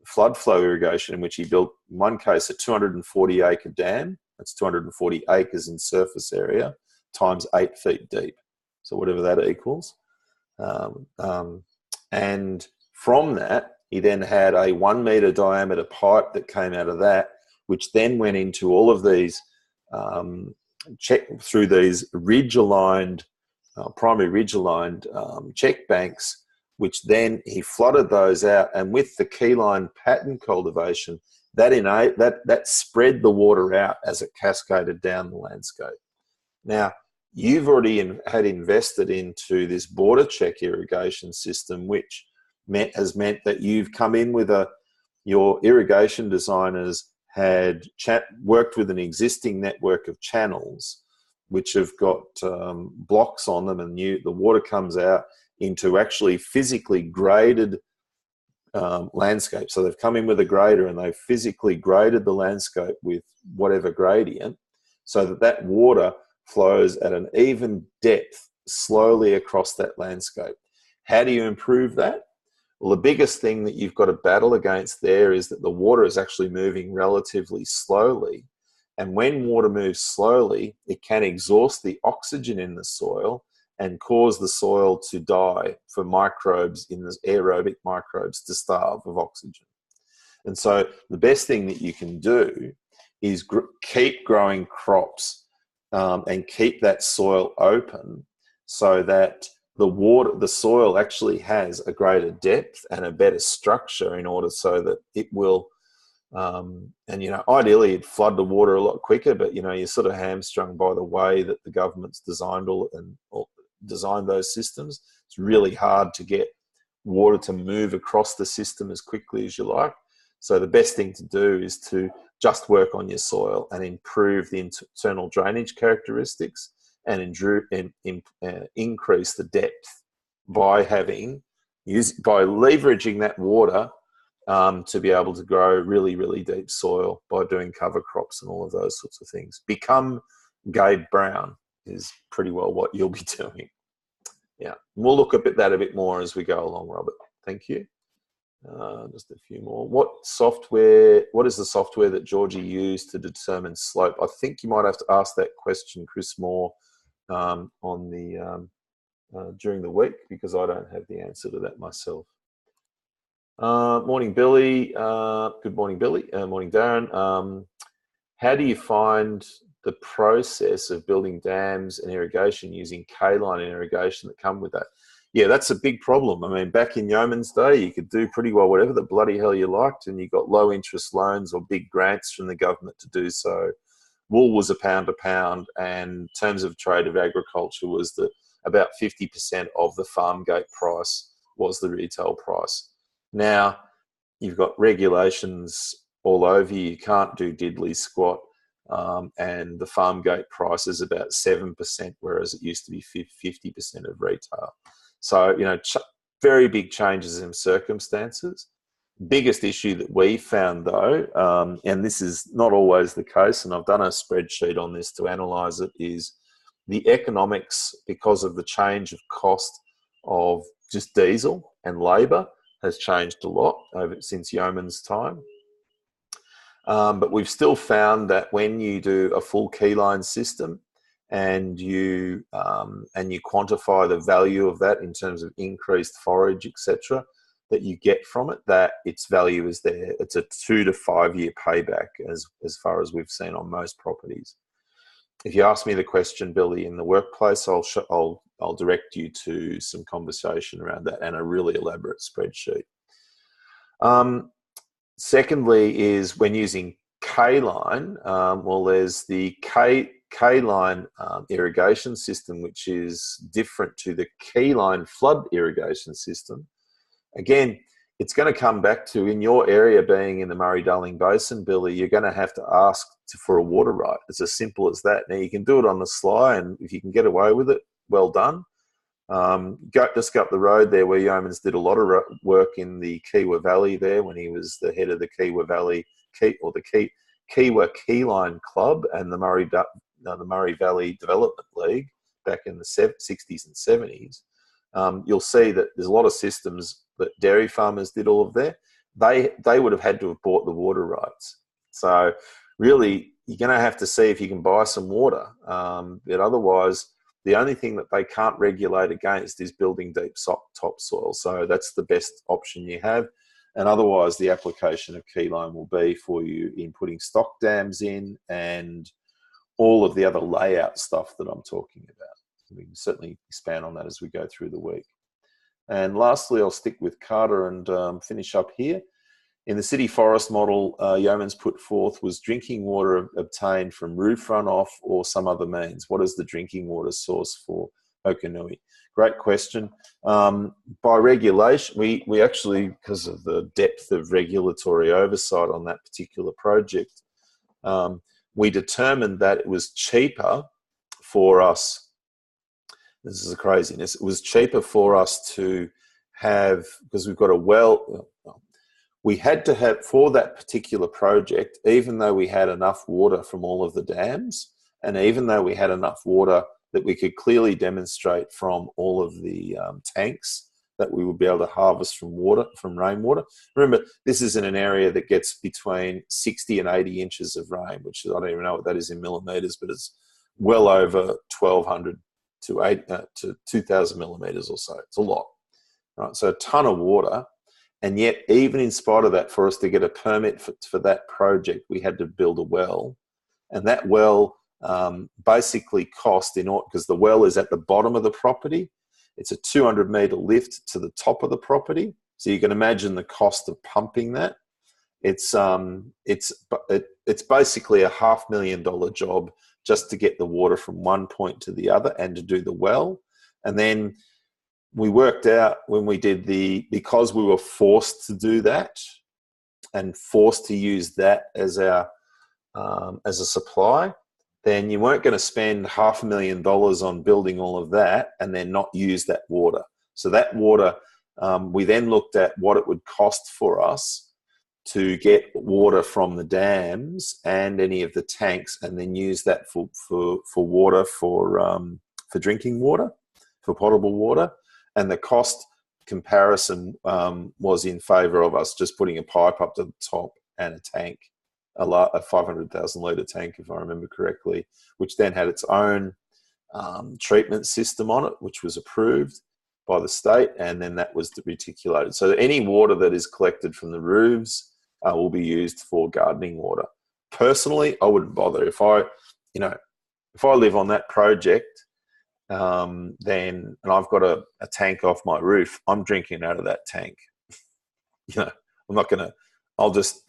flood flow irrigation, in which he built, in one case, a 240 acre dam. That's 240 acres in surface area times 8 feet deep. So whatever that equals. And from that, he then had a 1 metre diameter pipe that came out of that, which then went into all of these, through these ridge-aligned, primary ridge-aligned check banks, which then he flooded those out. And with the keyline pattern cultivation, that spread the water out as it cascaded down the landscape. Now, you've already had invested into this border check irrigation system, which has meant that you've come in with your irrigation designers had worked with an existing network of channels which have got blocks on them, and the water comes out into actually physically graded landscape. So they've come in with a grader and they've physically graded the landscape with whatever gradient so that water flows at an even depth slowly across that landscape. How do you improve that? Well, the biggest thing that you've got to battle against there is that the water is actually moving relatively slowly. And when water moves slowly, it can exhaust the oxygen in the soil and cause the soil to die for microbes, in the aerobic microbes, to starve of oxygen. And so the best thing that you can do is keep growing crops and keep that soil open so that the soil actually has a greater depth and a better structure in order so that it will, ideally it'd flood the water a lot quicker, but, you're sort of hamstrung by the way that the government's designed those systems. It's really hard to get water to move across the system as quickly as you like. So the best thing to do is to just work on your soil and improve the internal drainage characteristics and increase the depth by leveraging that water to be able to grow really, really deep soil by doing cover crops and all of those sorts of things. Become Gabe Brown is pretty well what you'll be doing. Yeah, we'll look at that a bit more as we go along, Robert. Thank you. Just a few more. What is the software that Georgie used to determine slope? I think you might have to ask that question, Chris Moore, during the week, because I don't have the answer to that myself. Morning, Billy. Good morning, Billy. Morning, Darren. How do you find the process of building dams and irrigation using Keyline and irrigation that come with that? Yeah, that's a big problem. I mean, back in Yeoman's day, you could do pretty well whatever the bloody hell you liked, and you got low interest loans or big grants from the government to do so. Wool was a pound, and terms of trade of agriculture was that about 50% of the farm gate price was the retail price. Now, you've got regulations all over you. You can't do diddly squat, and the farm gate price is about 7%, whereas it used to be 50% of retail. So, very big changes in circumstances. Biggest issue that we found, though, and this is not always the case, and I've done a spreadsheet on this to analyse it, is the economics, because of the change of cost of just diesel and labour, has changed a lot since Yeoman's time. But we've still found that when you do a full Keyline system and you quantify the value of that in terms of increased forage, etc., that you get from it, that its value is there. It's a 2 to 5 year payback as far as we've seen on most properties. If you ask me the question, Billy, in the workplace, I'll direct you to some conversation around that and a really elaborate spreadsheet. Secondly is when using Keyline, there's the Keyline irrigation system, which is different to the Keyline flood irrigation system. Again, it's going to come back to, in your area being in the Murray-Darling Basin, Billy, you're going to have to ask for a water right. It's as simple as that. Now, you can do it on the sly, and if you can get away with it, well done. Just go up the road there where Yeomans did a lot of work in the Kiewa Valley there when he was the head of the Kiewa Valley, Kiewa Keyline Club and the Murray Valley Development League back in the 60s and 70s. You'll see that there's a lot of systems that dairy farmers did all of there. They would have had to have bought the water rights. So really, you're going to have to see if you can buy some water. But otherwise, the only thing that they can't regulate against is building deep topsoil. So that's the best option you have. And otherwise, the application of Keyline will be for you in putting stock dams in and all of the other layout stuff that I'm talking about. We can certainly expand on that as we go through the week. And lastly, I'll stick with Carter and finish up here. In the city forest model, Yeomans put forth was drinking water obtained from roof runoff or some other means. What is the drinking water source for Okanui? Great question. By regulation, we actually, because of the depth of regulatory oversight on that particular project, we determined that it was cheaper for us. This is a craziness. It was cheaper for us to have, because we've got a well, we had to have, for that particular project, even though we had enough water from all of the dams, and even though we had enough water that we could clearly demonstrate from all of the tanks that we would be able to harvest from rainwater. Remember, this is in an area that gets between 60 and 80 inches of rain, which I don't even know what that is in millimetres, but it's well over 1,200 to 2,000 millimetres or so. It's a lot. Right? So a ton of water. And yet, even in spite of that, for us to get a permit for that project, we had to build a well. And that well basically cost, because the well is at the bottom of the property, it's a 200-metre lift to the top of the property. So you can imagine the cost of pumping that. It's basically a $500,000 job just to get the water from one point to the other and to do the well. And then we worked out when we did because we were forced to do that and forced to use that as a supply, then you weren't going to spend $500,000 on building all of that and then not use that water. So that water, we then looked at what it would cost for us to get water from the dams and any of the tanks, and then use that for water, for drinking water, for potable water. And the cost comparison was in favour of us just putting a pipe up to the top and a tank, a 500,000 litre tank, if I remember correctly, which then had its own treatment system on it, which was approved by the state, and then that was reticulated. So any water that is collected from the roofs will be used for gardening water. Personally, I wouldn't bother. If I live on that project, then, and I've got a tank off my roof, I'm drinking out of that tank. I'm not going to, I'll just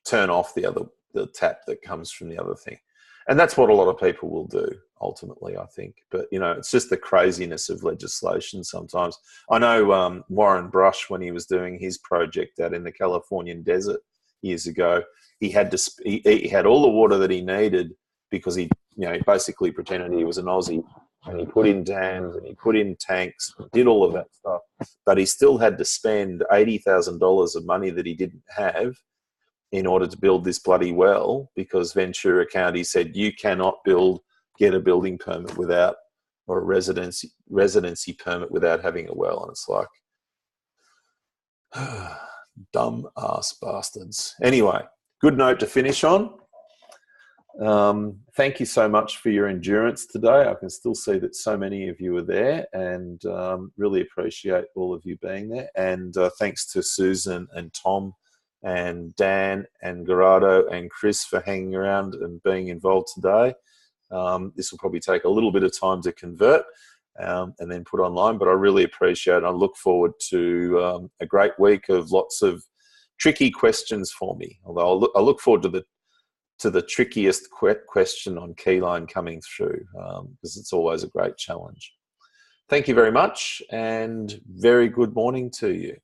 turn off the tap that comes from the other thing. And that's what a lot of people will do ultimately, I think. But, it's just the craziness of legislation sometimes. I know Warren Brush, when he was doing his project out in the Californian desert years ago, he had all the water that he needed because he basically pretended he was an Aussie, and he put in dams and he put in tanks, did all of that stuff. But he still had to spend $80,000 of money that he didn't have in order to build this bloody well, because Ventura County said you cannot get a building permit or a residency permit without having a well. And it's like, dumb ass bastards. Anyway, good note to finish on. Thank you so much for your endurance today. I can still see that so many of you are there, and really appreciate all of you being there. And thanks to Susan and Tom and Dan and Gerardo and Chris for hanging around and being involved today. This will probably take a little bit of time to convert and then put online, but I really appreciate it. I look forward to a great week of lots of tricky questions for me, although I look forward to the trickiest question on Keyline coming through, because it's always a great challenge. Thank you very much, and very good morning to you.